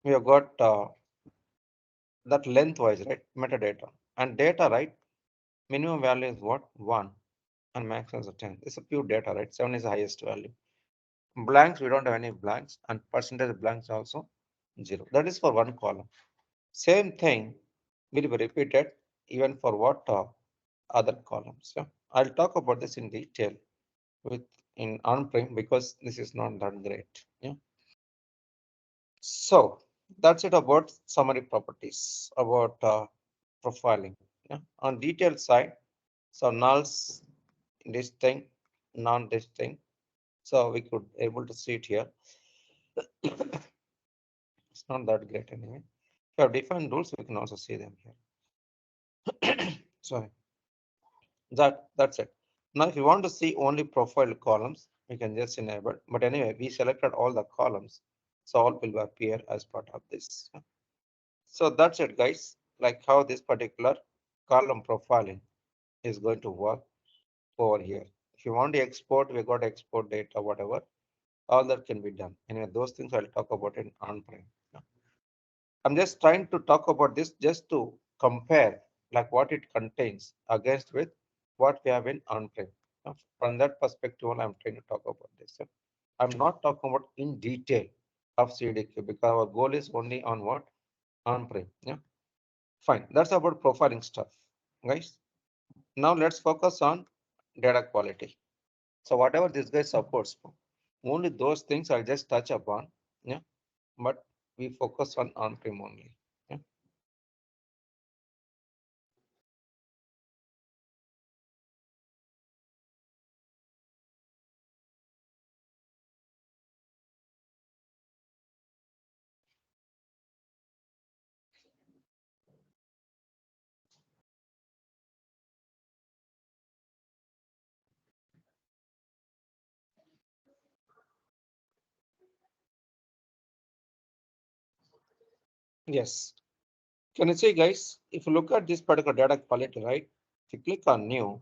we have got that lengthwise, right? Metadata and data, right? Minimum value is what? 1 and maximum is 10. It's a pure data, right? 7 is the highest value. Blanks, we don't have any blanks, and percentage blanks also 0. That is for one column. Same thing will be repeated even for what other columns. Yeah? I'll talk about this in detail with in on-prem because this is not that great. Yeah. So that's it about summary properties about profiling. Yeah. On detailed side, so nulls, distinct, non-distinct. So we could able to see it here. It's not that great anyway. If you have defined rules, we can also see them here. Sorry. That's it. Now, if you want to see only profile columns, we can just enable. But anyway, we selected all the columns, so all will appear as part of this. So that's it, guys. Like how this particular column profiling is going to work over here. If you want to export, we got export data, whatever. All that can be done. Anyway, those things I'll talk about in on-prem. I'm just trying to talk about this just to compare like what it contains against with what we have in on-prem. From that perspective, I'm trying to talk about this. I'm not talking about in detail of CDQ because our goal is only on what? On-prem. Yeah. Fine. That's about profiling stuff, guys. Now let's focus on data quality. So whatever this guy supports, only those things I'll just touch upon. Yeah. But we focus on on-prem only. Yeah. Yes. Can you see, guys, if you look at this particular data quality, right? If you click on new,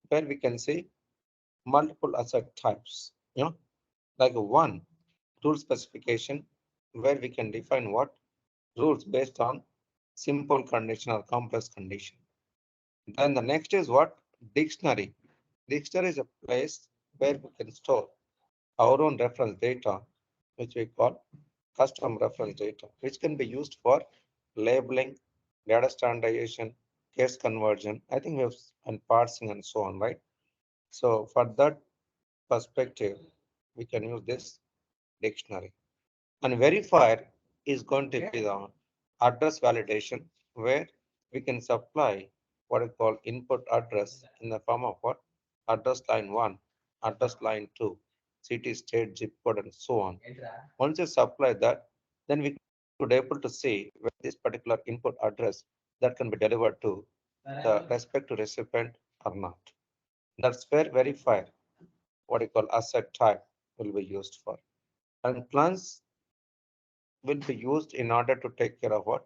where we can see multiple asset types, you know, like one rule specification, where we can define what rules based on simple condition or complex condition. Then the next is what? Dictionary. Dictionary is a place where we can store our own reference data, which we call custom reference data, which can be used for labeling, data standardization, case conversion. I think we have and parsing and so on, right? So for that perspective, we can use this dictionary. And verifier is going to be the address validation, where we can supply what is called input address in the form of what? Address line 1, address line 2, city, state, zip code, and so on. Once you supply that, then we could able to see whether this particular input address that can be delivered to the respective recipient or not. That's where verifier, what you call asset type, will be used for. And plans will be used in order to take care of what?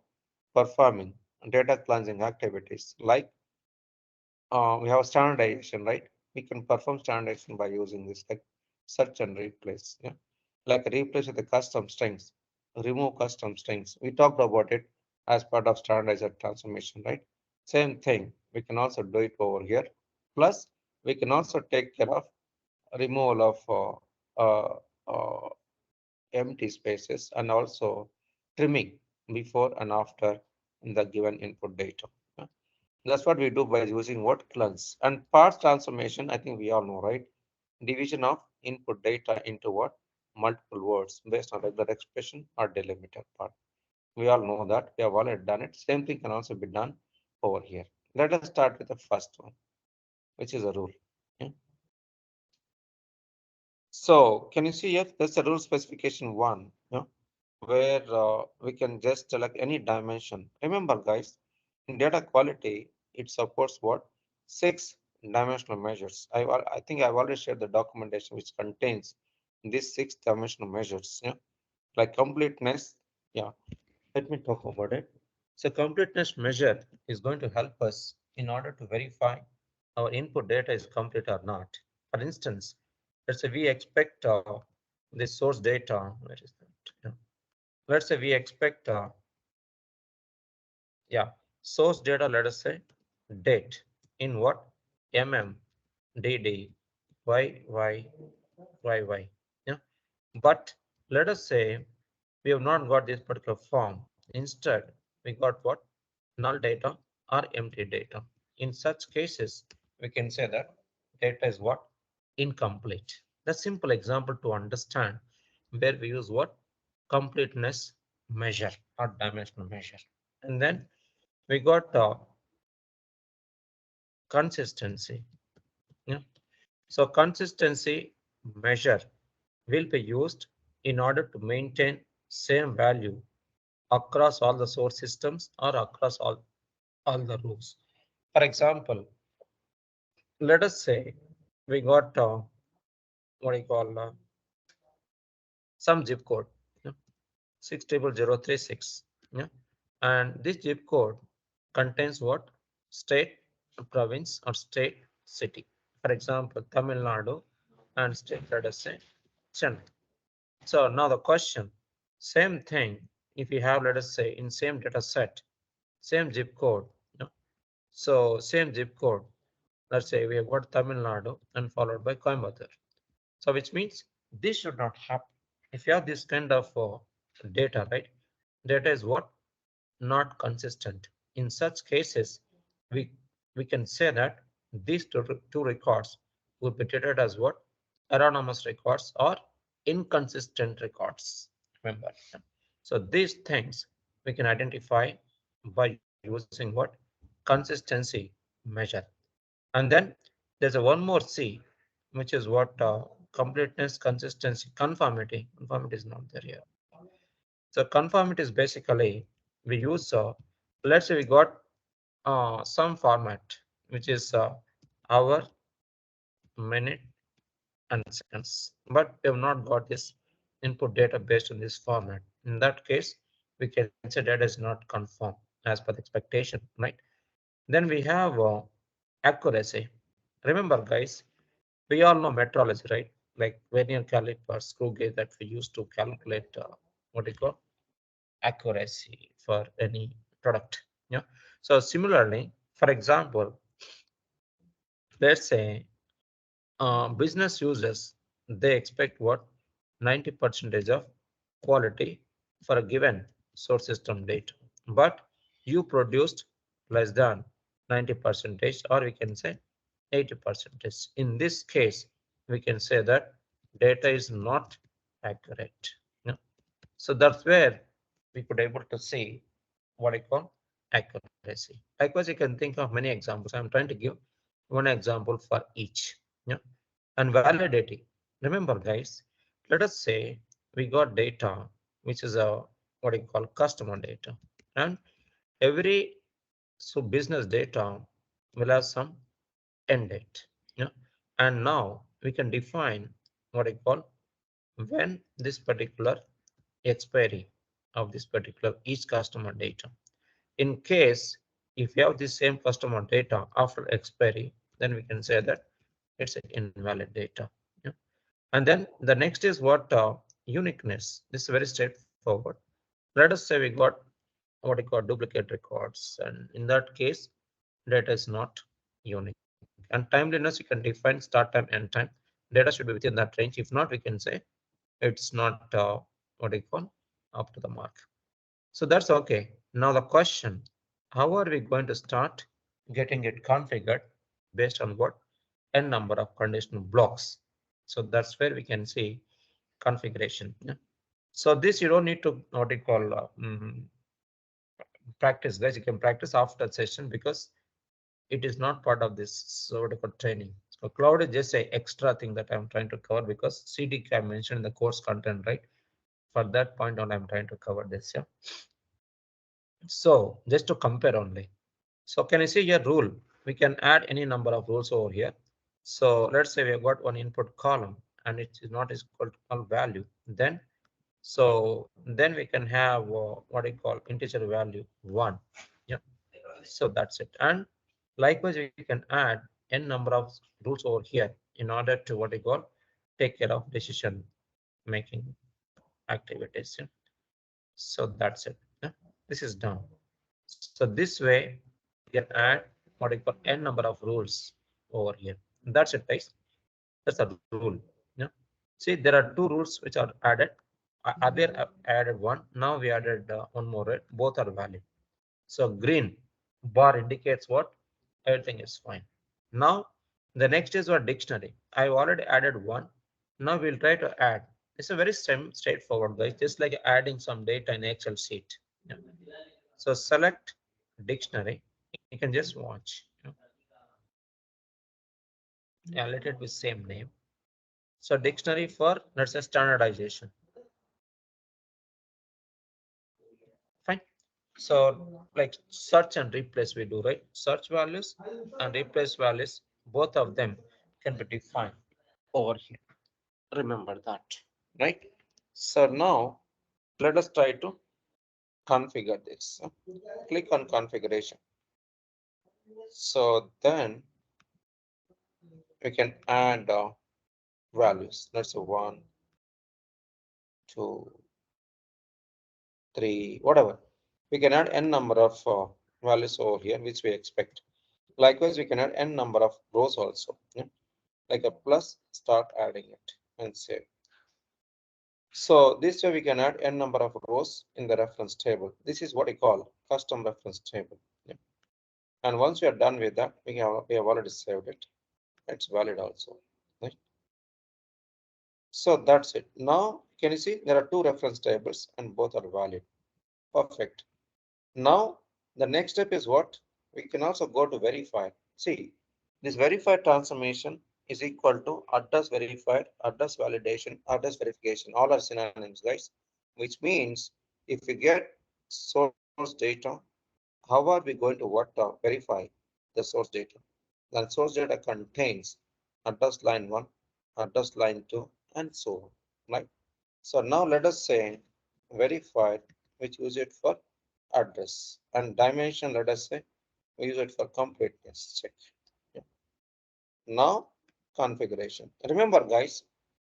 Performing data cleansing activities. Like we have standardization, right? We can perform standardization by using this, like search and replace. Yeah? Like replace with the custom strings, remove custom strings. We talked about it as part of standardizer transformation, right? Same thing. We can also do it over here. Plus, we can also take care of removal of empty spaces and also trimming before and after in the given input data. That's what we do by using what? Cleanse. And parts transformation, I think we all know, right? Division of input data into what? Multiple words based on regular expression or delimiter part. We all know that. We have already done it. Same thing can also be done over here. Let us start with the first one, which is a rule. Yeah. So can you see here? There's a rule specification 1, yeah, where we can just select any dimension. Remember, guys, in data quality, it supports what? 6 dimensional measures. I think I've already shared the documentation which contains these 6 dimensional measures. Yeah, like completeness. Yeah, let me talk about it. So completeness measure is going to help us in order to verify our input data is complete or not. For instance, let's say we expect the source data. Where is that? Yeah. Let's say we expect yeah, source data, let us say date in what? DD, YY. Yeah, but let us say we have not got this particular form. Instead, we got what? Null data or empty data. In such cases, we can say that data is what? Incomplete. The simple example to understand where we use what? Completeness measure or dimensional measure. And then we got consistency. Yeah. So consistency measure will be used in order to maintain same value across all the source systems or across all the rules. For example, let us say we got what do you call some zip code, yeah, 60036. Yeah, and this zip code contains what? State, province, or state, city. For example, Tamil Nadu and state, let us say Chennai. So now the question, same thing. If you have, let us say, in same data set, same zip code. Yeah, so same zip code. Let's say we have got Tamil Nadu and followed by Coimbatore. So which means this should not happen. If you have this kind of data, right? Data is what? Not consistent. In such cases, we we can say that these two records would be treated as what? Anonymous records or inconsistent records. Remember. So these things we can identify by using what? Consistency measure. And then there's a one more C, which is what completeness, consistency, conformity. Conformity is not there here. So conformity is basically we use let's say we got some format which is hour, minute, and seconds, but we have not got this input data based on this format. In that case, we can say data is not conform as per the expectation, right? Then we have accuracy. Remember, guys, we all know metrology, right? Like vernier caliper, screw gauge that we use to calculate what do you call accuracy for any product. Yeah. So similarly, for example, let's say business users, they expect what? 90% of quality for a given source system data, but you produced less than 90%, or we can say 80%. In this case, we can say that data is not accurate. Yeah. So that's where we could able to see what I call accuracy. Likewise, you can think of many examples. I'm trying to give one example for each. Yeah. And validity. Remember, guys, let us say we got data, which is a what you call customer data, and every business data will have some end date. Yeah, and now we can define what I call when this particular expiry of this particular each customer data. In case if you have the same customer data after expiry, then we can say that it's an invalid data. Yeah. And then the next is what uniqueness. This is very straightforward. Let us say we got what we call duplicate records, and in that case, data is not unique. And timeliness, you can define start time, end time. Data should be within that range. If not, we can say it's not what we call up to the mark. So that's okay. Now the question, how are we going to start getting it configured based on what n number of conditional blocks? So that's where we can see configuration. Yeah. So this you don't need to what you call practice, guys. You can practice after session because it is not part of this sort of training. So cloud is just a extra thing that I'm trying to cover because CDK I mentioned in the course content, right? For that point on, I'm trying to cover this. Yeah. So just to compare only. So can you see your rule? We can add any number of rules over here. So let's say we have got one input column and it is not equal to value. Then then we can have what I call integer value 1. Yeah. So that's it. And likewise, we can add n number of rules over here in order to what I call take care of decision making activities. Yeah. So that's it. Yeah. This is done. So this way we can add what I call n number of rules over here. That's it, guys. That's a rule. Yeah. See, there are two rules which are added. Earlier added one. Now we added one more. Right? Both are valid. So green bar indicates what everything is fine. Now the next is what dictionary. I've already added one. Now we'll try to add. It's a very straightforward, guys. Just like adding some data in Excel sheet. Yeah. So select dictionary. You can just watch. Yeah, let it be same name. So dictionary for let's say standardization. Fine. So like search and replace we do, right? Search values and replace values, both of them can be defined over here. Remember that, right? So now let us try to configure this. Click on configuration. So then we can add values. Let's say 1, 2, 3, whatever. We can add n number of values over here, which we expect. Likewise, we can add n number of rows also. Yeah? Like a plus, start adding it and save. So this way we can add n number of rows in the reference table. This is what I call custom reference table. Yeah. And once we are done with that, we have already saved it. It's valid also. Right? So that's it. Now can you see there are two reference tables and both are valid. Perfect. Now the next step is what? We can also go to verify. See, this verify transformation is equal to address verified, address validation, address verification. All are synonyms, guys. Which means if we get source data, how are we going to verify the source data? The source data contains address line 1, address line 2, and so on. Right? So now let us say verified, which use it for address, and dimension, let us say we use it for completeness check. Yeah. Now configuration. Remember, guys,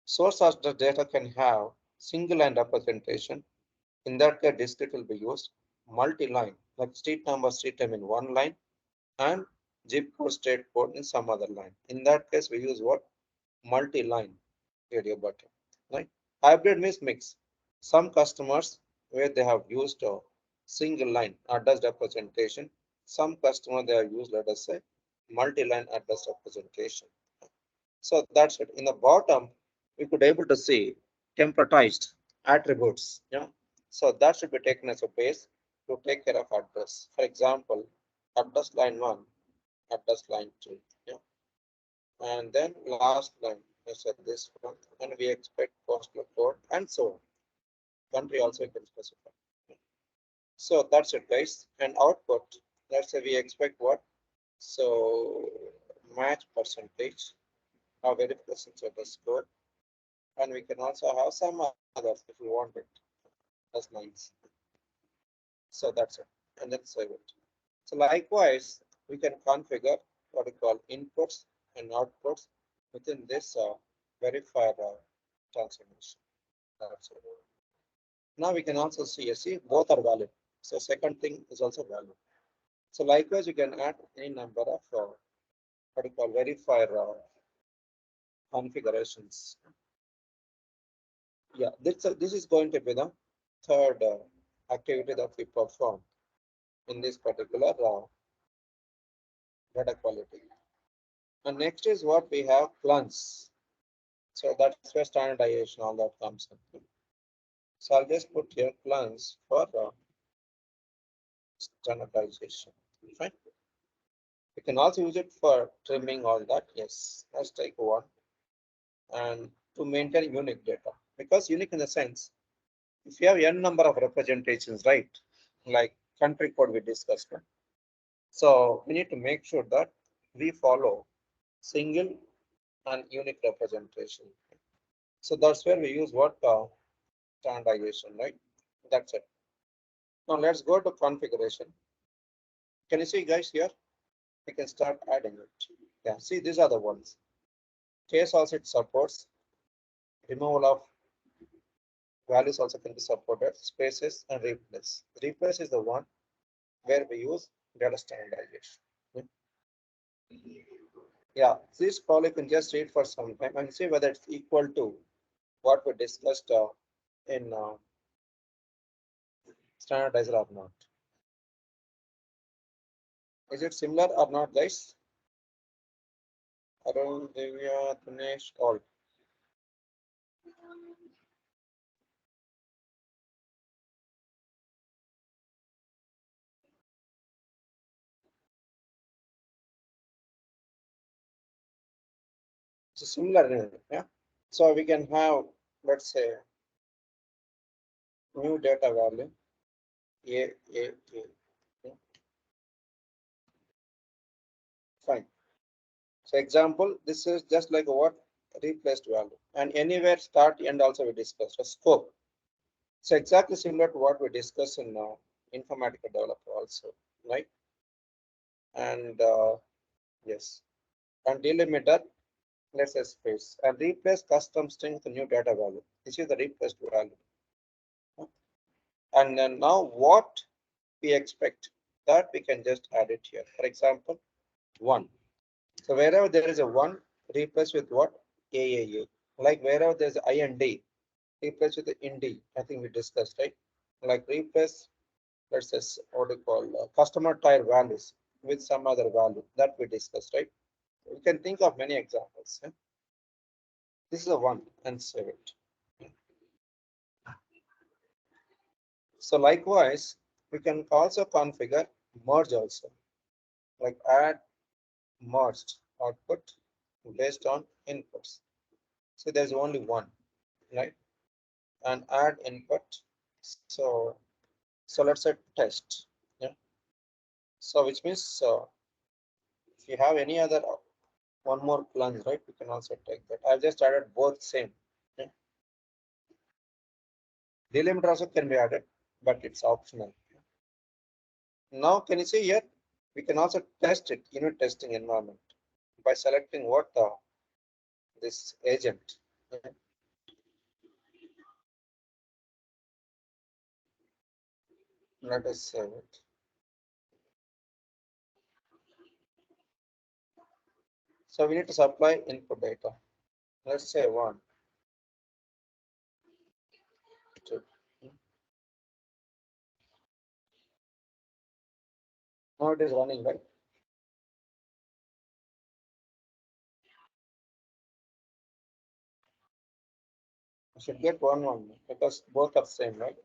source address data can have single line representation. In that case, discrete will be used. Multi-line, like street name in one line, and zip code, state code in some other line. In that case, we use what? Multi-line radio button. Right? Hybrid means mix. Some customers where they have used a single line address representation. Some customers they have used, let us say, multi-line address representation. So that's it. In the bottom, we could able to see templatized attributes. Yeah. So that should be taken as a base to take care of address. For example, address line 1, address line 2. Yeah. And then last line, let's say this one, and we expect postal code and so on. Country also you can specify. So that's it, guys. And output, let's say we expect what? So match percentage, our verification score, and we can also have some others if you want it as lines. So that's it, and then save it. So likewise, we can configure what we call inputs and outputs within this verifier transformation. That's it. Now we can also see both are valid. So second thing is also valid. So likewise, you can add any number of what we call verifier configurations. Yeah, this is going to be the third activity that we perform in this particular data quality. And next is what we have plans. So that's where standardization, all that comes in. So I'll just put here plans for standardization. Fine. You can also use it for trimming all that. Yes, let's take one. And to maintain unique data, because unique in the sense, if you have n number of representations, right, like country code we discussed, right? So we need to make sure that we follow single and unique representation. So that's where we use what standardization, right? That's it. Now let's go to configuration. Can you see, guys, here? We can start adding it. Yeah, see, these are the ones. Case also it supports. Removal of values also can be supported. Spaces and replace. Replace is the one where we use data standardization. Yeah, this probably can just read for some time and see whether it's equal to what we discussed in standardizer or not. Is it similar or not, guys? Arun, Divya, Dinesh, all. It's similar, yeah. So we can have, let's say, new data value, A. Yeah. Fine. So example, this is just like what replaced value, and anywhere start end also we discussed a scope. So exactly similar to what we discussed in Informatica developer also, right? And yes, and delimiter, let's say space, and replace custom string with new data value. This is the replaced value. And then now what we expect, that we can just add it here. For example, 1. So wherever there is a 1, replace with what? AAA. Like wherever there's IND, replace with the IND. I think we discussed, right? Like replace, let's say, what do you call customer tier values with some other value that we discussed, right? We can think of many examples. Yeah? This is a 1 and save it. So likewise, we can also configure merge also, like add merged output based on inputs. So there's only one, right? And add input. So let's say test. Yeah. So which means if you have any other one more plunge, right? We can also take that. I've just added both same. Yeah. Delimiter also can be added, but it's optional. Now can you see here? We can also test it unit testing environment by selecting what this agent. Yeah. Let us save it. So we need to supply input data. Let's say 1, 2. Now it is running, right? I should get one because both are same, right?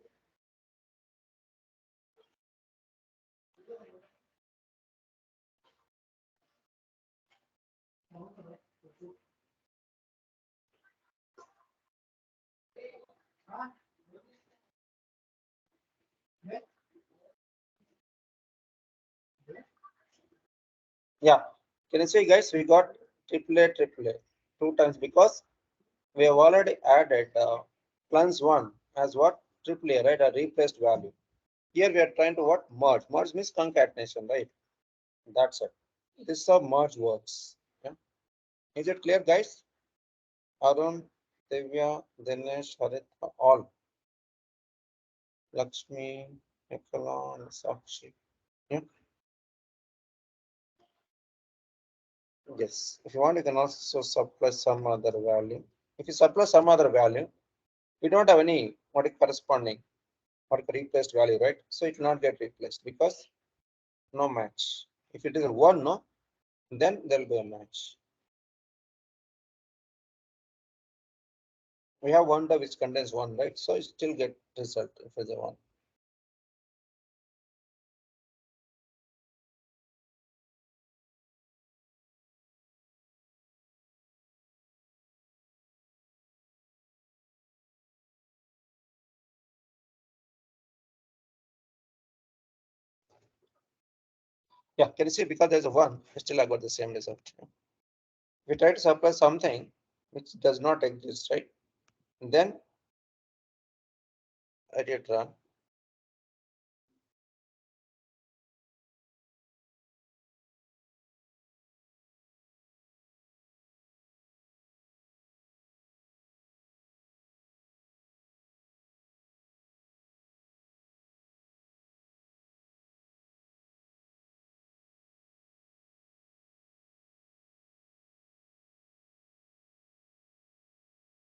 Yeah, can you see guys, we got triple A two times because we have already added plans one as what triple A, right? A replaced value. Here we are trying to what merge. Merge means concatenation, right? That's it. This is how merge works. Yeah. Is it clear, guys? Arun, Divya, Dinesh, Haritha, all. Lakshmi, Nicola, and Sakshi. Yeah. Yes. If you want, you can also supply some other value. If you supply some other value, we don't have any what is corresponding or replaced value, right? So it will not get replaced because no match. If it is one, no, then there will be a match. We have one which contains one, right? So you still get result if it's a one. Yeah, can you see because there's a one, still I got the same result. We try to supply something which does not exist, right? And then I did run.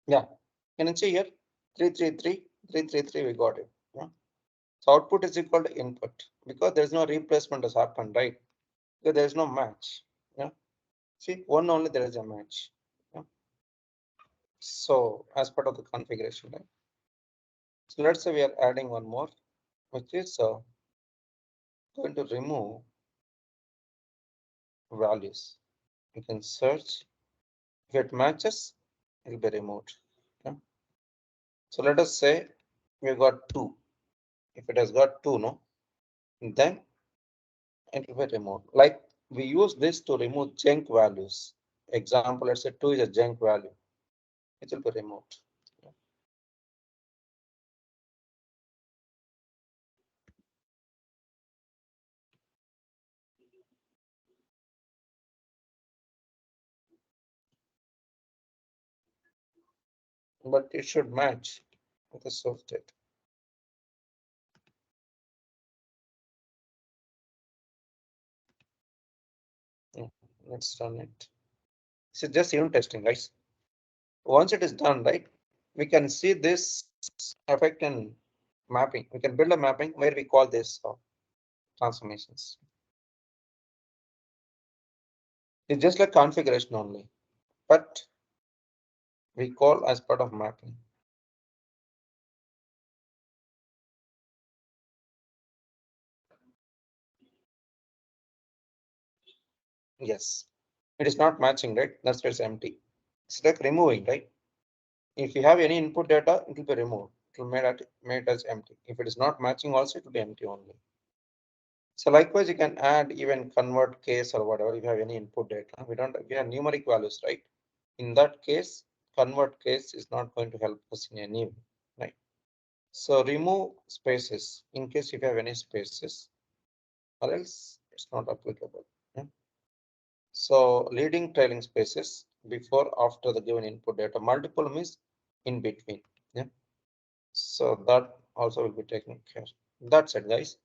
Yeah, can you see here? 333, 333, we got it. Yeah. So output is equal to input because there's no replacement has happened, right? Because there's no match. Yeah. See, one only there is a match. Yeah. So as part of the configuration, right? So let's say we are adding one more, which is going to remove values. You can search. If it matches, it will be removed. Okay. So let us say we got two. If it has got two, no, then it will be removed. Like we use this to remove junk values. Example, let's say 2 is a junk value. It will be removed. But it should match with the source data. Yeah, let's run it. This is just unit testing, guys. Once it is done, right, we can see this effect in mapping. We can build a mapping where we call this transformations. It's just like configuration only, but we call as part of mapping. Yes, it is not matching, right? That's why it's empty. It's like removing, right? If you have any input data, it will be removed. It will made as empty. If it is not matching, also it will be empty only. So likewise, you can add even convert case or whatever. If you have any input data, we have numeric values, right? In that case, convert case is not going to help us in any way, right? So remove spaces in case if you have any spaces, or else it's not applicable. Yeah? So leading trailing spaces before after the given input data, multiple means in between. Yeah. So that also will be taken care. That's it, guys.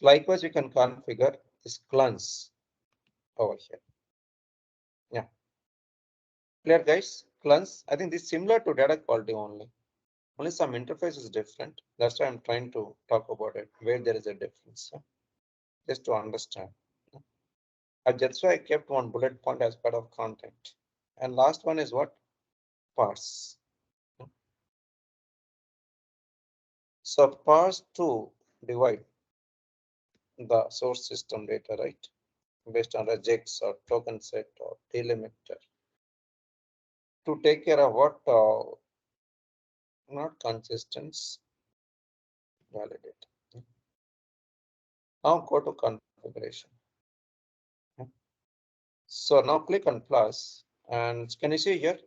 Likewise, you can configure this cleanse over here. Yeah. Clear, guys? Cleanse. I think this is similar to data quality only. Only some interface is different. That's why I'm trying to talk about it, where there is a difference. Just to understand. That's why I kept one bullet point as part of content. And last one is what? Parse. So parse to divide the source system data, right? Based on regex or token set or delimiter to take care of what not consistence validate. Now go to configuration. So now click on plus, and can you see here?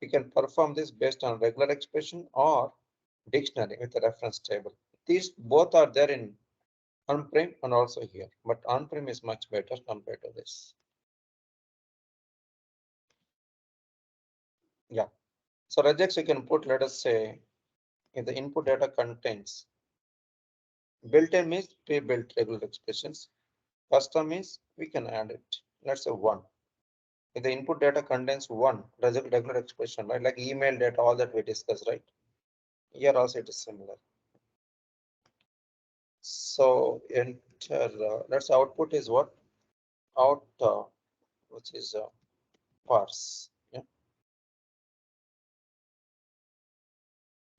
We can perform this based on regular expression or dictionary with a reference table. These both are there in on-prem and also here, but on-prem is much better compared to this. Yeah. So regex you can put, let us say, if the input data contains built-in means pre-built regular expressions, custom means we can add it. Let's say 1. If the input data contains 1 regular expression, right? Like email data, all that we discussed, right? Here also it is similar. So enter, let's output is what? Out, which is parse. Yeah.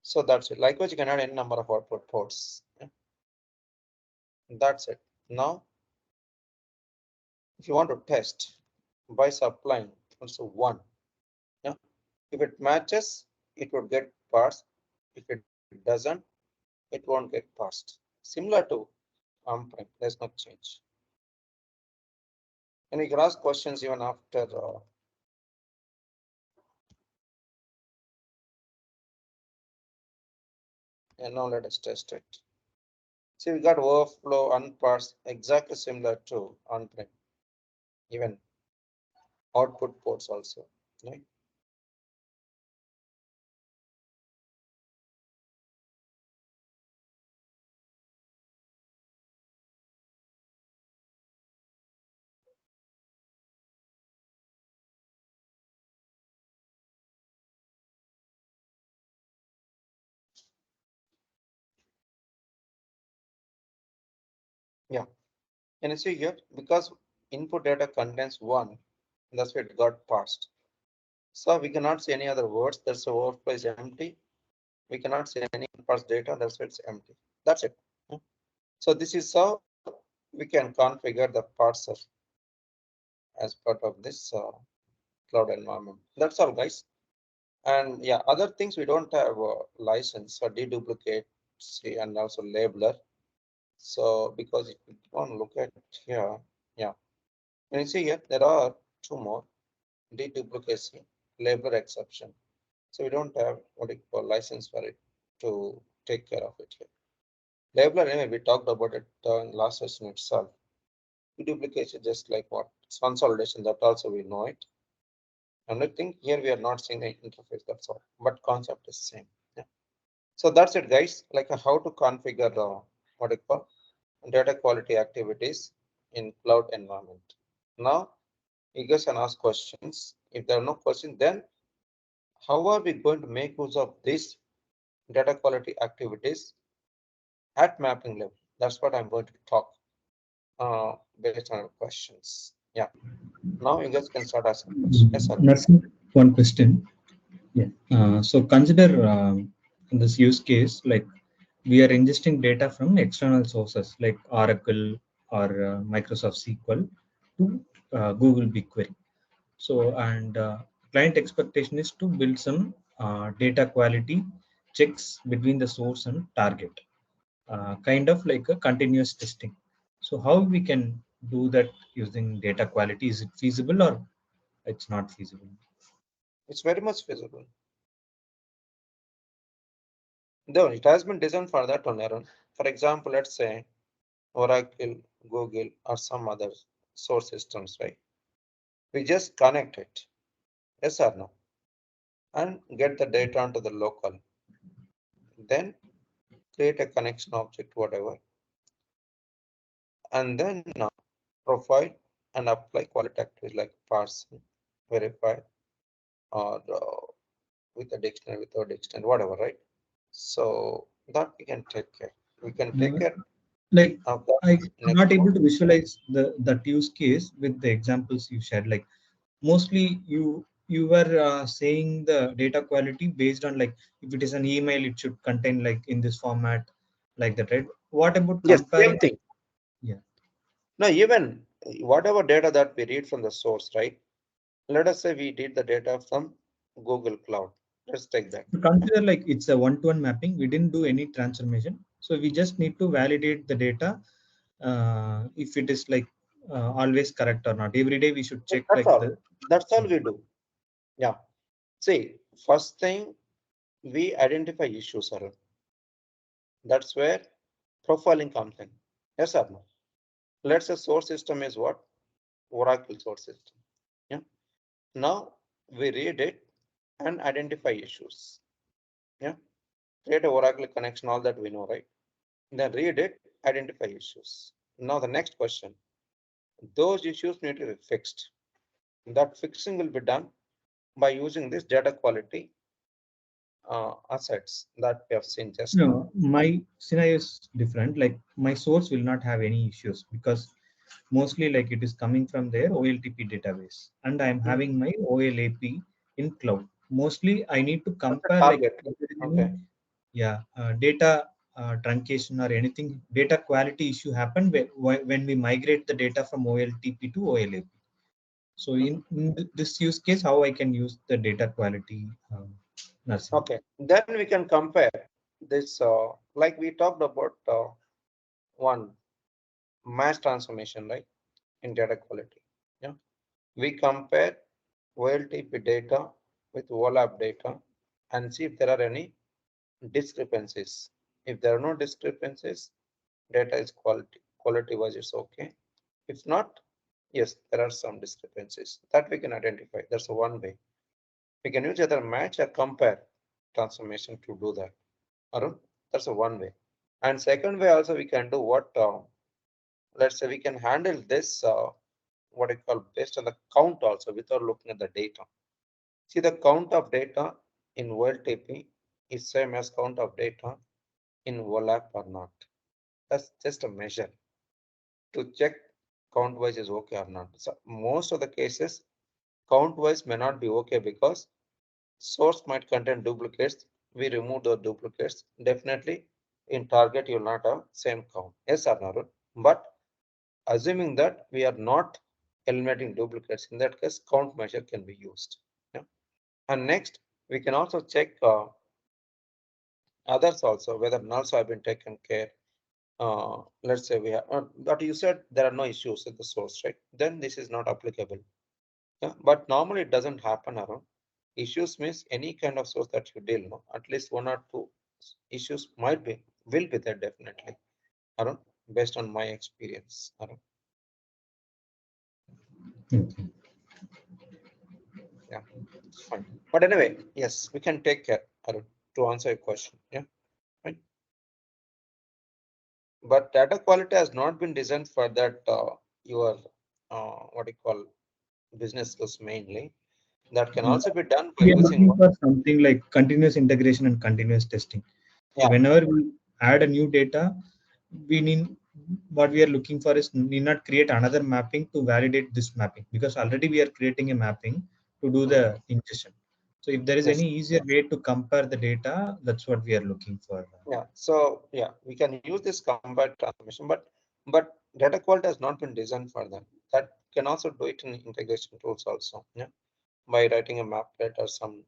So that's it. Likewise, you can add any number of output ports. Yeah. That's it. Now, if you want to test by supplying also 1, yeah, if it matches, it would get parsed. If it doesn't, it won't get parsed. Similar to on-prem, there's no change. And you can ask questions even after. And now let us test it. See, we got overflow, unparsed, exactly similar to on-prem. Even output ports also, right? Yeah. And you see here, because input data contains 1, that's why it got parsed. So we cannot see any other words. That's the overflow is empty. We cannot see any parsed data. That's why it's empty. That's it. So this is how we can configure the parser as part of this cloud environment. That's all, guys. And yeah, other things we don't have license or deduplicate, see, and also labeler. So because if you want to look at here, yeah, and you see here there are 2 more: deduplicacy, labeler exception. So we don't have what you call license for it to take care of it here. Labeler, anyway, we talked about it in last session itself. Deduplication, just like what consolidation, that also we know it. And I think here we are not seeing the interface, that's all, but concept is same. Yeah. So that's it, guys, like how to configure what you call data quality activities in cloud environment. Now you guys can ask questions. If there are no questions, then how are we going to make use of these data quality activities at mapping level? That's what I'm going to talk based on your questions. Yeah. Now you guys can start asking questions. Yes, sir. Nothing. One question. Yeah. So consider this use case, like we are ingesting data from external sources like Oracle or Microsoft SQL to Google BigQuery. So, and client expectation is to build some data quality checks between the source and target, kind of like a continuous testing. So how we can do that using data quality? Is it feasible or it's not feasible? It's very much feasible. Though it has been designed for that on Aaron. For example, let's say Oracle, Google, or some other source systems, right? We just connect it, yes or no, and get the data onto the local. Then create a connection object, whatever, and then profile and apply quality activities like parsing, verify, or with a dictionary, without dictionary, whatever, right? So that we can take care. We can take care Like of that. I'm not able to visualize that use case with the examples you shared. Like mostly you were saying the data quality based on like if it is an email, it should contain like in this format, like that, right? What about Yes, comparing? same thing. Yeah. No, even whatever data that we read from the source, right? Let us say we did the data from Google Cloud. Let's take that. To consider like it's a one-to-one mapping, we didn't do any transformation. So we just need to validate the data if it is like always correct or not. Every day we should check That's like all. That's all we do. Yeah. See, first thing we identify issues, Arun. That's where profiling comes in. Yes or no? Let's say source system is what? Oracle source system. Yeah. Now we read it and identify issues. Yeah. Create a Oracle connection, all that we know, right? Then read it, identify issues. Now the next question. Those issues need to be fixed. That fixing will be done by using this data quality assets that we have seen just now. no, my scenario is different. Like my source will not have any issues because mostly like it is coming from their OLTP database, and I am having my OLAP in cloud. Mostly I need to What's the compare like target? if there is Okay. any data truncation or anything data quality issue happen when we migrate the data from OLTP to OLAP. So in this use case, how I can use the data quality nursing? Okay. Then we can compare this, like we talked about one mass transformation, right? In data quality. Yeah. We compare OLTP data with OLAP data and see if there are any discrepancies. If there are no discrepancies, data is quality wise is okay. If not, yes, there are some discrepancies that we can identify. That's one way. We can use either match or compare transformation to do that. Arun, that's one way. And second way also we can do what, let's say we can handle this, what I call based on the count also without looking at the data. See, the count of data in OLTP is same as count of data in OLAP or not. That's just a measure to check count wise is okay or not. So most of the cases, count wise may not be okay because source might contain duplicates. We remove the duplicates. Definitely in target, you will not have same count. Yes or no? But assuming that we are not eliminating duplicates, in that case, count measure can be used. Yeah. And next, we can also check others also, whether nulls have been taken care. Let's say we have, but you said there are no issues with the source, right? Then this is not applicable. Yeah, but normally it doesn't happen around. Issues means any kind of source that you deal with, at least one or two issues will be there definitely, around, based on my experience. Around. Okay. Yeah, it's fine. But anyway, yes, we can take care, Arun, to answer your question. Yeah, right. But data quality has not been designed for that your what you call business skills mainly. That can also be done by We are using looking for something like continuous integration and continuous testing. So yeah. whenever we add a new data, we need what we are looking for is need not create another mapping to validate this mapping because already we are creating a mapping to do the ingestion. So if there is Yes. any easier way to compare the data, that's what we are looking for. Yeah. So yeah, we can use this combined transformation, but data quality has not been designed for that. That can also do it in integration tools also. Yeah, by writing a maplet or some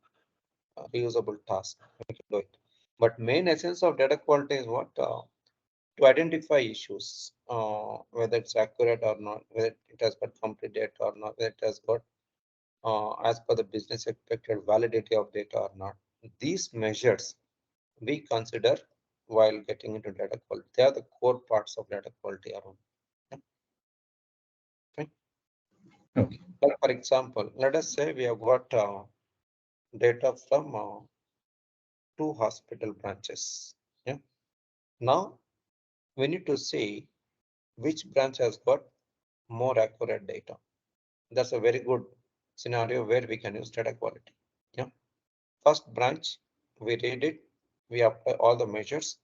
reusable task, we can do it. But main essence of data quality is what to identify issues, whether it's accurate or not, whether it has got complete data or not, whether it has got as per the business expected validity of data or not. These measures we consider while getting into data quality. They are the core parts of data quality around. Yeah. Okay. Okay. Like for example, let us say we have got data from two hospital branches. Yeah. Now we need to see which branch has got more accurate data. That's a very good scenario where we can use data quality. Yeah. First branch, we read it, we apply all the measures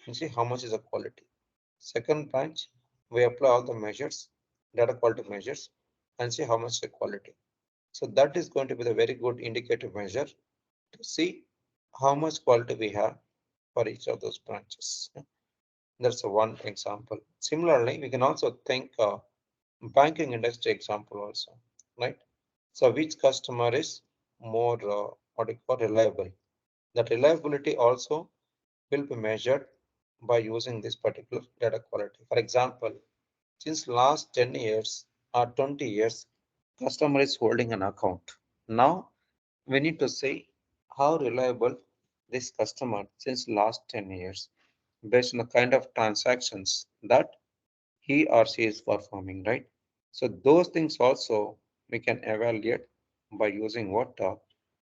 and see how much is the quality. Second branch, we apply all the measures, data quality measures, and see how much the quality. So that is going to be the very good indicative measure to see how much quality we have for each of those branches. That's one example. Similarly, we can also think banking industry example also, right? So which customer is more what you call reliable? That reliability also will be measured by using this particular data quality. For example, since last 10 years or 20 years, customer is holding an account. Now we need to say how reliable this customer since last 10 years based on the kind of transactions that he or she is performing, right? So those things also we can evaluate by using what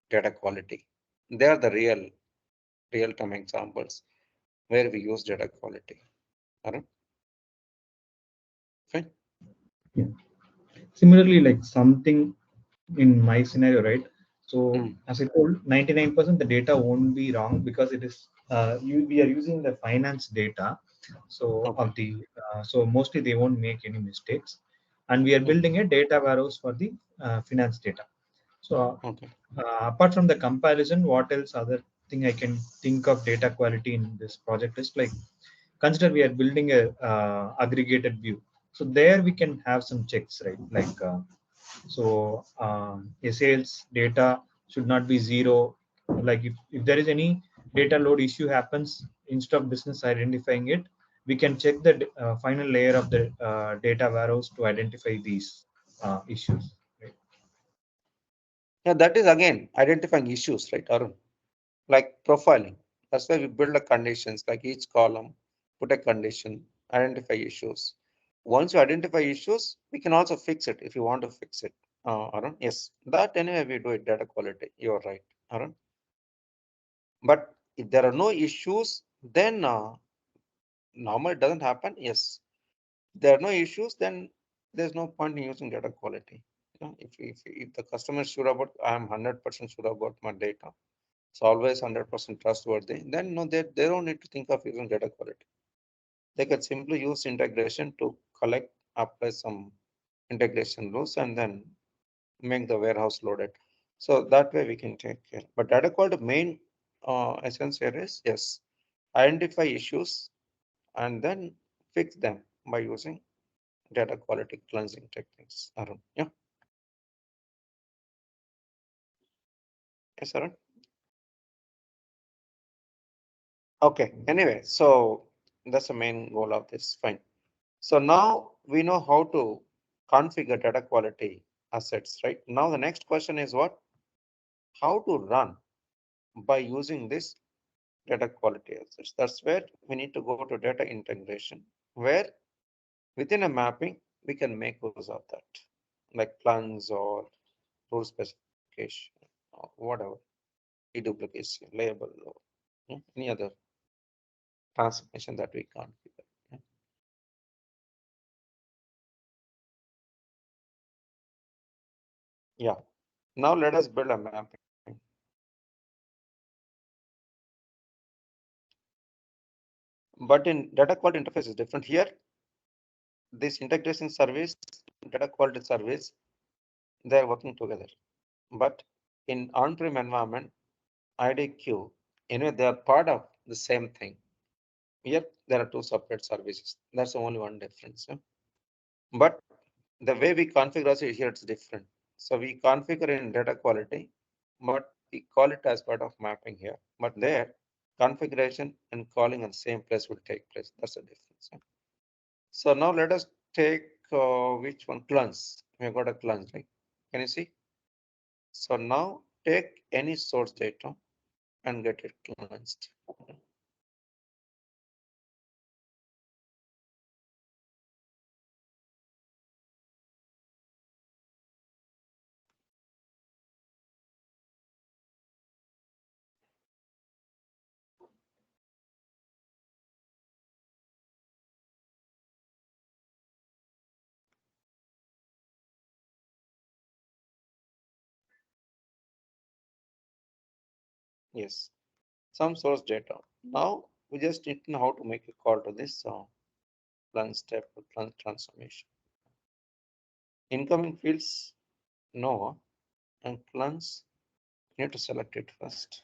data quality. They are the real-time examples where we use data quality. All right. Fine. Yeah. Similarly, like something in my scenario, right? So as I told, 99% the data won't be wrong because it is we are using the finance data. So of the so mostly they won't make any mistakes, and we are building a data warehouse for the finance data. So apart from the comparison, what else other thing I can think of data quality in this project is like, consider we are building a aggregated view. So there we can have some checks, right? Like a sales data should not be zero. Like if there is any data load issue happens, instead of business identifying it, we can check the final layer of the data warehouse to identify these issues. Right? Yeah, that is again identifying issues, right? Or like profiling. That's why we build the conditions, like each column, put a condition, identify issues. Once you identify issues, we can also fix it if you want to fix it. Arun, yes, that anyway we do it data quality. You're right, Arun. But if there are no issues, then normal it doesn't happen. Yes, if there are no issues, then there's no point in using data quality. You know, if the customer is sure about, I'm 100% sure about my data, it's always 100% trustworthy, then no, they don't need to think of using data quality. They can simply use integration to collect, apply some integration rules, and then make the warehouse loaded. So that way we can take care. But data quality main essence here is, yes, identify issues and then fix them by using data quality cleansing techniques. Arun, yeah. Yes, Arun. Okay, anyway, so that's the main goal of this. Fine. So now we know how to configure data quality assets, right? Now the next question is what? How to run by using this data quality assets. That's where we need to go to data integration, where within a mapping, we can make use of that, like plans or rule specification or whatever, deduplication, label, or any other transformation that we configure. Yeah. Now let us build a mapping. But in data quality interface is different here. This integration service, data quality service, they are working together. But in on-prem environment, IDQ, anyway, they are part of the same thing. Here, there are two separate services. That's only one difference. Yeah? But the way we configure it here, it's different. So we configure in data quality, but we call it as part of mapping here. But there, configuration and calling on the same place will take place. That's the difference. Yeah? So now let us take which one? Cleanse. We have got a cleanse, right? Can you see? So now take any source data and get it cleansed. Yes, some source data. Now we just need to know how to make a call to this cleanse step, cleanse transformation. Incoming fields, no, and cleanse, you need to select it first.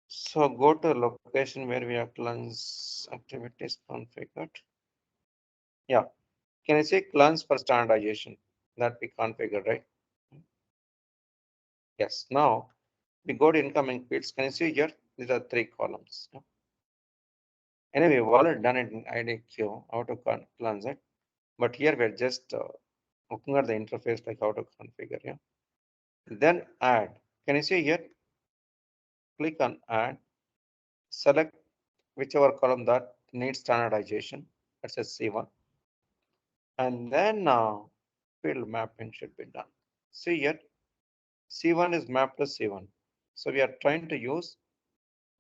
So go to location where we have cleanse activities configured. Yeah, can I say cleanse for standardization that we configured, right? Yes, now we go to incoming fields. Can you see here? These are three columns. Anyway, we've already done it in IDQ, how to cleanse it. But here we're just looking at the interface, like how to configure. Yeah. Then add. Can you see here? Click on add. Select whichever column that needs standardization. Let's say C1. And then field mapping should be done. See here, C1 is mapped to C1. So we are trying to use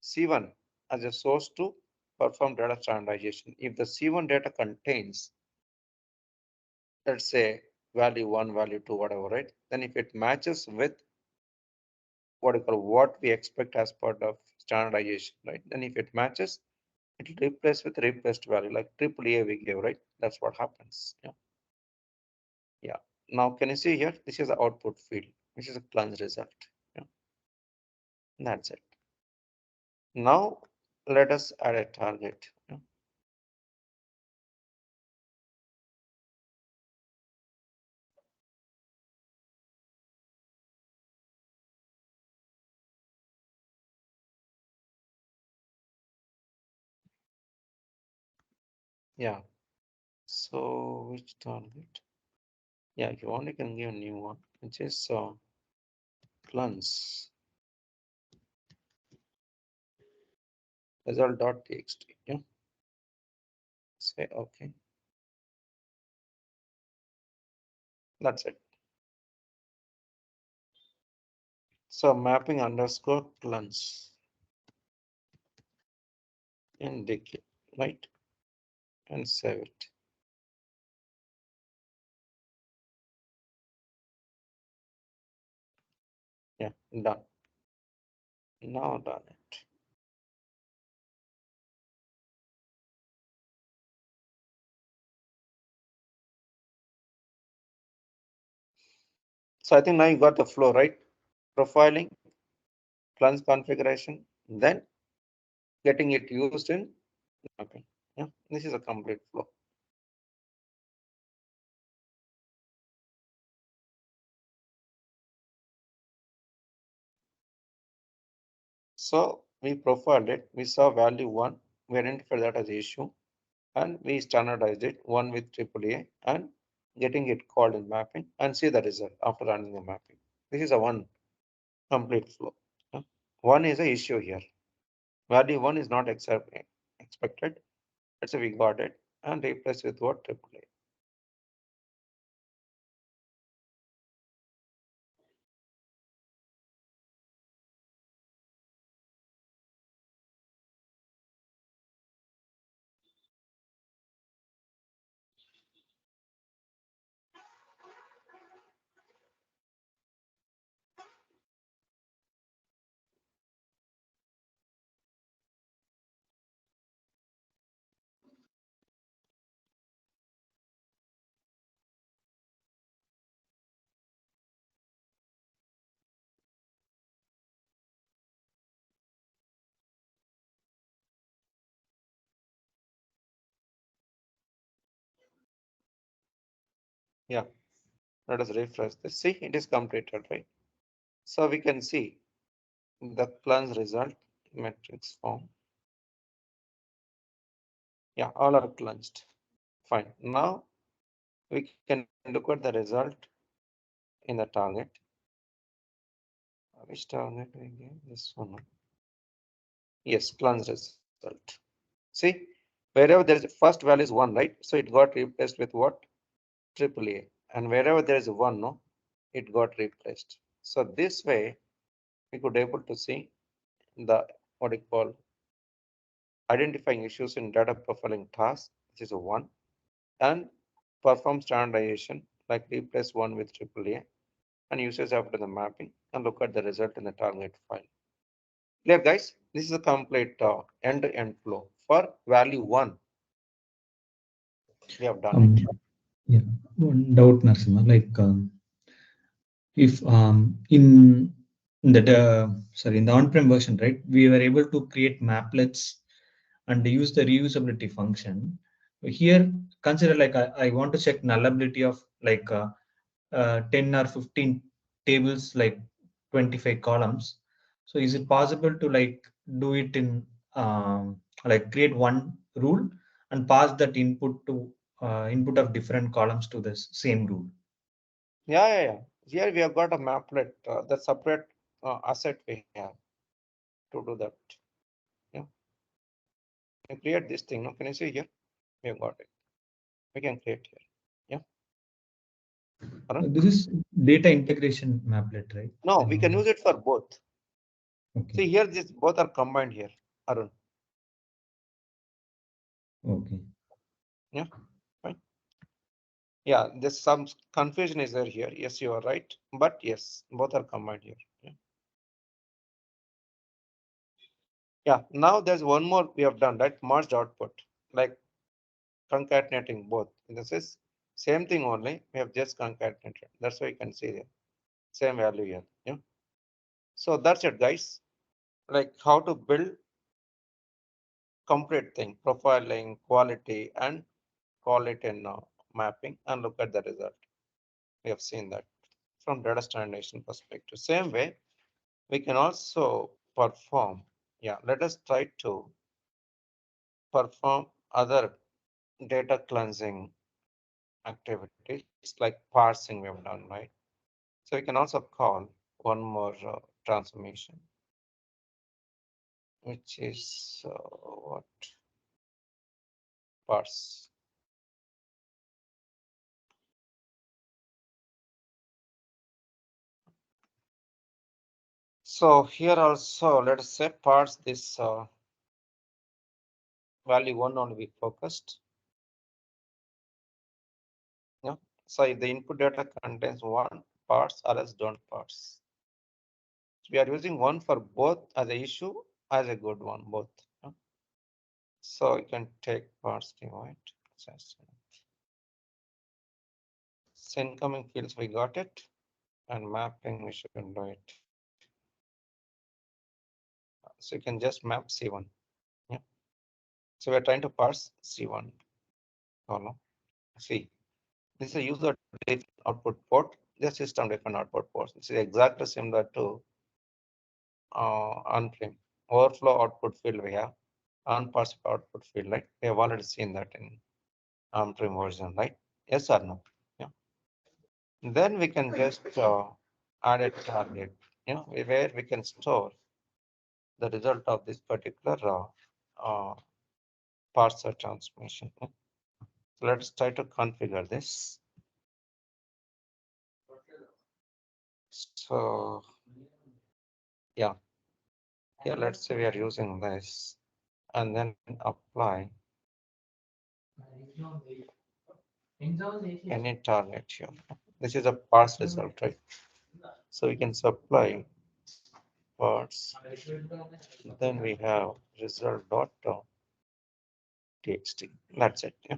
C1 as a source to perform data standardization. If the C1 data contains, let's say, value 1, value 2, whatever, right? Then if it matches with what we expect as part of standardization, right? Then if it matches, it will replace with replaced value, like AAA we gave, right? That's what happens. Yeah. Yeah. Now, can you see here? This is the output field, which is a cleanse result. Yeah. That's it. Now, let us add a target. Yeah. Yeah. So, which target? Yeah, if you want, you can give a new one, which is cleanse result.txt. Yeah. Say okay. That's it. So mapping underscore cleanse in DQ, right? And save it. Yeah, done. Now done it. So I think now you got the flow, right? Profiling, cleanse configuration, then getting it used in mapping. Yeah, this is a complete flow. So we profiled it, we saw value 1, we identified that as the issue, and we standardized it, 1 with AAA, and getting it called in mapping, and see the result after running the mapping. This is a one complete flow. Yeah. One is a issue here. Value 1 is not expected. Let's say we got it and replace with what? AAA. Yeah, let us refresh this. See, it is completed, right? So we can see the cleanse result matrix form. Yeah, all are cleansed. Fine. Now we can look at the result in the target. Which target we gave? This one. Yes, cleanse result. See, wherever there is first value is 1, right? So it got replaced with what? AAA. And wherever there is 1, no, it got replaced. So this way we could able to see the what you call identifying issues in data profiling task, which is a 1, and perform standardization like replace 1 with AAA and usage after the mapping and look at the result in the target file. Clear, guys? This is a complete end-to-end flow for value 1. We have done it. Yeah, one doubt, Narasimha, like if in the on-prem version, right, we were able to create maplets and use the reusability function. Here, consider like I want to check nullability of like 10 or 15 tables, like 25 columns. So is it possible to like do it in like create one rule and pass that input to input of different columns to the same rule. Yeah. Here we have got a maplet, the separate asset we have to do that. Yeah. You create this thing. No, can you see here? We have got it. We can create here. Yeah. This is data integration maplet, right? No, we can use it for both. Okay. See here, this both are combined here, Arun. Okay. Yeah, fine. Yeah, there's some confusion is there here. Yes, you are right. But yes, both are combined here. Yeah, now there's one more we have done, right? Merged output, like concatenating both. This is same thing only. We have just concatenated. That's why you can see the same value here. Yeah. So that's it, guys. Like how to build complete thing, profiling, quality, and call it in mapping, and look at the result. We have seen that from data standardization perspective. Same way, we can also perform. Yeah, let us try to perform other data cleansing activities like parsing we have done, right? So we can also call one more transformation, which is what? Parse. So here also, let us say parse this value 1 only be focused. Yeah. So if the input data contains one, parse or else don't parse. We are using one for both as a issue, as a good one, both. Yeah. So you can take parse divide. So incoming fields, we got it. And mapping, we should do it. So you can just map C1. Yeah. So we're trying to parse C1 column. See, this is a user output port, the system defined output port. This is exactly similar to on-prem overflow output field we have, unparsed output field, right? We have already seen that in on-prem version, right? Yes or no? Yeah. Then we can just add a target, where we can store the result of this particular parser transformation. Yeah. So let's try to configure this. So yeah, here let's say we are using this and then apply any target here. This is a parse result, right? So we can supply parts. Then we have result dot txt. That's it. Yeah.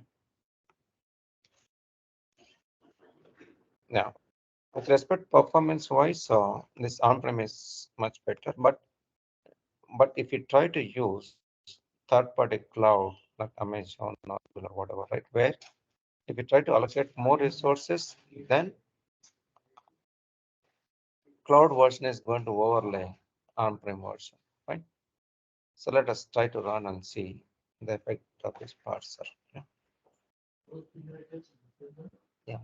Now, with respect performance wise, this on-prem is much better. But if you try to use third-party cloud like Amazon or whatever, right, where if you try to allocate more resources, then cloud version is going to overlay on-prem version, right? So let us try to run and see the effect of this parser. Yeah. Yeah.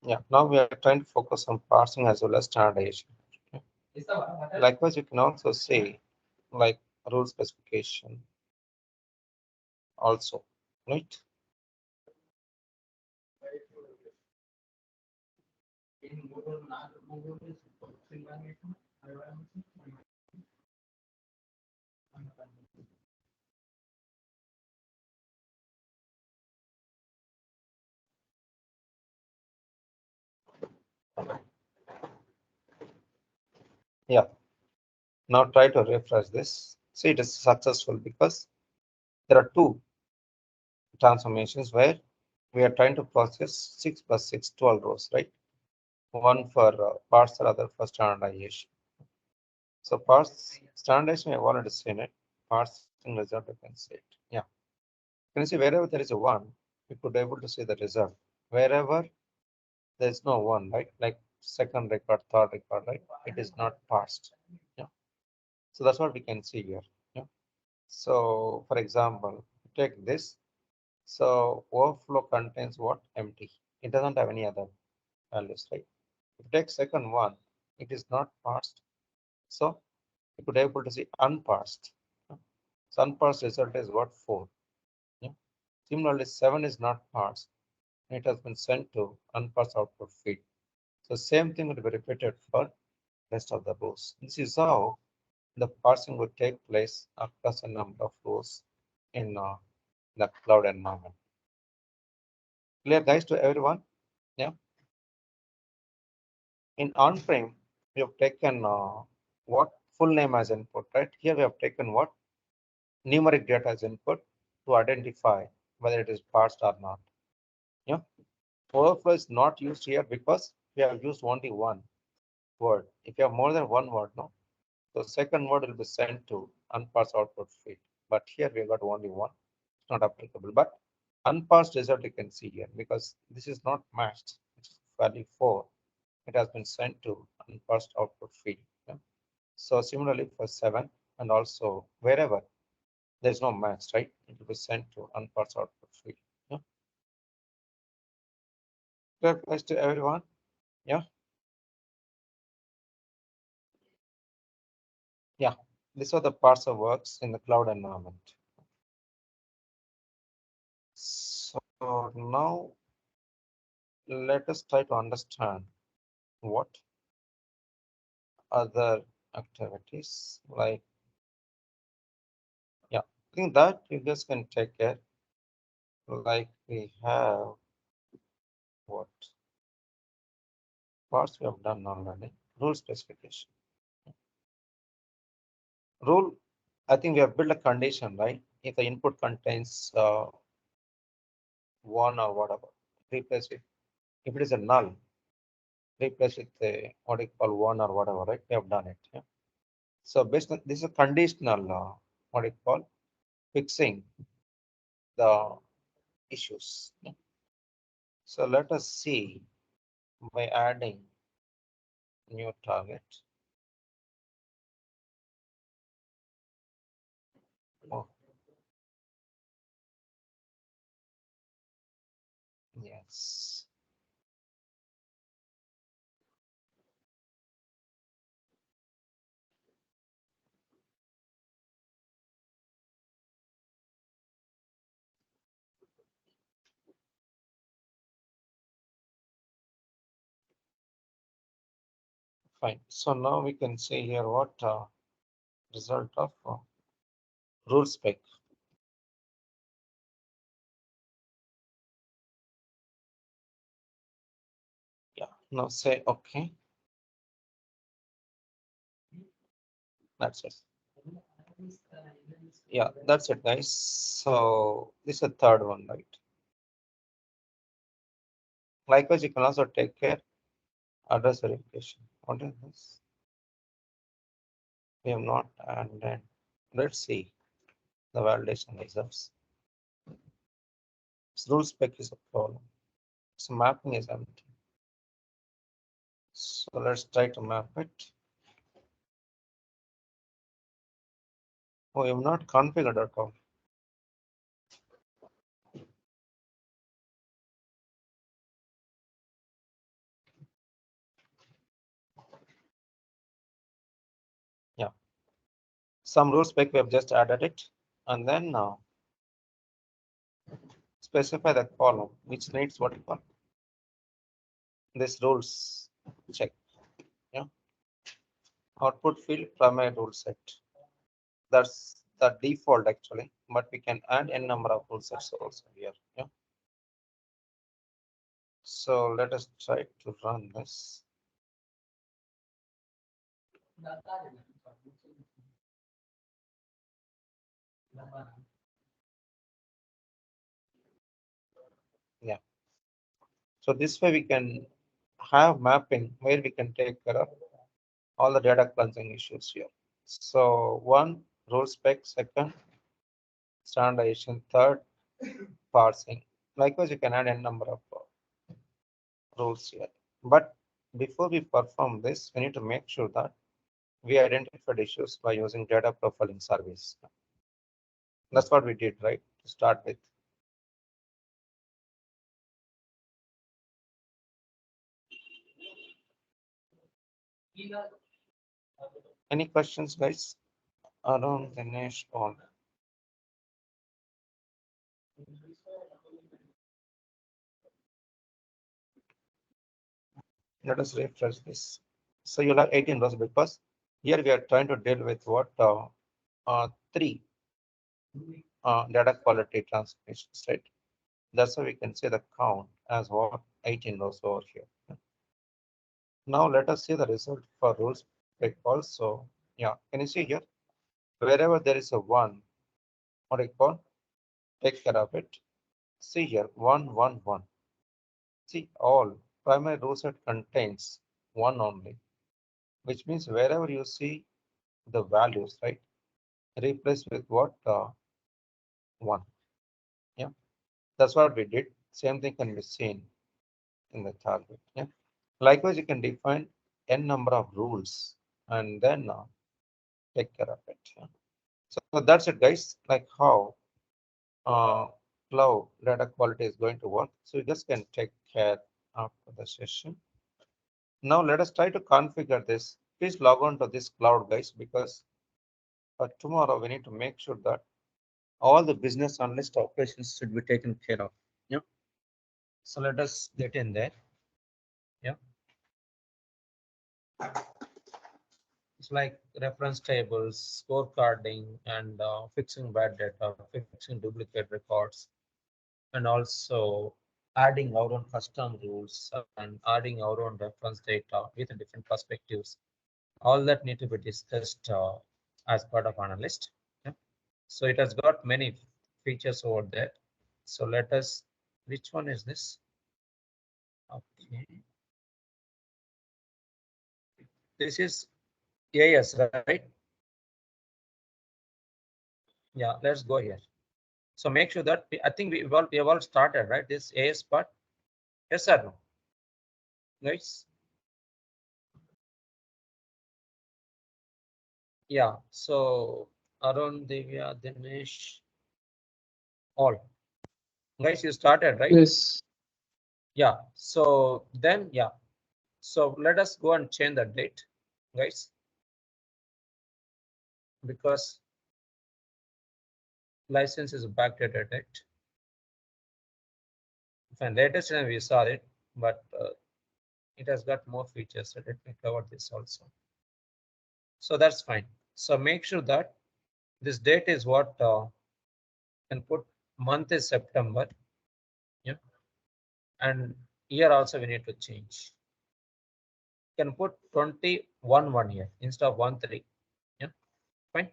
Yeah, now we are trying to focus on parsing as well as standardization. Okay. Likewise, you can also say like rule specification also, right? Yeah. Now try to refresh this. See, it is successful because there are two transformations where we are trying to process 6 plus 6, 12 rows, right? One for parser, other for standardization. So standardization, we have already seen it. Parsing result, you can see it. Yeah. You can see wherever there is a 1, we could be able to see the result. Wherever there is no 1, right? Like second record, third record, right? It is not parsed. Yeah. So that's what we can see here. Yeah. So for example, take this. So overflow contains what? Empty. It doesn't have any other values, right? If you take second one, it is not parsed. So you could be able to see unparsed. So unparsed result is what? 4. Yeah. Similarly, 7 is not parsed. It has been sent to unparsed output feed. So same thing will be repeated for rest of the rows. This is how the parsing would take place across a number of rows in the cloud environment. Clear, guys, to everyone? Yeah. In on-prem, we have taken what full name as input, right? Here we have taken what numeric data as input to identify whether it is parsed or not. Yeah. Overflow is not used here because we have used only one word. If you have more than one word, no. So second word will be sent to unparsed output feed. But here we have got only one. It's not applicable. But unparsed result you can see here because this is not matched. It's value 4. It has been sent to unparsed output feed. Yeah. So similarly for 7 and also wherever there's no match, right? It will be sent to unparsed output feed. Yeah. Clear place to everyone? Yeah. Yeah. This is how the parser works in the cloud environment. So now let us try to understand what other activities like, yeah, I think that you guys can take care. Like we have what parts we have done already. Rule specification. Rule, I think we have built a condition, right? If the input contains 1 or whatever, replace it. If it is a null, replace with the what you call 1 or whatever, right? We have done it. Yeah. So based on this is a conditional what you call fixing the issues. Yeah. So let us see by adding new target. Oh. Yes. Fine. So now we can see here what result of rule spec. Yeah. Now say okay. That's it. Yeah, that's it, guys. So this is the third one, right? Likewise, you can also take care address verification. What is this? We have not, and then let's see the validation results. This rule spec is a problem. So mapping is empty. So let's try to map it. Oh, you have not configured at all. Yeah. Some rule spec we have just added it, and then now specify the column which needs what you call this rules check. Yeah. Output field primary rule set. That's the default actually, but we can add n number of rule sets also here. Yeah. So let us try to run this. Yeah. So this way we can have mapping where we can take care of all the data cleansing issues here. So one, rule spec, second, standardization, third, parsing. Likewise, you can add a number of rules here. But before we perform this, we need to make sure that we identified issues by using data profiling service. That's what we did, right? To start with. Any questions, guys? Around Dinesh on. Let us refresh this. So you'll have 18 rows because here we are trying to deal with what three data quality transformations, right? That's why we can say the count as what 18 rows over here. Now let us see the result for rules spec also. Yeah, can you see here? Wherever there is a one, what I call, take care of it. See here, 1, 1, 1. See, all primary row set contains one only, which means wherever you see the values, right, replace with what 1. Yeah, that's what we did. Same thing can be seen in the target. Yeah. Likewise, you can define n number of rules and then take care of it. Yeah. So that's it, guys. Like how cloud data quality is going to work. So you just can take care after the session. Now let us try to configure this. Please log on to this cloud, guys, because for tomorrow we need to make sure that all the business analyst operations should be taken care of. Yeah. So let us get in there. Yeah. It's like reference tables, scorecarding, and fixing bad data, fixing duplicate records, and also adding our own custom rules and adding our own reference data with different perspectives. All that need to be discussed as part of analyst. Yeah. So it has got many features over there. So let us, which one is this? Okay. This is AS, right? Yeah, let's go here. So make sure that I think we have all started, right? This AS part. Yes or no? Guys? Yeah. So Arun, Divya, Dinesh, all. Guys, you started, right? Yes. Yeah. So then, yeah. So let us go and change the date, guys, because license is backdated date. And latest time we saw it, but it has got more features. So let me cover this also. So that's fine. So make sure that this date is what can put month is September. Yeah. And year also we need to change. Can put 21 1 year instead of 1 3. Yeah. Fine.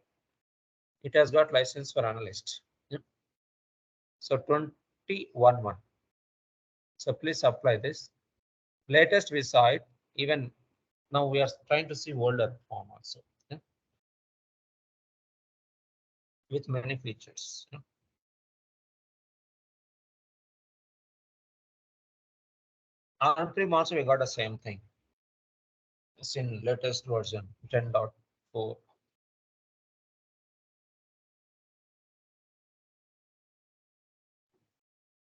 It has got license for analyst. Yeah. So 21 1. So please apply this. Latest we saw it. Even now we are trying to see older form also. Yeah. With many features. Yeah. On-prem also we got the same thing. It's in latest version 10.4.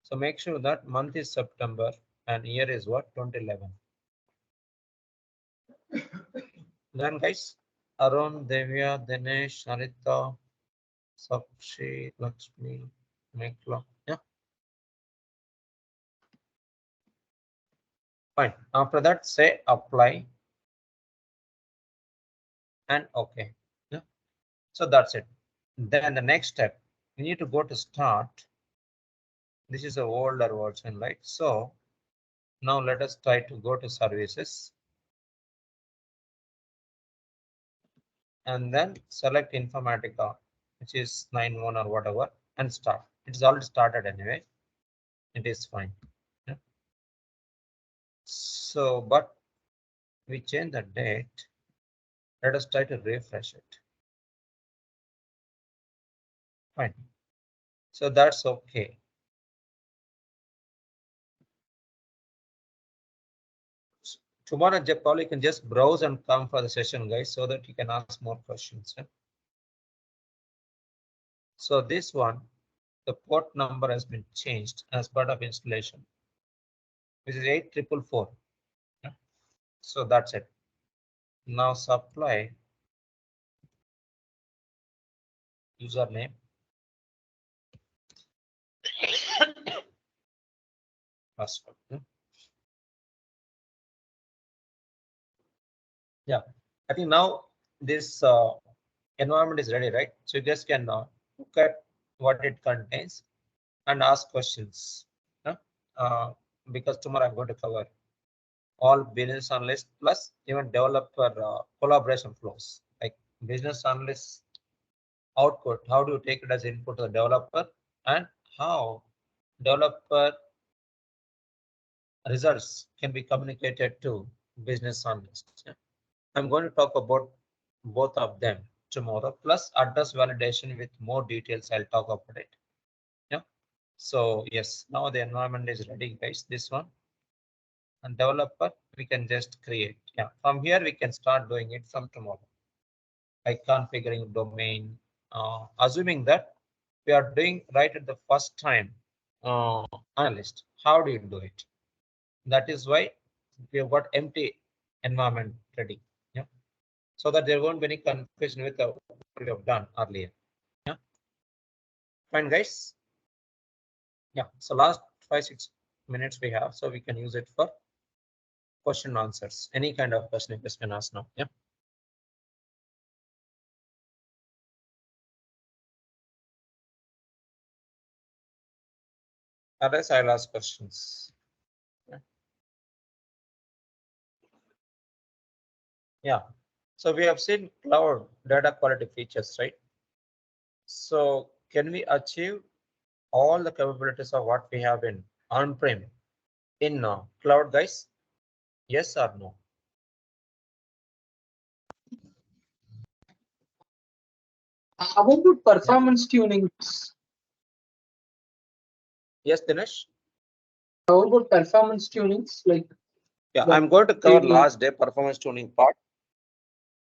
So make sure that month is September and year is what 2011. Then guys, Arun, Devya, Dinesh, Sarita, Sakshi, Lakshmi, Mekla. Yeah. Fine. After that, say apply and OK. Yeah. So that's it. Then the next step, you need to go to start. This is a older version, right? So now let us try to go to services. And then select Informatica, which is 9.1 or whatever, and start. It's already started anyway. It is fine. So, but we change the date. Let us try to refresh it. Fine. So that's okay. Tomorrow, Paul, you can just browse and come for the session, guys, so that you can ask more questions. Yeah? So this one, the port number has been changed as part of installation, which is 8444. Yeah? So that's it. Now supply username. Password. Yeah, I think now this environment is ready, right? So you just can look at what it contains and ask questions. Because tomorrow I'm going to cover all business analyst plus even developer collaboration flows, like business analyst output. How do you take it as input to the developer, and how developer results can be communicated to business analyst. Yeah? I'm going to talk about both of them tomorrow, plus address validation with more details. I'll talk about it. Yeah. So yes, now the environment is ready, guys. This one, and developer we can just create. Yeah, from here we can start doing it from tomorrow. Like configuring domain, assuming that we are doing right at the first time. Analyst, how do you do it? That is why we have got empty environment ready. Yeah. So that there won't be any confusion with what we have done earlier. Yeah. Fine, guys. Yeah. So last 5-6 minutes we have, so we can use it for question answers. Any kind of question you can ask now. Yeah. Otherwise, I'll ask questions. Yeah. So we have seen cloud data quality features, right? So can we achieve all the capabilities of what we have in on-prem in cloud, guys? Yes or no? How about performance tuning? Yes, Dinesh. How about performance tunings? Like, yeah, I'm going to cover maybe- last day performance tuning part.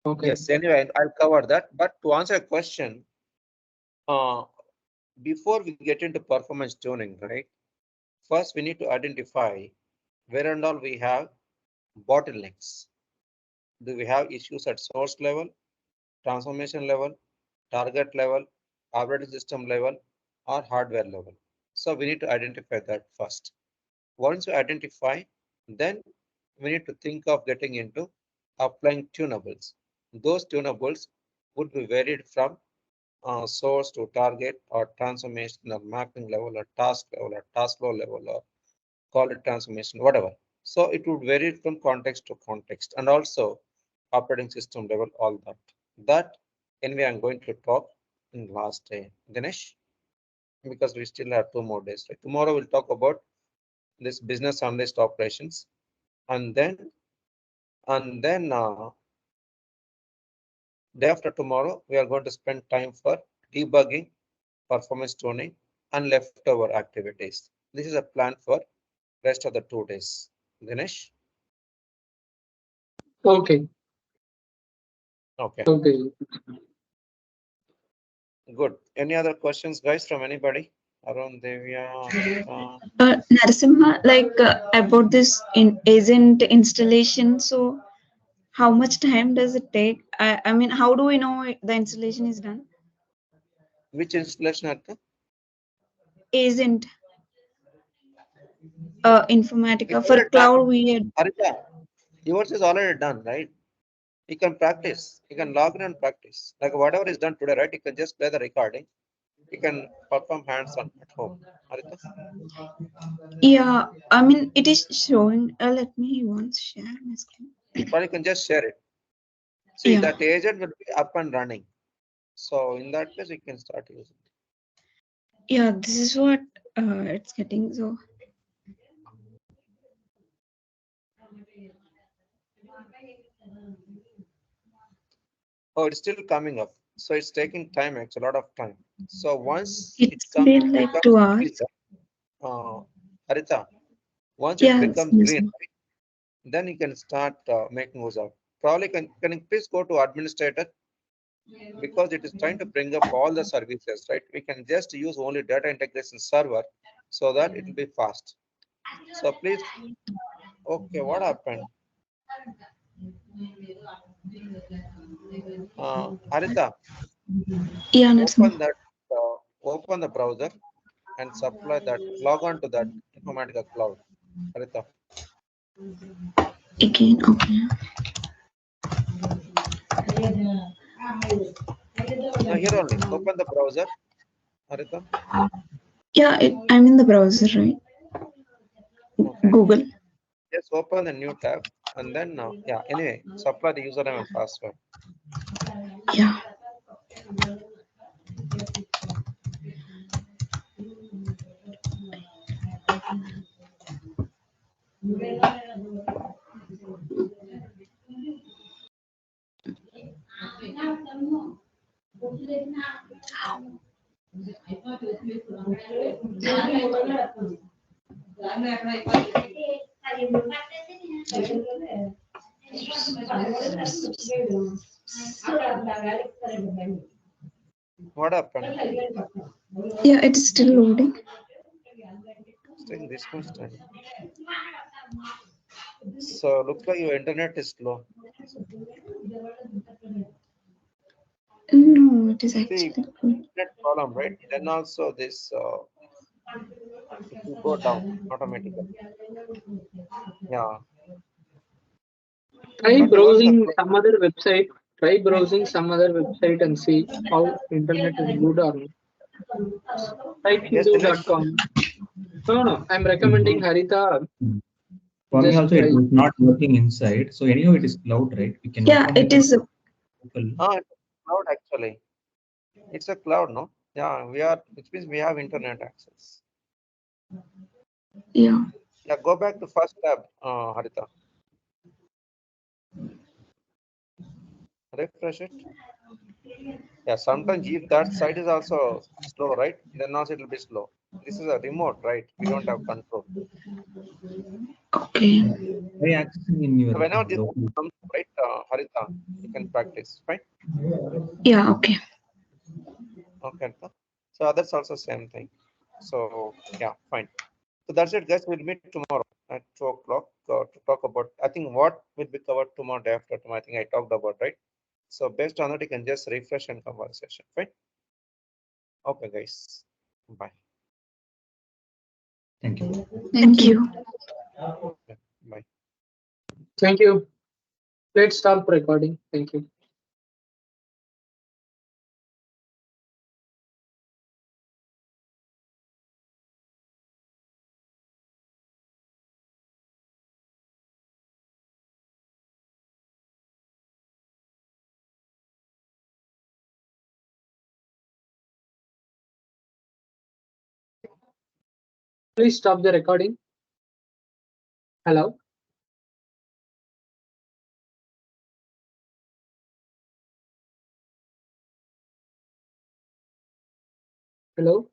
Okay. Yes, anyway, I'll cover that. But to answer a question, before we get into performance tuning, right? First, we need to identify where and all we have bottlenecks. Do we have issues at source level, transformation level, target level, operating system level, or hardware level? So we need to identify that first. Once we identify, then we need to think of getting into applying tunables. Those tunables would be varied from source to target or transformation or mapping level or task flow level or call it transformation, whatever. So it would vary from context to context, and also operating system level, all that. That anyway, I'm going to talk in last day, Dinesh, because we still have 2 more days. Right? Tomorrow we'll talk about this business analyst operations, and then day after tomorrow we are going to spend time for debugging, performance tuning, and leftover activities. This is a plan for rest of the 2 days. Dinesh? Okay. Okay. Okay. Good. Any other questions, guys, from anybody? Arun, Devya, Narasimha, like about this agent installation. So, how much time does it take? I mean, how do we know the installation is done? which installation, Artha? Agent, Informatica It's for already cloud. done. We had, Arita, yours is already done, right? You can practice. You can log in and practice. Like whatever is done today, right? You can just play the recording. You can perform hands-on at home. Arita? yeah. I mean, it is showing. Let me once share my screen. Or you can just share it. See, Yeah. that agent will be up and running. So in that case, you can start using it. Yeah, this is what it's getting. So Oh, it's still coming up. So it's taking time, actually, a lot of time. So once it It's comes, been like 2 hours. Harita, once it Yeah, becomes yes, green, sir. right, then you can start making use of. Probably can you please go to administrator, because it is trying to bring up all the services, right? We can just use only data integration server so that it will be fast. So please, okay, what happened? Harita, Yeah, that's open that, open the browser and supply that, log on to that Informatica cloud. Harita, again. Okay. now here only, open the browser, Harita. Yeah, I'm in the browser, right? Okay. Google. Just open a new tab and then, yeah, anyway, supply the username and password. Yeah. What happened? Yeah, it's still loading. It's taking this much time. So looks like your internet is slow. No, it is See, actually good. internet problem, right? Then also this, it will go down automatically. Yeah. Try But you want the browsing some other website. Try browsing some other website and see how internet is good or not. Type just hindu.com. No. I'm recommending Harita. For me Just also, it try. was not working inside. So anyhow, it is cloud, right? We can Yeah, open it it on is. local. it's a cloud actually. It's a cloud, no? Yeah, we are, which means we have internet access. Yeah. Yeah, go back to first tab, Harita. Refresh it. Yeah, sometimes if that site is also slow, right? Then also it will be slow. This is a remote, right? We don't have control. Okay. Try accessing in your So whenever this local. comes, right, Harita, you can practice, right? Yeah, okay. Okay, Harita. So others also same thing. So yeah, fine. So that's it, guys. We'll meet tomorrow at 2 o'clock to talk about, I think, what will be covered tomorrow, day after tomorrow. I think I talked about, right? So based on that, you can just refresh and come on session, fine? Okay, guys. Bye. Thank you. Thank you. Okay, bye. Thank you. Let's stop recording. Thank you. Please stop the recording. Hello. Hello.